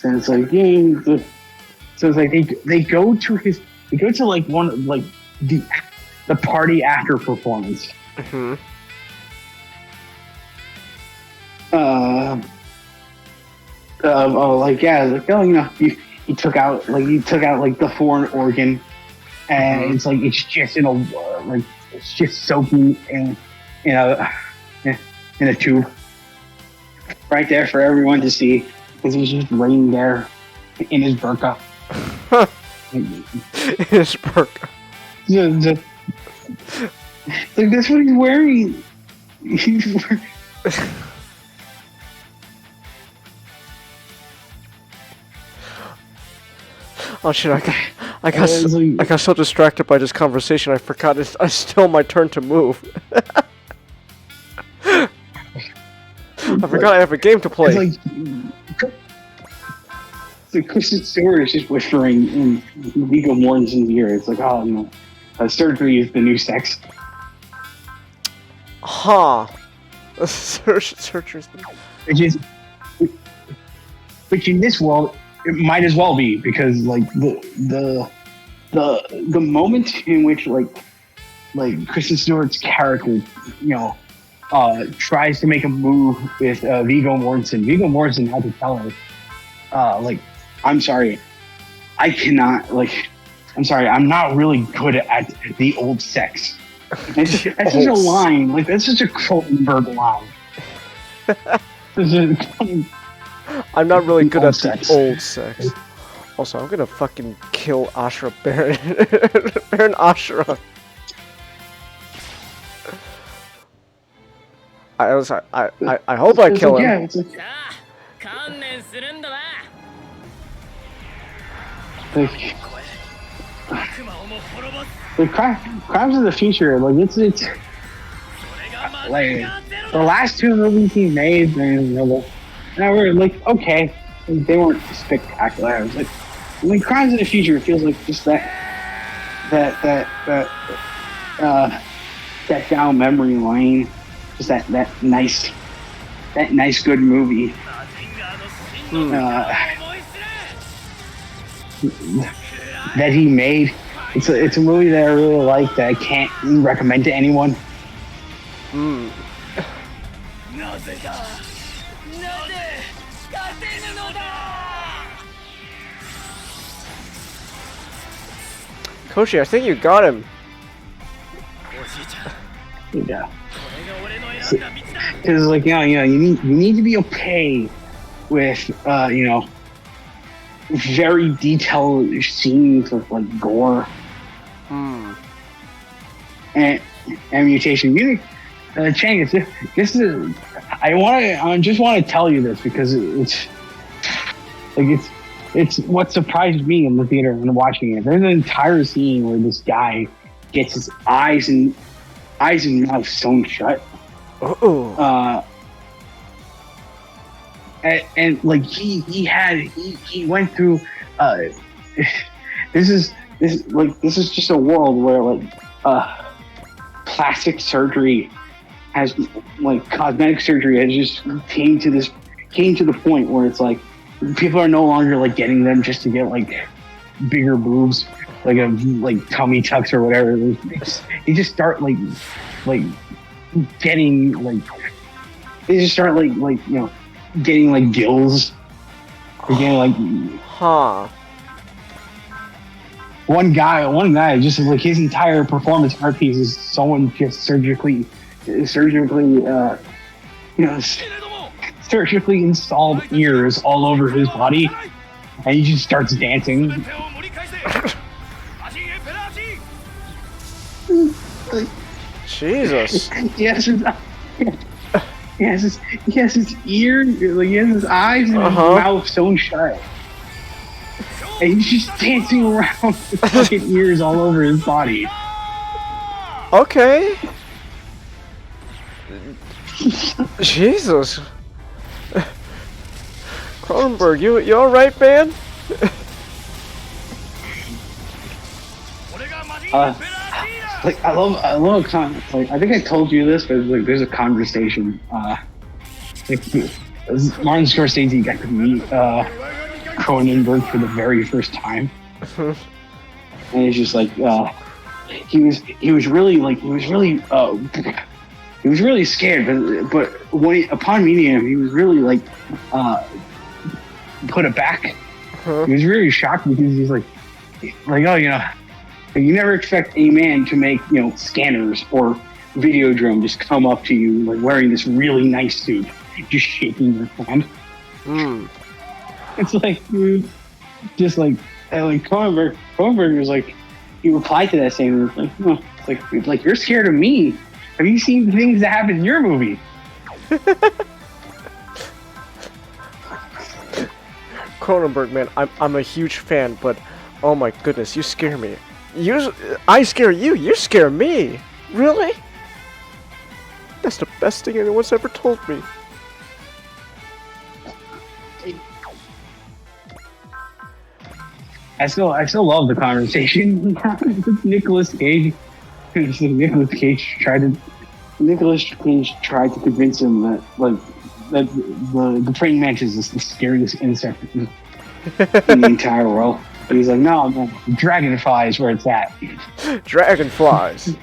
it's like so it's like they go to like one like the party after performance. Like you know, he took out like the foreign organ, and it's like it's just in a like it's just soaking in a tube right there for everyone to see, because he's just laying there in his burqa. His burqa. Like, that's what he's wearing. He's wearing. Oh shit! I got so distracted by this conversation. I forgot it's still my turn to move. I forgot I have a game to play. It's like Kristen Stewart is just whispering in Viggo Mortensen's ear. It's like, oh, you know, surgery is the new sex. Huh. Surgery. Which in this world, it might as well be, because like the moment in which like Kristen Stewart's character, you know, tries to make a move with Viggo Mortensen. Viggo Mortensen had to tell her, like, I'm sorry, I cannot, like, I'm sorry, I'm not really good at the old sex. That's such a line, like, that's such a Cronenberg line. I'm not really good at the old sex. Also, I'm gonna fucking kill Ashra Baron. Baron Ashra. I hope I kill him. Yeah, it's like Crimes of the Future, like it's like the last two movies he made, and were like okay, they weren't spectacular. I was like Crimes of the Future, it feels like just that down memory lane, just that nice good movie. That he made. It's a movie that I really like, that I can't recommend to anyone. Koshi, I think you got him. Yeah. Because like you need to be okay with you know, very detailed scenes of like gore and mutation. Chang, this is I just want to tell you this, because it's what surprised me in the theater when watching it. There's an entire scene where this guy gets his eyes and mouth sewn shut. And like he went through this is just a world where like plastic surgery has, like, cosmetic surgery has just came to the point where it's like people are no longer like getting them just to get like bigger boobs, like tummy tucks or whatever. They just start like getting like they just start like you know, getting like gills, or getting like one guy just like his entire performance art piece is someone just surgically installed ears all over his body, and he just starts dancing. Jesus. He has his ear, like he has his eyes and his mouth sewn shut. And he's just dancing around with fucking ears all over his body. Okay. Jesus. Cronenberg, you alright, man? Like I love like I think I told you this, but like there's a conversation. Like, Martin Scorsese got to meet Cronenberg for the very first time, and it's just like he was really scared, but upon meeting him, he was really like put aback. He was really shocked because he's like oh, you know, you never expect a man to make, you know, scanners or Videodrome just come up to you like wearing this really nice suit, just shaking your hand. It's like, dude, just like Cronenberg was like, he replied to that saying, like, oh, like you're scared of me. Have you seen the things that happen in your movie? Cronenberg, man, I'm a huge fan, but oh my goodness, you scare me. I scare you, you scare me. Really? That's the best thing anyone's ever told me. I still love the conversation. Nicolas Cage tried to convince him that the praying mantis is the scariest insect in the entire world. But he's like, no, man, dragonfly is where it's at. Dragonflies.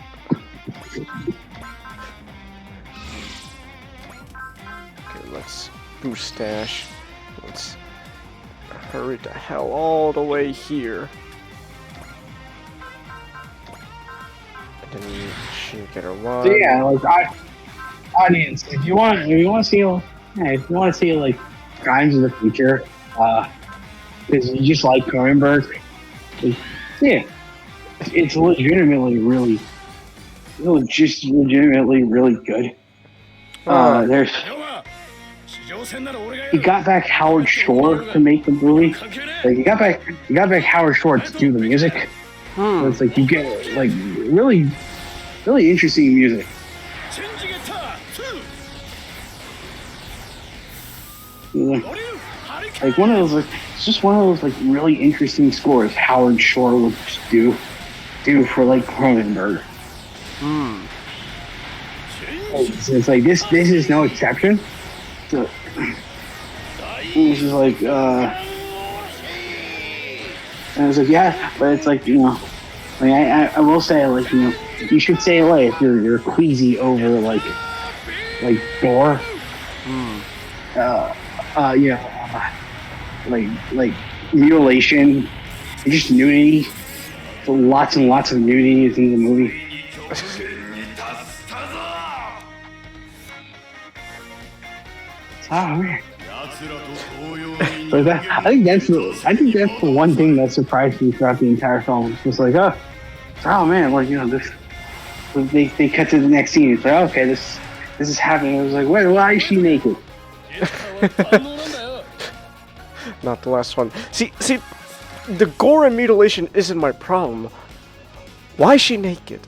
Okay, let's boost dash. Let's hurry the hell all the way here. And then she get a run. So yeah, like audience, if you want to see like Crimes of the Future, because you just like Cronenberg, yeah, it's legitimately really good. There's he got back Howard Shore to make the movie. Like he got back Howard Shore to do the music. So it's like you get like really interesting music. Like one of those, like it's just one of those like really interesting scores Howard Shore would do for like Cronenberg. It's like this is no exception. So, it's just like and it's like yeah, but it's like, you know, like I will say, like, you know, you should say like if you're queasy over like gore. You know, like mutilation, just nudity. So lots and lots of nudity is in the movie. Oh man. But I think that's the one thing that surprised me throughout the entire film. It's just like, oh man, like, you know, this. They cut to the next scene. It's like, okay, this is happening. It was like, wait, why is she naked? Not the last one. See, the gore and mutilation isn't my problem. Why is she naked?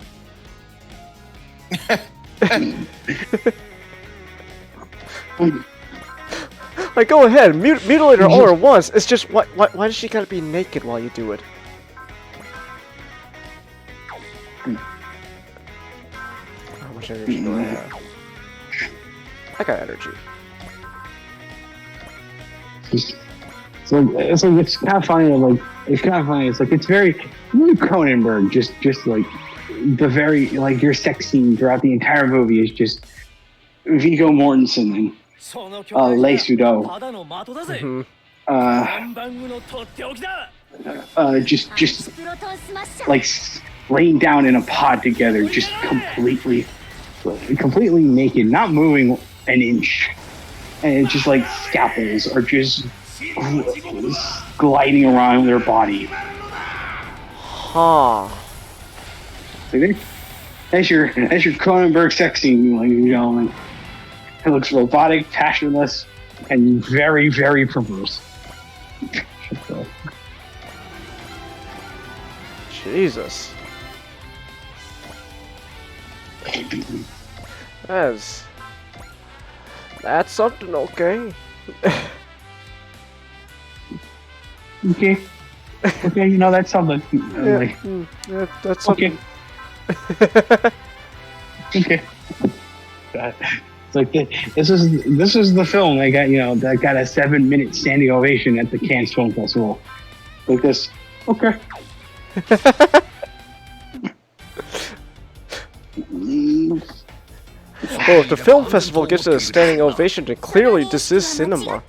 Like, go ahead, mutilate her all at once. It's just, why does she gotta be naked while you do it? How much energy do I have? I got energy. So it's kind of funny. Like it's kind of funny. It's like it's very Cronenberg. Just like the very like your sex scene throughout the entire movie is just Viggo Mortensen and Lei Sudo. Just like laying down in a pod together, just completely naked, not moving an inch. And it's just like scalpels are just gliding around their body. Huh. So that's your Cronenberg sex scene, ladies and gentlemen. It looks robotic, passionless, and very, very perverse. Jesus. That's something, okay. Okay. Okay, you know that's something. Like, Yeah, that's okay. something. Okay. It's like this is the film that got a 7-minute standing ovation at the Cannes Film Festival. Like this. Okay. Well, if the film festival gives it a standing ovation, then clearly this is cinema.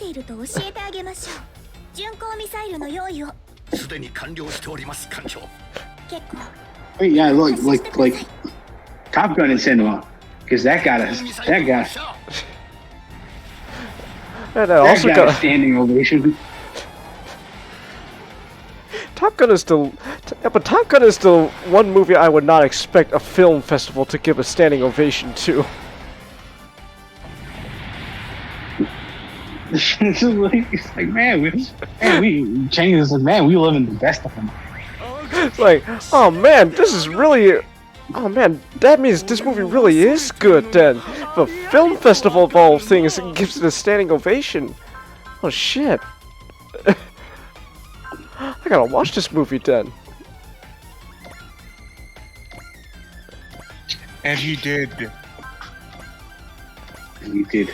巡航ミサイルの用意を。すでに完了しております艦長。結構。 Yeah, like Top Gun in cinema, because that got us. That got. And that also got got a standing ovation. Top Gun is still, but Top Gun is still one movie I would not expect a film festival to give a standing ovation to. It's like man, we Chang is like man, we live in the best of them. It's like, oh man, this is really, oh man, that means this movie really is good then. The film festival of all things gives it a standing ovation. Oh shit. I gotta watch this movie then. And he did. And he did.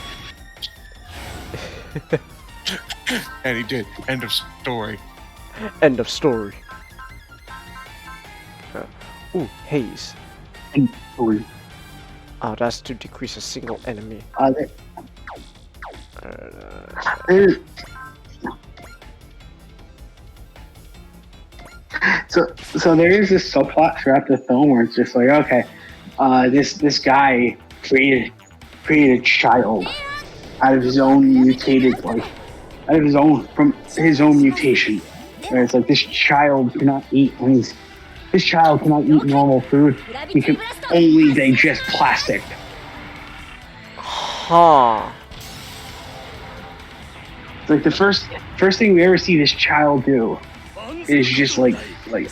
And he did. End of story. End of story. Ooh, haze. End of story. Oh, that's to decrease a single enemy. So there is this subplot throughout the film where it's just like, okay, this guy created a child out of his own his own mutation. Where it's like this child cannot eat normal food. He can only digest plastic. Huh. It's like the first thing we ever see this child do is just like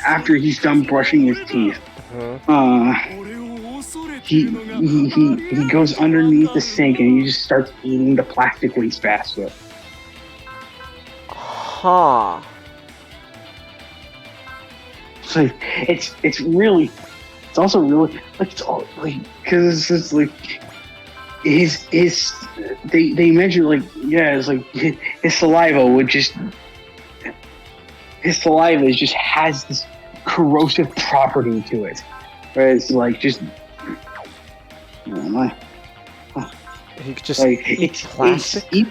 after he's done brushing his teeth, he goes underneath the sink and he just starts eating the plastic wastebasket. Huh. It's like it's also really like it's all like because it's like they measure like it's like his saliva just has this corrosive property to it, where it's like just He could just like eat plastic.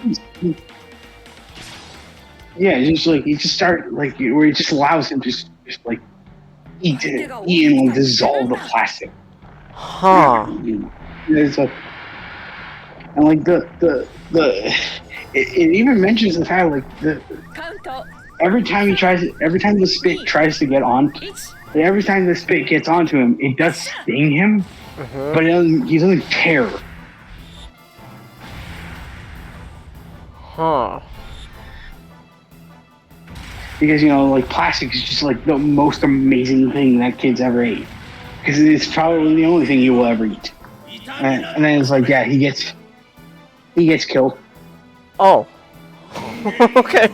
Just like he just start like where he just allows him just like eat and like dissolve the plastic. Huh. It's like, and like it even mentions the fact like every time the spit tries to get on, every time the spit gets onto him, it does sting him, but he doesn't care. Huh. Because like plastic is just like the most amazing thing that kid's ever ate. Because it's probably the only thing he will ever eat. And then it's like, yeah, he gets killed. Oh. Okay.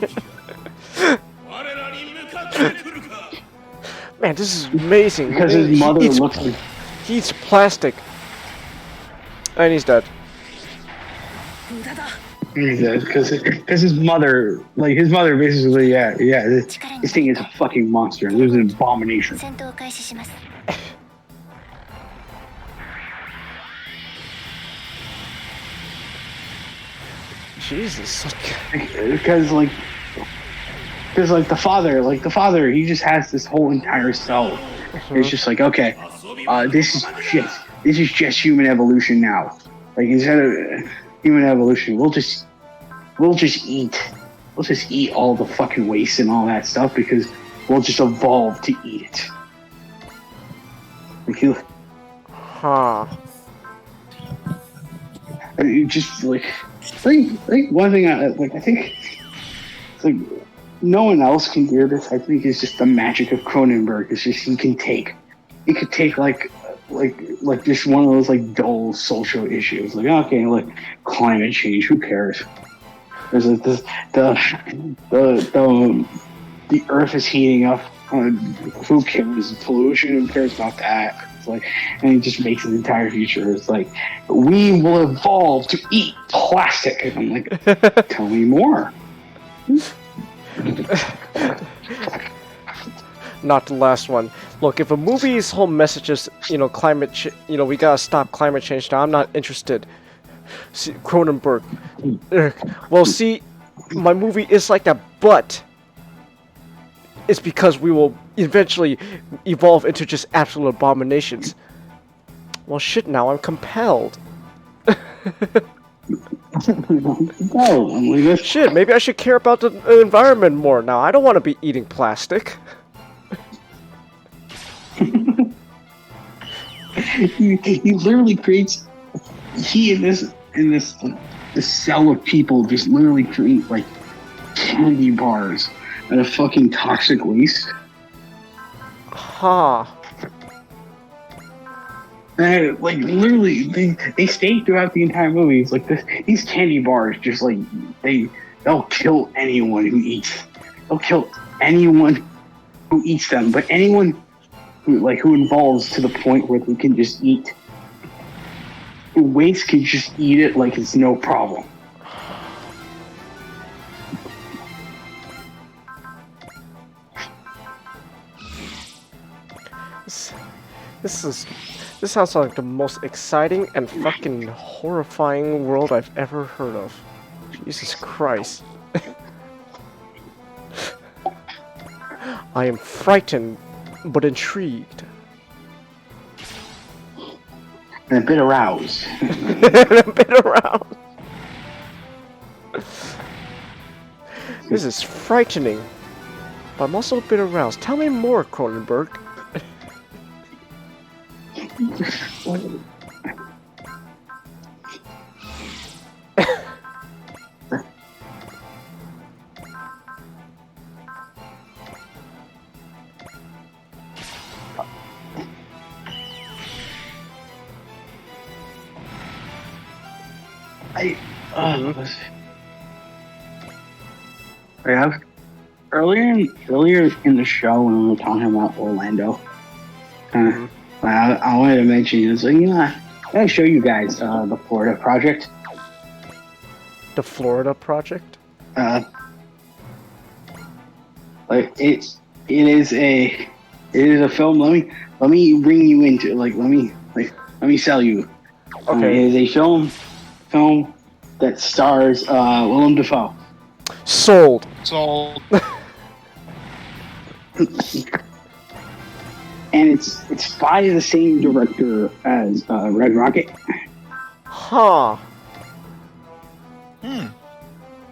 Man, this is amazing. Because his mother looks like... He eats plastic. And he's dead. He's dead. Because his mother basically, this thing is a fucking monster. It was an abomination. Jesus. Because the father, he just has this whole entire cell. It's just like, okay, this is just human evolution now. Like instead of human evolution, we'll just eat all the fucking waste and all that stuff because we'll just evolve to eat it. Like, Huh. Just like one thing I think it's like no one else can do this. I think it's just the magic of Cronenberg. It's just he could take like just one of those like dull social issues. Like okay, like climate change. Who cares? There's like this the Earth is heating up. Who cares? Pollution. Who cares about that? It's like, and it just makes the entire future. It's like, we will evolve to eat plastic. And I'm like, tell me more. Not the last one. Look, if a movie's whole message is, we gotta stop climate change now, I'm not interested. See, Cronenberg. Well, see, my movie is like that, but it's because we will eventually evolve into just absolute abominations. Well, shit, now I'm compelled. Shit, maybe I should care about the environment more now. I don't want to be eating plastic. He literally creates. He in this cell of people just literally create like candy bars out of fucking toxic waste. Huh. And like literally, they stay throughout the entire movie. It's like these candy bars, just like they'll kill anyone who eats. They'll kill anyone who eats them, but anyone who involves to the point where they can just eat. Waste can just eat it like it's no problem. This sounds like the most exciting and fucking horrifying world I've ever heard of. Jesus Christ. I am frightened, but intrigued. And a bit aroused. This is frightening, but I'm also a bit aroused. Tell me more, Cronenberg. I have earlier in the show when we were talking about Orlando. I wanted to mention it's like I gotta show you guys the Florida Project. The Florida Project? Like it is a film. Let me bring you into let me sell you. Okay. It is a film that stars Willem Dafoe. Sold. And it's by the same director as Red Rocket. Huh.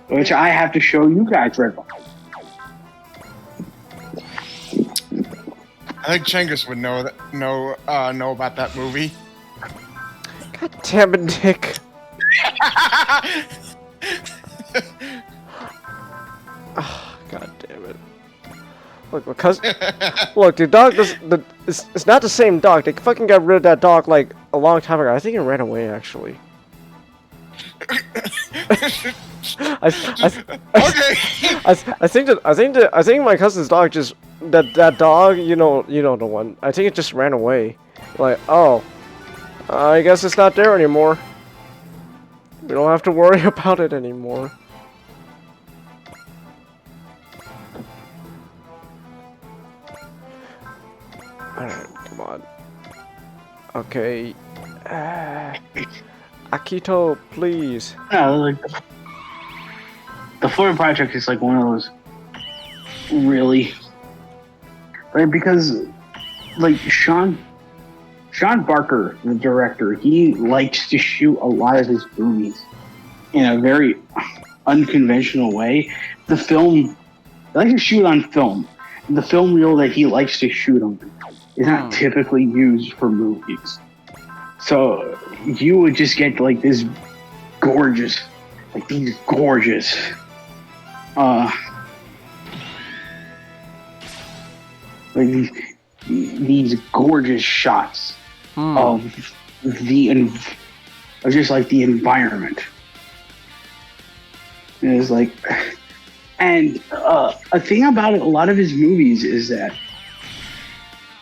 Which I have to show you guys Red Rocket. I think Chengus would know about that movie. God damn it, Nick. Oh, God damn it. Look, because look, the dog it's not the same dog. They fucking got rid of that dog like a long time ago. I think it ran away actually. I think my cousin's dog just that dog, you know the one. I think it just ran away. Like, oh, I guess it's not there anymore. We don't have to worry about it anymore. Alright, come on. Okay. Akito, please. No, like the Florida Project is like one of those really, right? Because like Sean Barker, the director, he likes to shoot a lot of his movies in a very unconventional way. The film, I like to shoot on film. The film reel that he likes to shoot on is not typically used for movies. So you would just get like this gorgeous, like these gorgeous, like these gorgeous shots of just like the environment. And it's like And a thing about a lot of his movies is that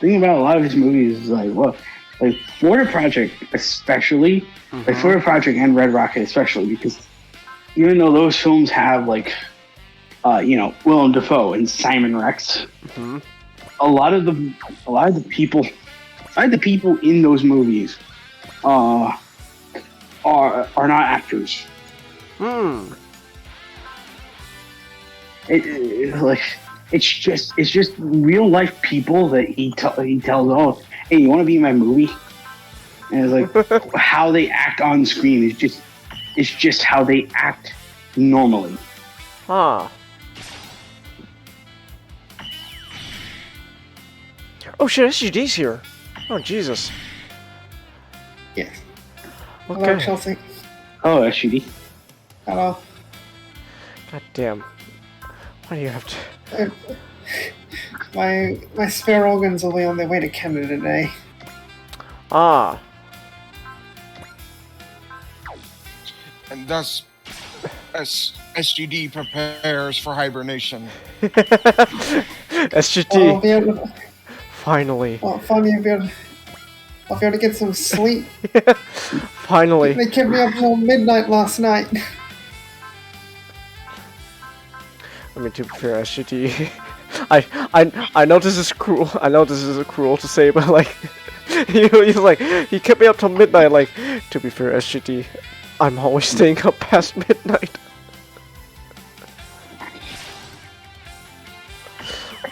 like, well, like Florida Project especially, like Florida Project and Red Rocket especially, because even though those films have like, Willem Dafoe and Simon Rex, a lot of the people in those movies, are not actors. It's just real life people that he tells, oh, hey, you want to be in my movie? And it's like how they act on screen is just how they act normally. Huh. Oh shit, SGD's here. Oh Jesus. Yes. Okay. Hello, Chelsea. Oh, SUD. Hello. God damn. Why do you have to? My spare organs will be on their way to Canada today. Ah. And thus, SGD prepares for hibernation. SGD. I'll be able to, Finally. finally I'll be able to get some sleep. Finally. They kept me up till midnight last night. I mean, to be fair, SGD. I know this is cruel. I know this is cruel to say, but like, he's like, he kept me up till midnight. Like, to be fair, SGD, I'm always staying up past midnight.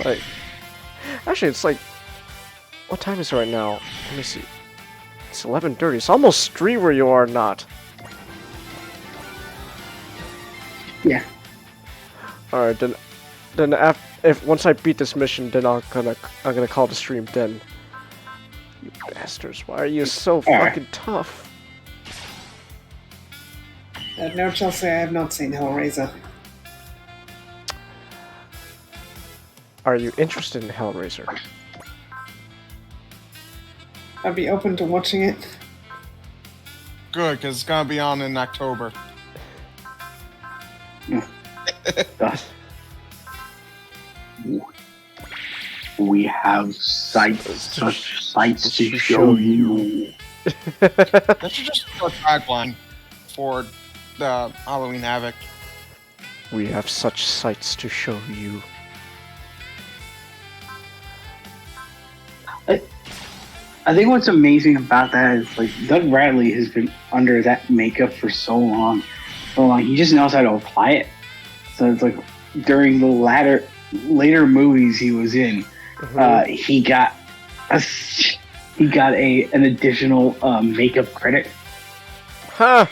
Like, actually, it's like, what time is it right now? Let me see. It's 11:30. It's almost 3 where you are not. Yeah. All right, then if once I beat this mission, then I'm gonna call the stream. Then, you bastards, why are you so fucking tough? No, Chelsea, I have not seen Hellraiser. Are you interested in Hellraiser? I'd be open to watching it. Good, because it's gonna be on in October. We have such sights to show you. That should just be a tagline for the Halloween Havoc. We have such sights to show you. I think what's amazing about that is like Doug Bradley has been under that makeup for so long. He just knows how to apply it. So it's like during the later movies he was in, he got an additional makeup credit. Huh.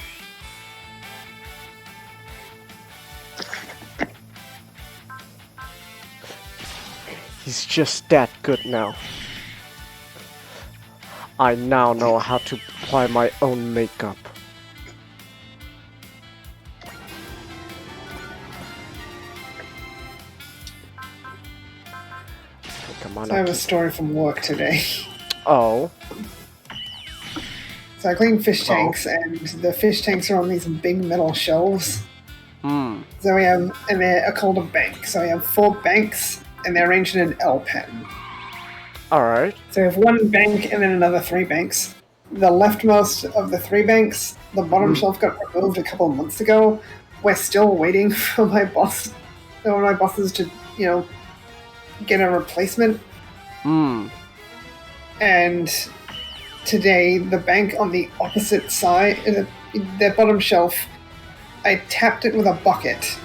He's just that good now. I now know how to apply my own makeup. Come on. So I have a story from work today. Oh. So I clean fish tanks, and the fish tanks are on these big metal shelves. Hmm. So we have, and they're called a bank. So we have 4 banks, and they're arranged in an L pattern. Alright. So we have 1 bank and then another 3 banks. The leftmost of the 3 banks, the bottom shelf got removed a couple of months ago. We're still waiting for my bosses to, get a replacement. Hmm. And today, the bank on the opposite side, the bottom shelf, I tapped it with a bucket,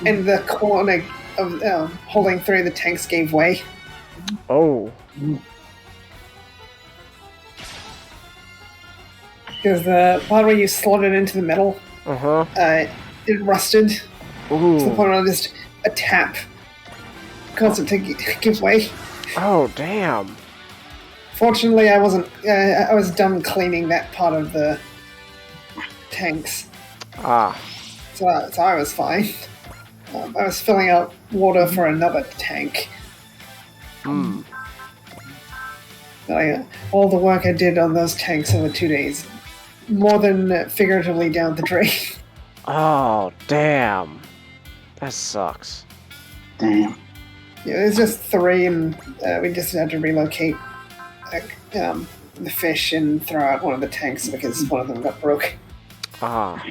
and the corner of holding 3 of the tanks gave way. Oh. Because the part where you slot it into the metal, it rusted. Ooh. To the point where just a tap caused it to give way. Oh, damn. Fortunately, I wasn't. I was done cleaning that part of the tanks, Ah. so I was fine. I was filling out water for another tank. Hmm. All the work I did on those tanks over 2 days, more than figuratively down the drain. Oh, damn. That sucks. Damn. Yeah, there's just 3, and we just had to relocate the fish and throw out one of the tanks because one of them got broke. Ah.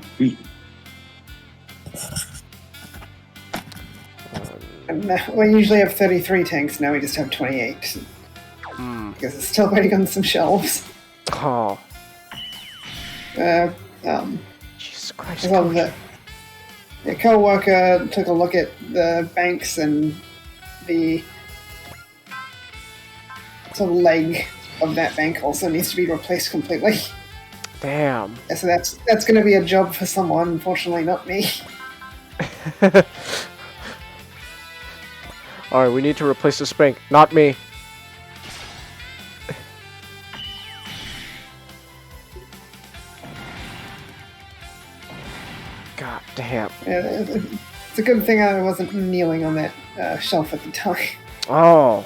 And we usually have 33 tanks, now we just have 28. Because it's still waiting on some shelves. Oh. Jesus Christ. Well, the co-worker took a look at the banks and the sort of leg of that bank also needs to be replaced completely. Damn. So that's going to be a job for someone, unfortunately not me. Alright, we need to replace this bank. Not me. God damn. It's a good thing I wasn't kneeling on that shelf at the time. Oh.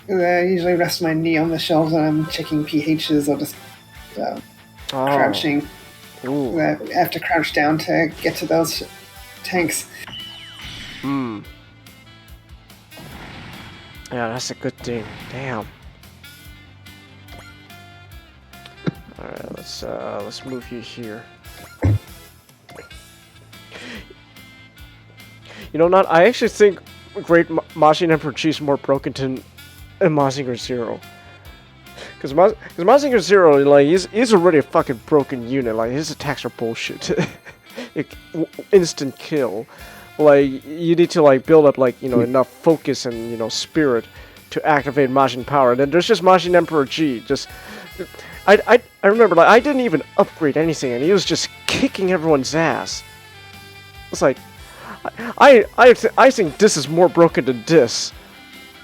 I usually rest my knee on the shelves when I'm checking pHs or just crouching. Ooh. I have to crouch down to get to those tanks. Hmm. Yeah, that's a good thing. Damn. Alright, let's move you here. You know, I actually think Great Majin Emperor Chi is more broken than Mazinger Zero. Because Mazinger Zero, like, he's already a fucking broken unit. Like, his attacks are bullshit. Instant kill. Like, you need to, like, build up, like, you know, enough focus and, you know, spirit to activate Majin power. And then there's just Majin Emperor G. I remember, like, I didn't even upgrade anything, and he was just kicking everyone's ass. It's like, I think this is more broken than this.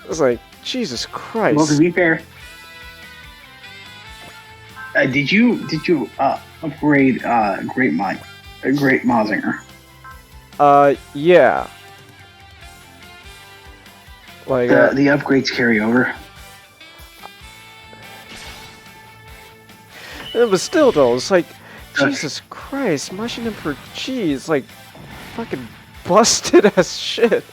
It's like, Jesus Christ. Well, to be fair, did you upgrade Great Mazinger? Yeah. Like The upgrades carry over. Yeah, but still though, it's like, Jesus Christ, Majin Emperor G is like fucking busted as shit.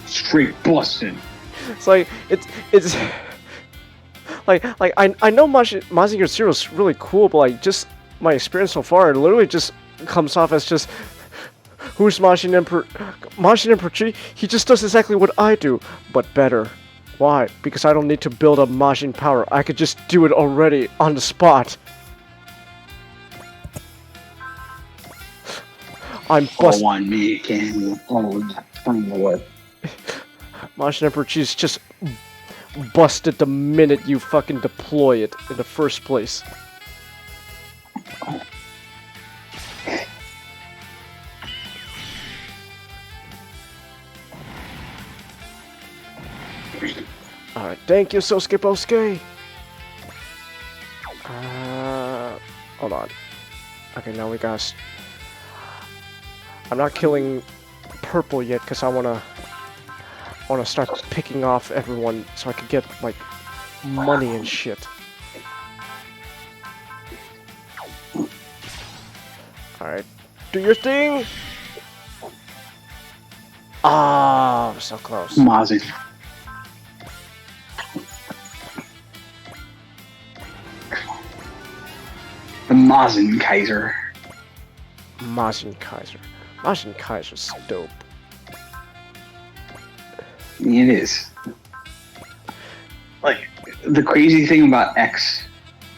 Straight busted. It's like it's like I know Mazinger Zero is really cool, but like just my experience so far, it literally just comes off as just who's Majin Emperor Chi? He just does exactly what I do, but better. Why? Because I don't need to build up Majin power. I could just do it already on the spot. I'm busted. Oh, on me, can you? Oh, what? Majin Emperor Chi's just busted the minute you fucking deploy it in the first place. Alright, thank you, Sosuke Bosuke! Hold on. Okay, now we got... I'm not killing purple yet, because I wanna start picking off everyone so I can get, like, money and shit. Alright, do your thing! Ah, so close. Mazin. The Mazin Kaiser. Majin Kaiser. Majin Kaiser's dope. It is. Like, the crazy thing about X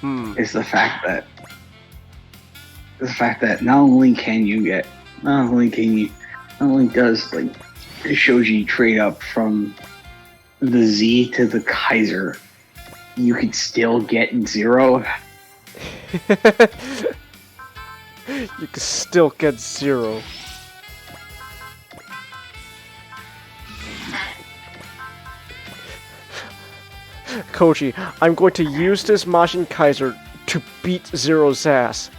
is the fact that not only does like Shoji trade up from the Z to the Kaiser, you could still get Zero. You can still get Zero. Koji, I'm going to use this Majin Kaiser to beat Zero's ass.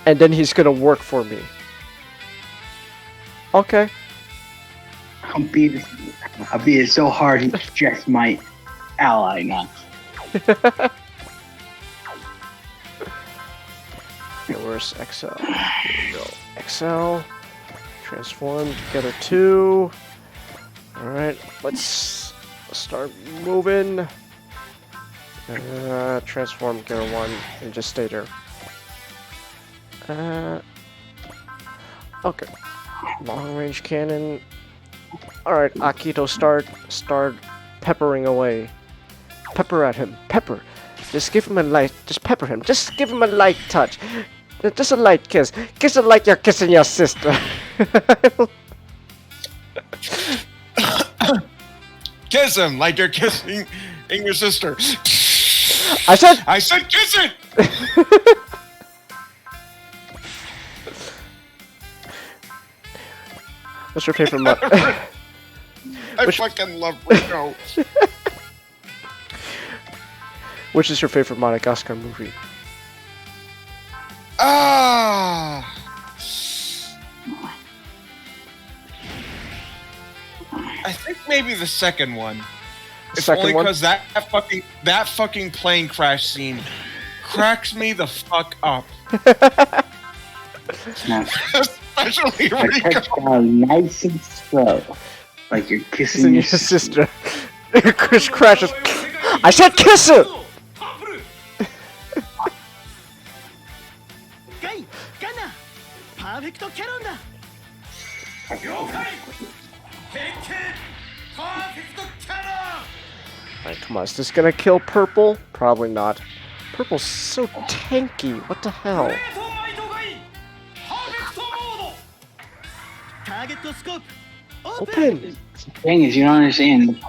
And then he's gonna work for me. Okay. I'll beat it so hard he's just my ally now. Okay, where's XL? Here we go. XL. Transform together 2. Alright, let's start moving. Transform together 1 and just stay there. Okay. Long range cannon. Alright, Akito, start peppering away. Pepper at him. Pepper. Just give him a light. Just pepper him. Just give him a light touch. Just a light kiss. Kiss it like you're kissing your sister. Kiss him like you're kissing your sister. I said kiss it! What's your favorite mod? I fucking love Rico. Which is your favorite Madagascar movie? I think maybe the second one. If Second only one? because that fucking plane crash scene cracks me the fuck up. Especially I Rico. touch down nice and slow, like you're kissing Kissing your your sister. sister. Chris crashes. I said kiss it! Alright, come on. Is this gonna kill Purple? Probably not. Purple's so tanky. What the hell? Open! The thing is, you don't understand.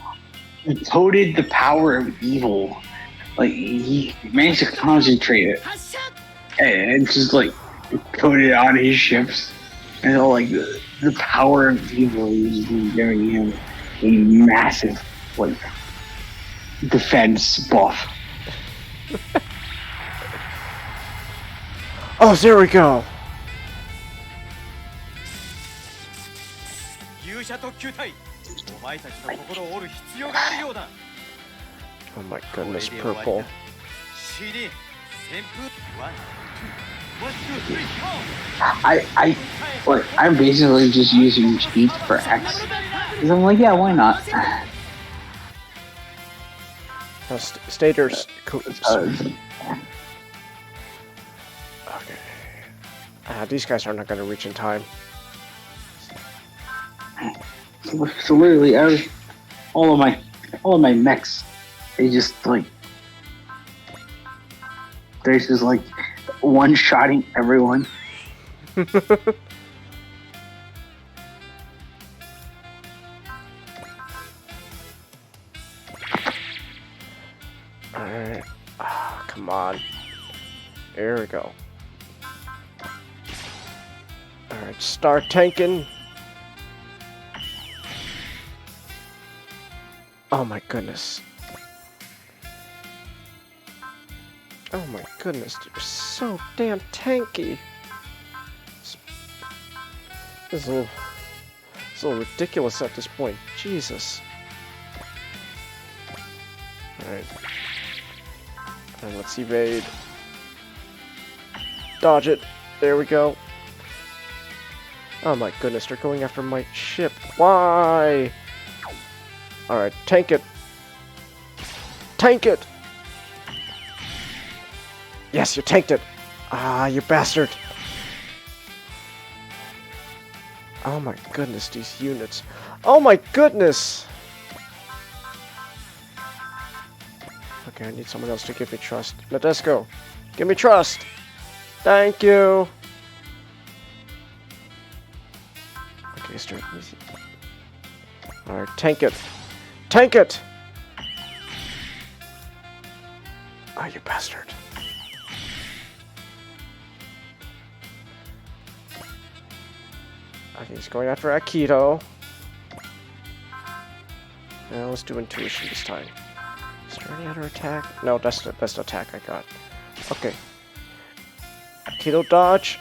He coded the power of evil. Like, he managed to concentrate it. And just, like, coded it on his ships. And, like, the power of evil is giving him a massive, like, defense buff. Oh, there we go. Oh my goodness, Purple. I'm basically just using cheat for X. Because I'm like, yeah, why not? Stay there. Okay. These guys are not gonna reach in time. So literally, all of my mechs, they just like, they're just like one-shotting everyone. Alright. Come on. There we go. Alright, start tanking. Oh my goodness. Oh my goodness, you're so damn tanky. This is a little ridiculous at this point. Jesus. Alright. And let's evade. Dodge it. There we go. Oh my goodness, they're going after my ship. Why? Alright, tank it. Tank it! Yes, you tanked it! Ah, you bastard! Oh my goodness, these units. Oh my goodness! Okay, I need someone else to give me trust. Nadesco, give me trust! Thank you! Okay, start easy. Alright, tank it! Tank it! Oh, you bastard. Okay, he's going after Akito. Now let's do intuition this time. Is there any other attack? No, that's the best attack I got. Okay. Akito dodge.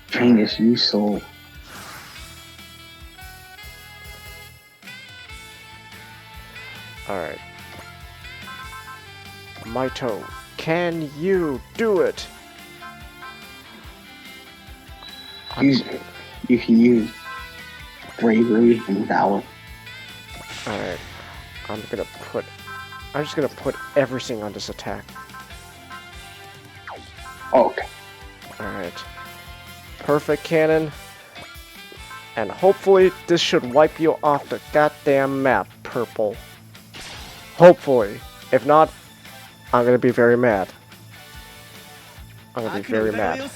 Genius, you soul. Alright. Maito, can you do it? You can use bravery and valor. Alright. I'm just gonna put everything on this attack. Okay. Alright. Perfect cannon. And hopefully this should wipe you off the goddamn map, Purple. Hopefully. If not, I'm gonna be very mad. I'm gonna be very mad.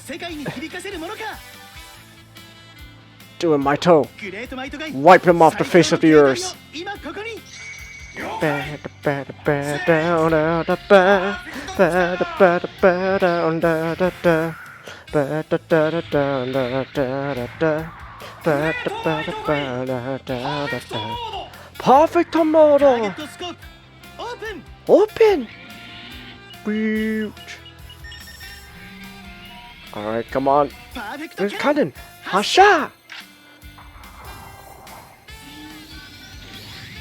Do it, Maito. Wipe him off the face of the earth. Perfect tomato. Open. Alright, come on. There's cannon. Hasha.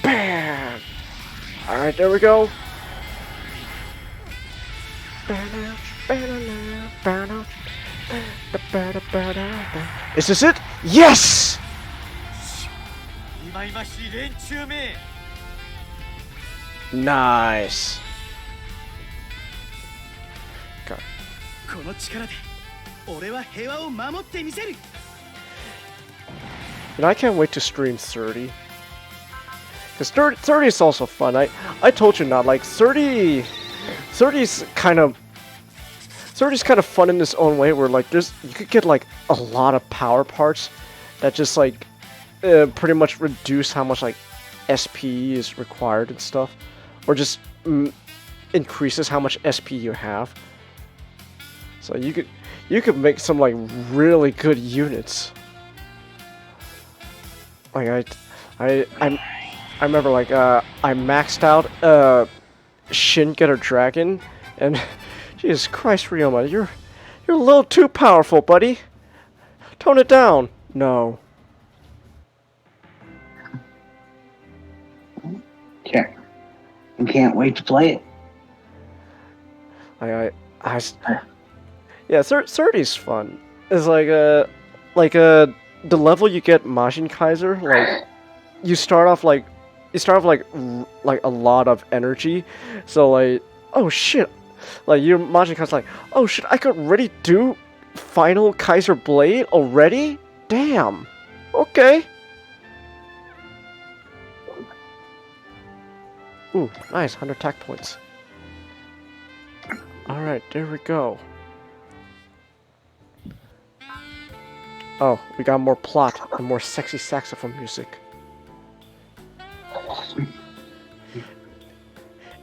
Bam. Alright, there we go. Is this it? Yes! Nice. Okay. And I can't wait to stream 30. Because 30 is also fun. I told you not, like 30 is kind of fun in its own way, where like you could get like a lot of power parts that just like pretty much reduce how much like SP is required and stuff, or just increases how much SP you have. So you could make some like really good units. Like I remember like I maxed out Shin Getter Dragon, and Jesus Christ, Ryoma, you're a little too powerful, buddy. Tone it down. No. Yeah. I can't wait to play it. Yeah, 30's fun. It's like the level you get Majin Kaiser, like you start off like a lot of energy. So like, oh shit, like your Majin Kaiser's like, oh shit, I could already do Final Kaiser Blade already? Damn. Okay. Ooh, nice, 100 attack points. Alright, there we go. Oh, we got more plot and more sexy saxophone music.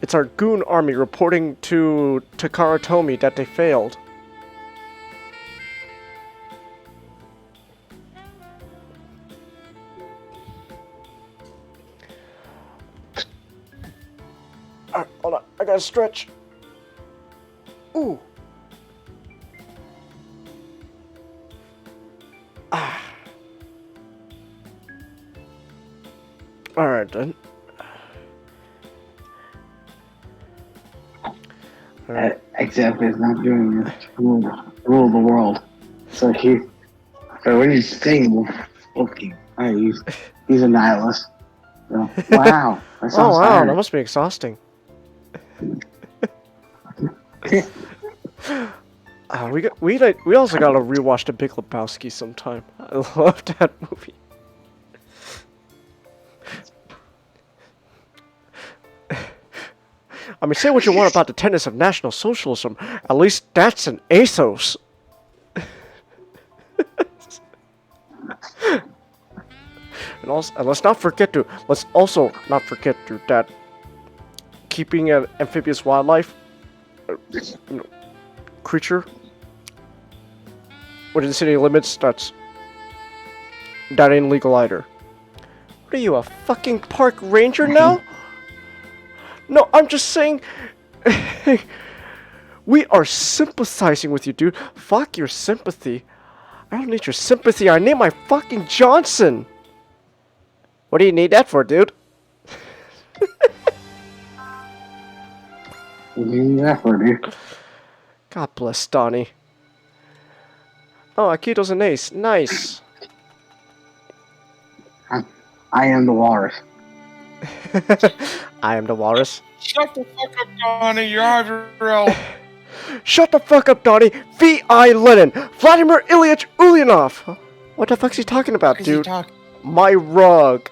It's our goon army reporting to Takara Tomy that they failed. Alright, hold on, I gotta stretch. Ooh. Alright then. Except is not doing this to rule the world. So what he's saying, okay, he's a nihilist. So, wow. That oh wow, that must be exhausting. We also gotta rewatch The Big Lebowski sometime. I love that movie. I mean, say what you want about the tenets of National Socialism, at least that's an ethos. And let's also not forget that keeping an amphibious wildlife creature within city limits, that ain't legal either. What are you, a fucking park ranger now? No, I'm just saying, we are sympathizing with you, dude. Fuck your sympathy. I don't need your sympathy. I need my fucking Johnson. What do you need that for, dude? Exactly. God bless Donnie. Oh, Akito's an ace. Nice. I am the walrus. I am the walrus. Shut the fuck up, Donnie. You're out of your Shut the fuck up, Donnie. V.I. Lenin. Vladimir Ilyich Ulyanov. What the fuck's he talking about, dude? My rug.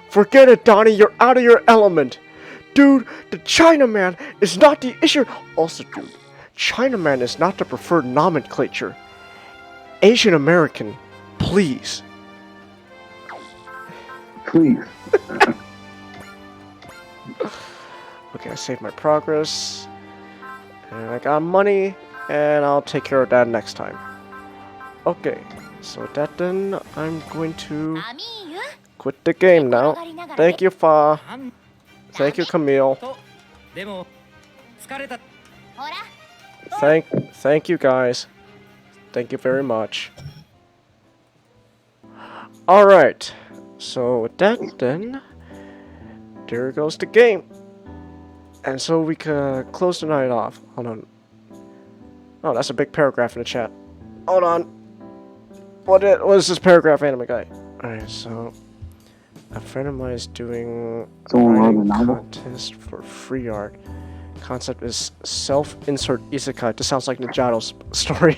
Forget it, Donnie. You're out of your element. Dude, the Chinaman is not the issue. Also, dude, Chinaman is not the preferred nomenclature. Asian American, please. Please. Okay, I saved my progress. And I got money, and I'll take care of that next time. Okay, so with that then, I'm going to quit the game now. Thank you, Fa. Thank you, Camille. Thank you, guys. Thank you very much. Alright, so with that then, there goes the game. And so we can close the night off. Hold on. Oh, that's a big paragraph in the chat. Hold on. What is this paragraph, anime guy? Alright, so a friend of mine is doing a writing contest for free art. Concept is self-insert isekai. This sounds like Nijado's story.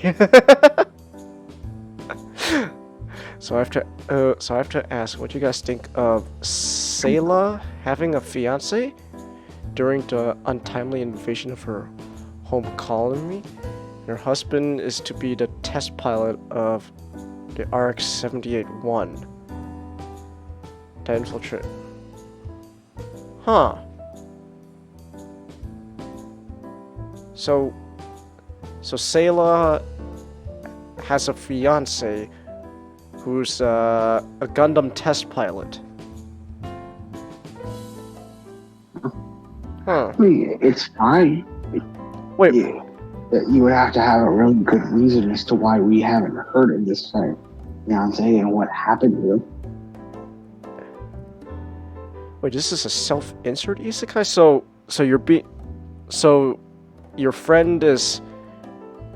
So I have to ask, what do you guys think of Sayla having a fiance during the untimely invasion of her home colony? Her husband is to be the test pilot of the RX-78-1 that infiltrate. Huh. So Sayla has a fiance who's a Gundam test pilot. Huh. It's fine. Wait. You would have to have a really good reason as to why we haven't heard of this fiance and what happened to him. Wait, this is a self-insert isekai? So your friend is...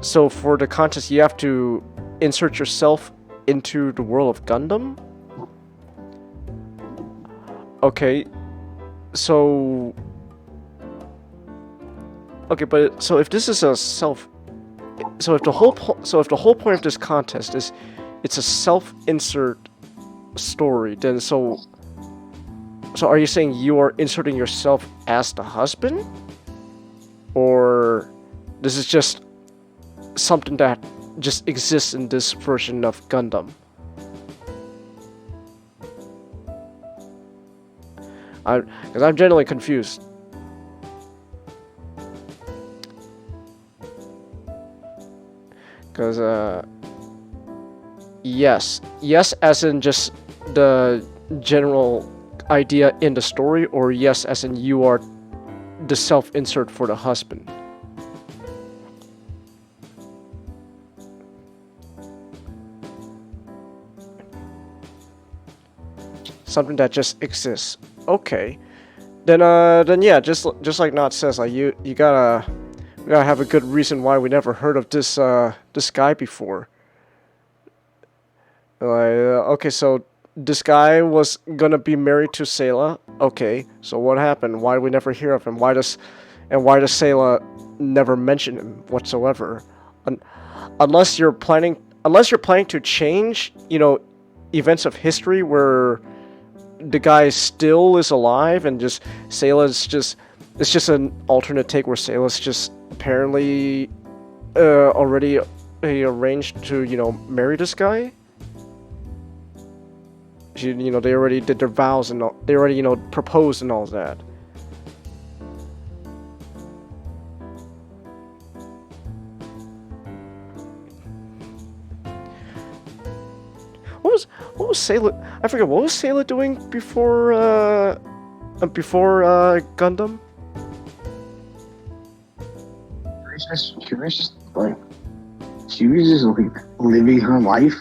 So for the contest, you have to insert yourself into the world of Gundam? Okay, so... Okay, but so if this is a self... So if the whole point of this contest is it's a self-insert story, then so are you saying you are inserting yourself as the husband? Or this is just something that just exists in this version of Gundam? Because I'm generally confused. Because, yes, as in just the general idea in the story, or yes, as in you are the self-insert for the husband? Something that just exists. Okay. Then yeah, just like Not says, like we gotta have a good reason why we never heard of this guy before. Okay, so this guy was gonna be married to Sayla. Okay, so what happened? Why did we never hear of him? Why does Sayla never mention him whatsoever? Unless you're planning to change, events of history where the guy still is alive and just Sayla's it's just an alternate take where Sayla's just apparently already arranged to marry this guy. They already did their vows and all, they already proposed and all that. What was Sayla? I forget, what was Sayla doing before Gundam? She was just living her life.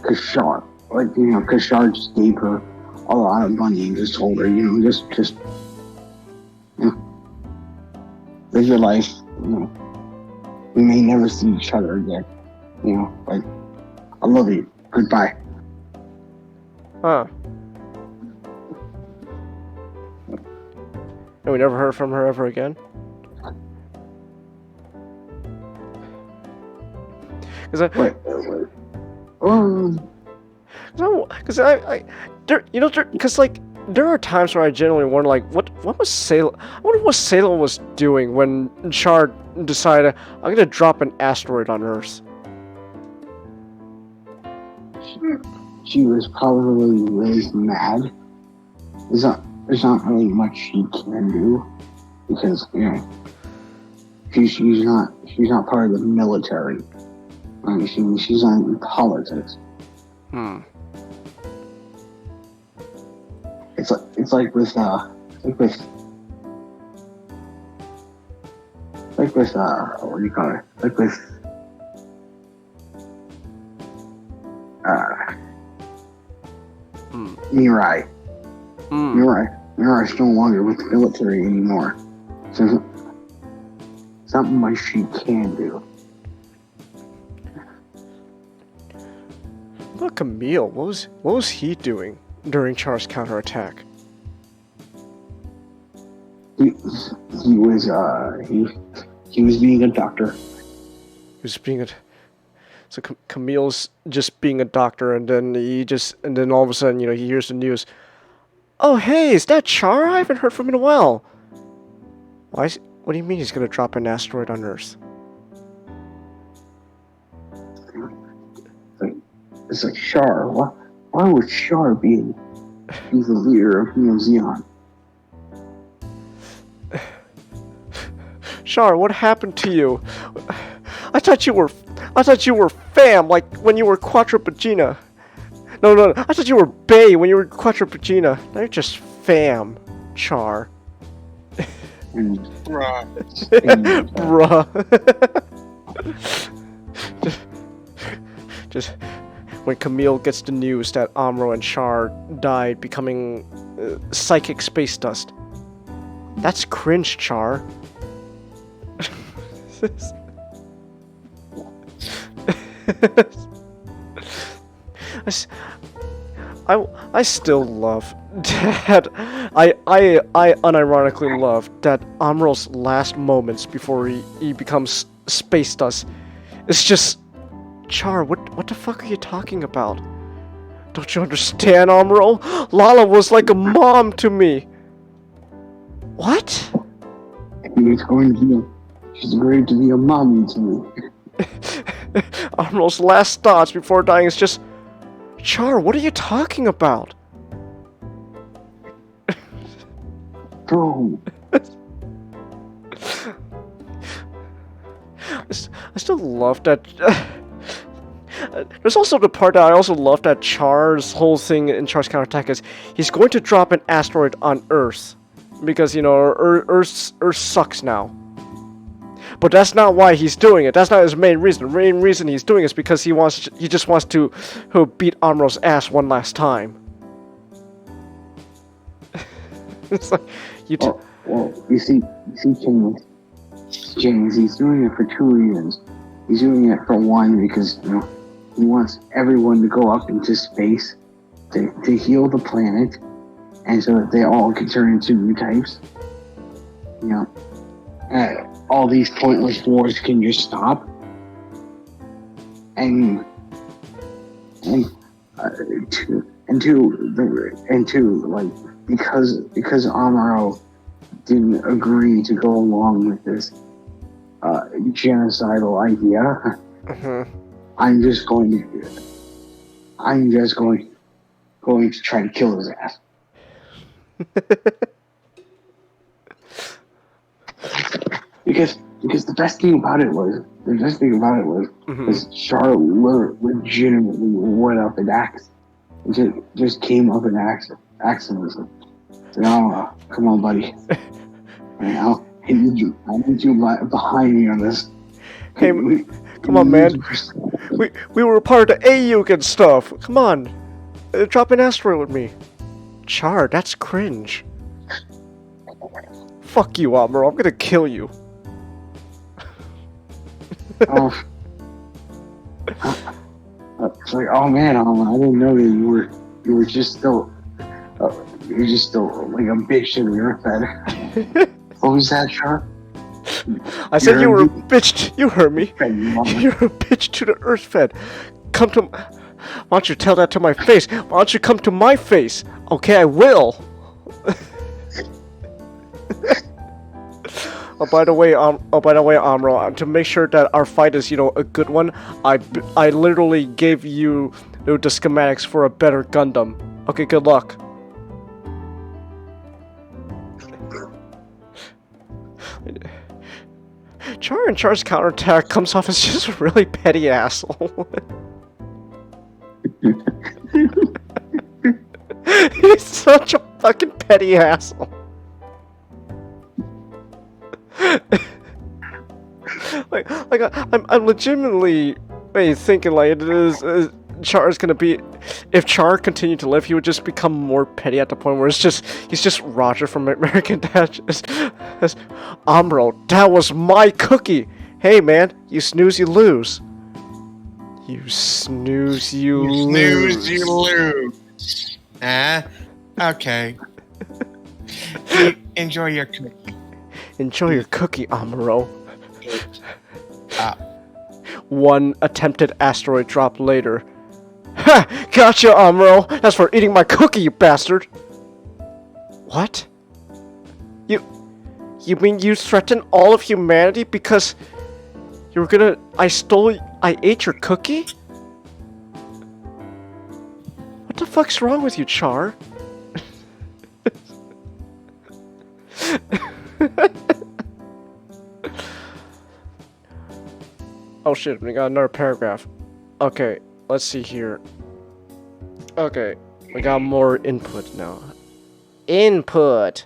Kashar, Kashar just gave her a lot of money and just told her, just live your life. We may never see each other again. Like, I love you. Goodbye. Huh. And we never heard from her ever again? Wait. Because there are times where I genuinely wonder, like, what was Salem? I wonder what Salem was doing when Char decided, I'm gonna drop an asteroid on Earth. She was probably really mad. There's not really much she can do because she's not part of the military. She's not in politics. It's like with what do you call it? Like with Mirai. Mirai's no longer with the military anymore. So there's not much she can do. What about Camille? What was he doing during Char's counterattack? He was being a doctor. He was being a... So Camille's just being a doctor, and then all of a sudden, he hears the news. Oh, hey, is that Char? I haven't heard from him in a while. What do you mean he's gonna drop an asteroid on Earth? It's like Char. Why would Char be the leader of Neo Zeon? Char, what happened to you? I thought you were fam, like when you were Quattro Pagina. No. I thought you were Bae when you were Quattro Pagina. Now you're just fam, Char. Bruh. just when Camille gets the news that Amuro and Char died, becoming psychic space dust. That's cringe, Char. I still love that. I unironically love that Amuro's last moments before he becomes space dust. It's just, Char, what the fuck are you talking about? Don't you understand, Amuro? Lala was like a mom to me. What? She's going to be a mommy to me. Amuro's last thoughts before dying is just, Char, what are you talking about? Bro. I still love that. There's also the part that I also love that Char's whole thing in Char's counterattack is he's going to drop an asteroid on Earth because Earth sucks now. But that's not why he's doing it. That's not his main reason. The main reason he's doing it is because he just wants to beat Amuro's ass one last time. It's like well, you see, James, he's doing it for 2 reasons. He's doing it for one because he wants everyone to go up into space to heal the planet, and so that they all can turn into new types. All these pointless wars can just stop, and two, like because Amuro didn't agree to go along with this genocidal idea. I'm just going to try to kill his ass. Because the best thing about it was Charlotte legitimately went up and axed. Just came up and axed him. Was like, "Oh, come on, buddy. I need you behind me on this." Hey, come on, man. We were part of the AUG and stuff. Come on, drop an asteroid with me. Char, that's cringe. Fuck you, Amuro. I'm gonna kill you. Oh. It's like, oh man, I didn't know that you were just still like a bitch to the earth head. What was that, Char? I said you were a bitch. You heard me. You're a bitch to the earth fed. Come to. Why don't you tell that to my face? Why don't you come to my face? Okay, I will. Oh, by the way, Amro, to make sure that our fight is, a good one, I literally gave you the schematics for a better Gundam. Okay, good luck. Char and Char's counterattack comes off as just a really petty asshole. He's such a fucking petty asshole. I'm legitimately thinking like it is. Char is gonna be, if Char continued to live, he would just become more petty at the point where he's just Roger from American Dad. Amro, that was my cookie. Hey man, you snooze, you lose. You snooze, you lose. Snooze, you lose. Okay. Enjoy your cookie. Enjoy your cookie, Amuro. One attempted asteroid drop later. Ha! Gotcha, Amuro! That's for eating my cookie, you bastard! What? You mean you threatened all of humanity because you were gonna... I ate your cookie? What the fuck's wrong with you, Char? Oh shit, we got another paragraph. Okay, let's see here. Okay, we got more input now. Input!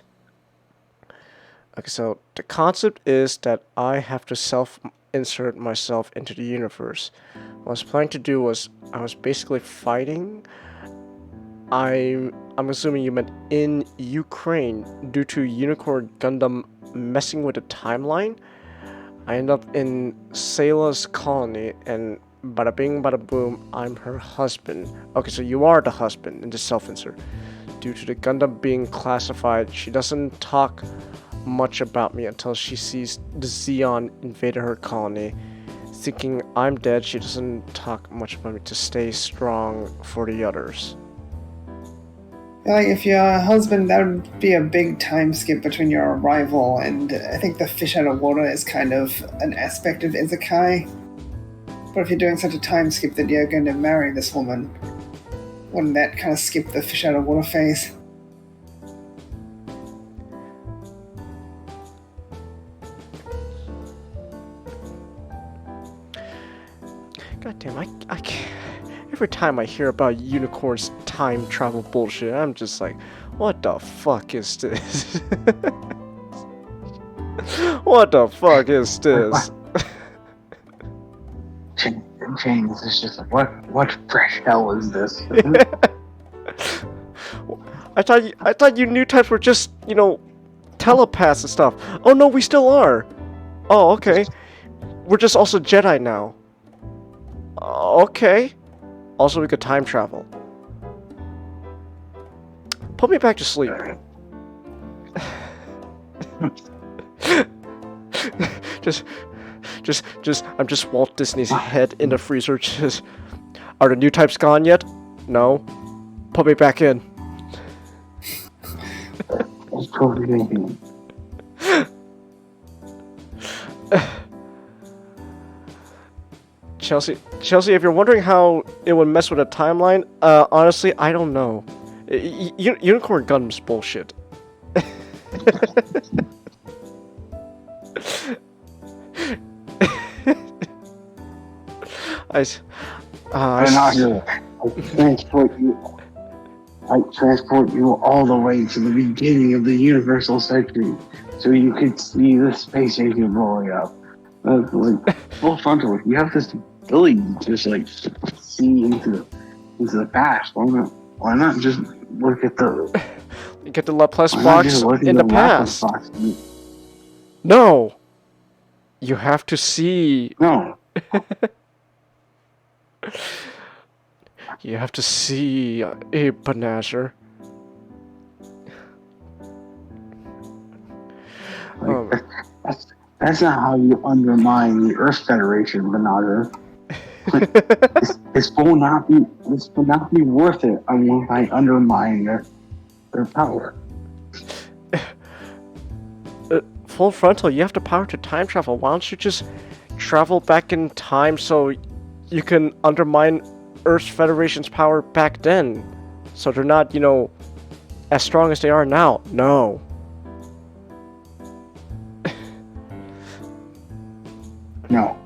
Okay, so the concept is that I have to self-insert myself into the universe. What I was planning to do was, I was basically fighting. I'm assuming you meant in Ukraine due to Unicorn Gundam messing with the timeline. I end up in Sayla's colony, and bada bing, bada boom, I'm her husband. Okay, so you are the husband in the self-insert. Due to the Gundam being classified, she doesn't talk much about me until she sees the Zeon invaded her colony. Thinking I'm dead, she doesn't talk much about me to stay strong for the others. Like, if you're a husband, that would be a big time skip between your arrival, and I think the fish out of water is kind of an aspect of Isekai. But if you're doing such a time skip that you're going to marry this woman, wouldn't that kind of skip the fish out of water phase? God damn, I can't. Every time I hear about Unicorn's time travel bullshit, I'm just like, what the fuck is this? What the fuck is this? James is just like, what fresh hell is this? I thought you new types were just, telepaths and stuff. Oh no, we still are. Oh, okay. We're just also Jedi now. Okay. Also, we could time travel. Put me back to sleep. I'm just Walt Disney's head in the freezer. Are the new types gone yet? No. Put me back in. Chelsea, if you're wondering how it would mess with a timeline, honestly, I don't know. Unicorn Gundam's bullshit. I transport you all the way to the beginning of the Universal Century, so you could see the space station blowing up. Like full frontal. You have this ability to just like see into the past. Why not just look at the. You get the Laplace Why not box just look at in the Laplace past. box? No! You have to see... No. You have to see Abe Banazzer. That's not how you undermine the Earth Federation, Banaga. This will not be worth it unless I undermine their power. Full frontal, you have the power to time travel. Why don't you just travel back in time so you can undermine Earth Federation's power back then? So they're not, as strong as they are now. No. No.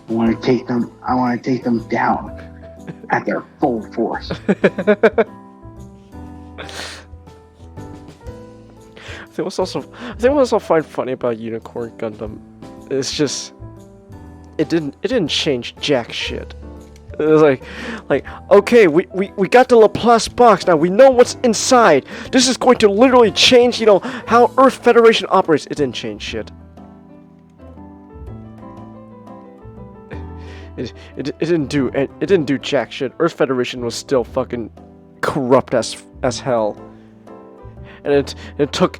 I want to take them down at their full force. I think what's also find funny about Unicorn Gundam is just it didn't change jack shit. It was like okay, we got the Laplace box now. We know what's inside. This is going to literally change, how Earth Federation operates. It didn't change shit. It didn't do jack shit. Earth Federation was still fucking corrupt as hell. And it took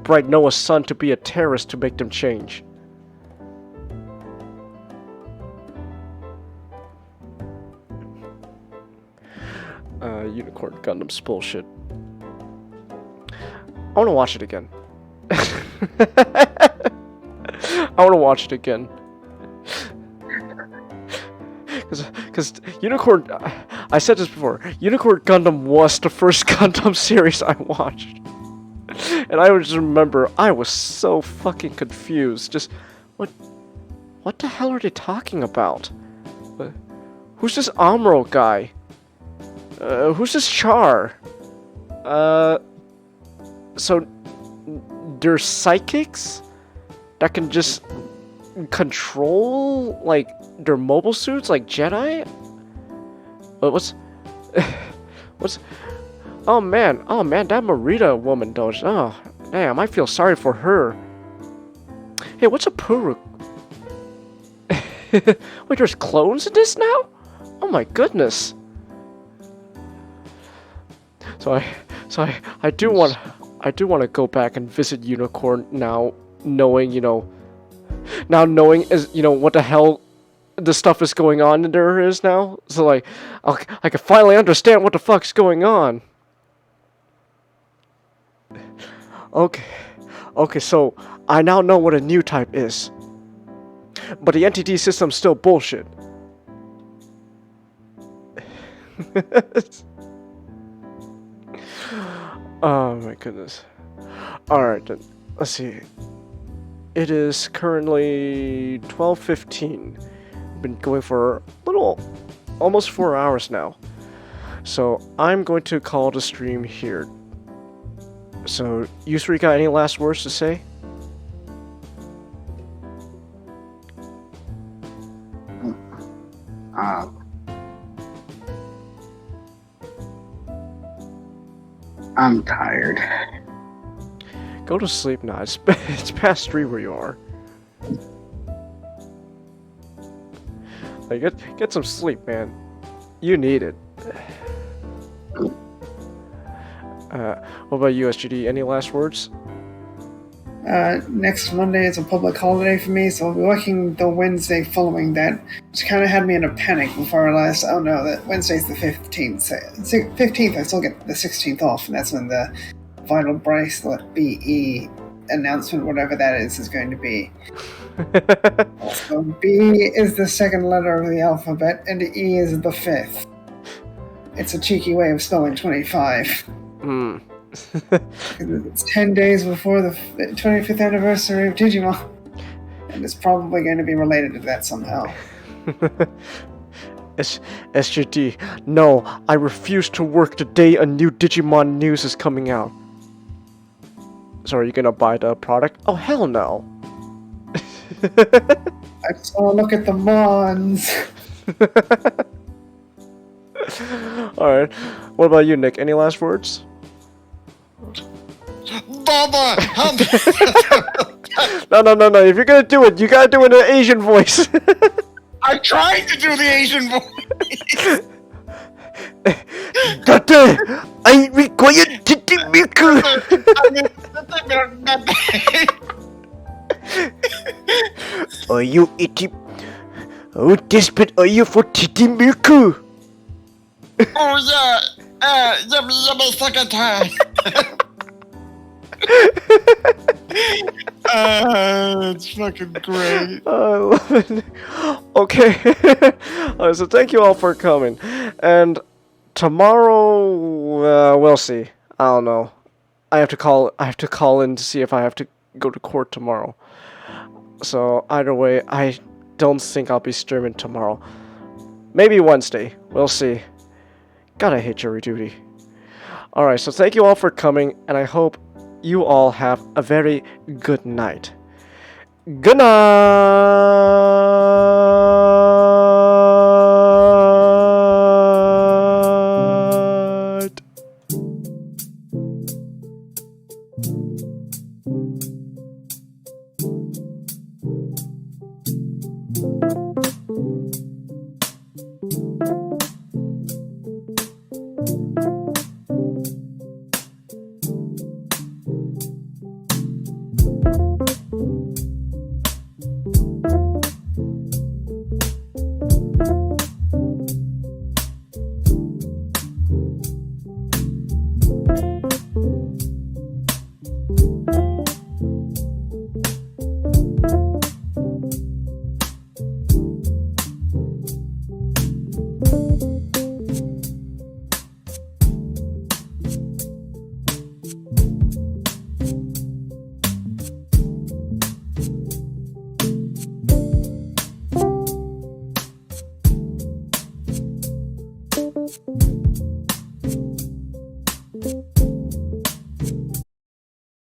Bright Noah's son to be a terrorist to make them change. Unicorn Gundam's bullshit. I want to watch it again. I want to watch it again. Because Unicorn, I said this before, Unicorn Gundam was the first Gundam series I watched. And I just remember, I was so fucking confused. Just, what the hell are they talking about? Who's this Amuro guy? Who's this Char? So, they're psychics? That can just control, like, their mobile suits like Jedi? What's oh man, that Marita woman does. Oh damn, I feel sorry for her. Hey, what's a Puruk? Wait, there's clones in this now? Oh my goodness. So I do want to go back and visit Unicorn now, knowing, what the hell the stuff is going on there is now. So like, I can finally understand what the fuck's going on. Okay, so I now know what a new type is. But the NTD system's still bullshit. Oh my goodness. Alright then, let's see. It is currently 12:15. Been going for almost 4 hours now. So I'm going to call the stream here. So, you three got any last words to say? I'm tired. Go to sleep now. It's past 3 where you are. Like, get some sleep, man. You need it. What about you, SGD? Any last words? Next Monday is a public holiday for me, so I'll be working the Wednesday following that, which kind of had me in a panic before I realized, oh no, that Wednesday's the 15th. 15th, I still get the 16th off, and that's when the Vital Bracelet BE announcement, whatever that is going to be. Also, B is the second letter of the alphabet, and E is the 5th. It's a cheeky way of spelling 25. It's 10 days before the 25th anniversary of Digimon. And it's probably going to be related to that somehow. SGD, no, I refuse to work the day a new Digimon news is coming out. So are you gonna buy the product? Oh, hell no. I just want to look at the Mons. Alright. What about you, Nick? Any last words? Baba! No. If you're gonna do it, you gotta do it in an Asian voice. I'm trying to do the Asian voice! Doctor, I require titty milk. Are you eating? How desperate are you for titty milk? Oh yeah! Yummy second time! It's fucking great. I love it. Okay. Alright, so thank you all for coming. And tomorrow, we'll see. I don't know. I have to call in to see if I have to go to court tomorrow. So either way, I don't think I'll be streaming tomorrow. Maybe Wednesday. We'll see. Gotta hate jury duty. Alright, so thank you all for coming, and I hope you all have a very good night. Good night!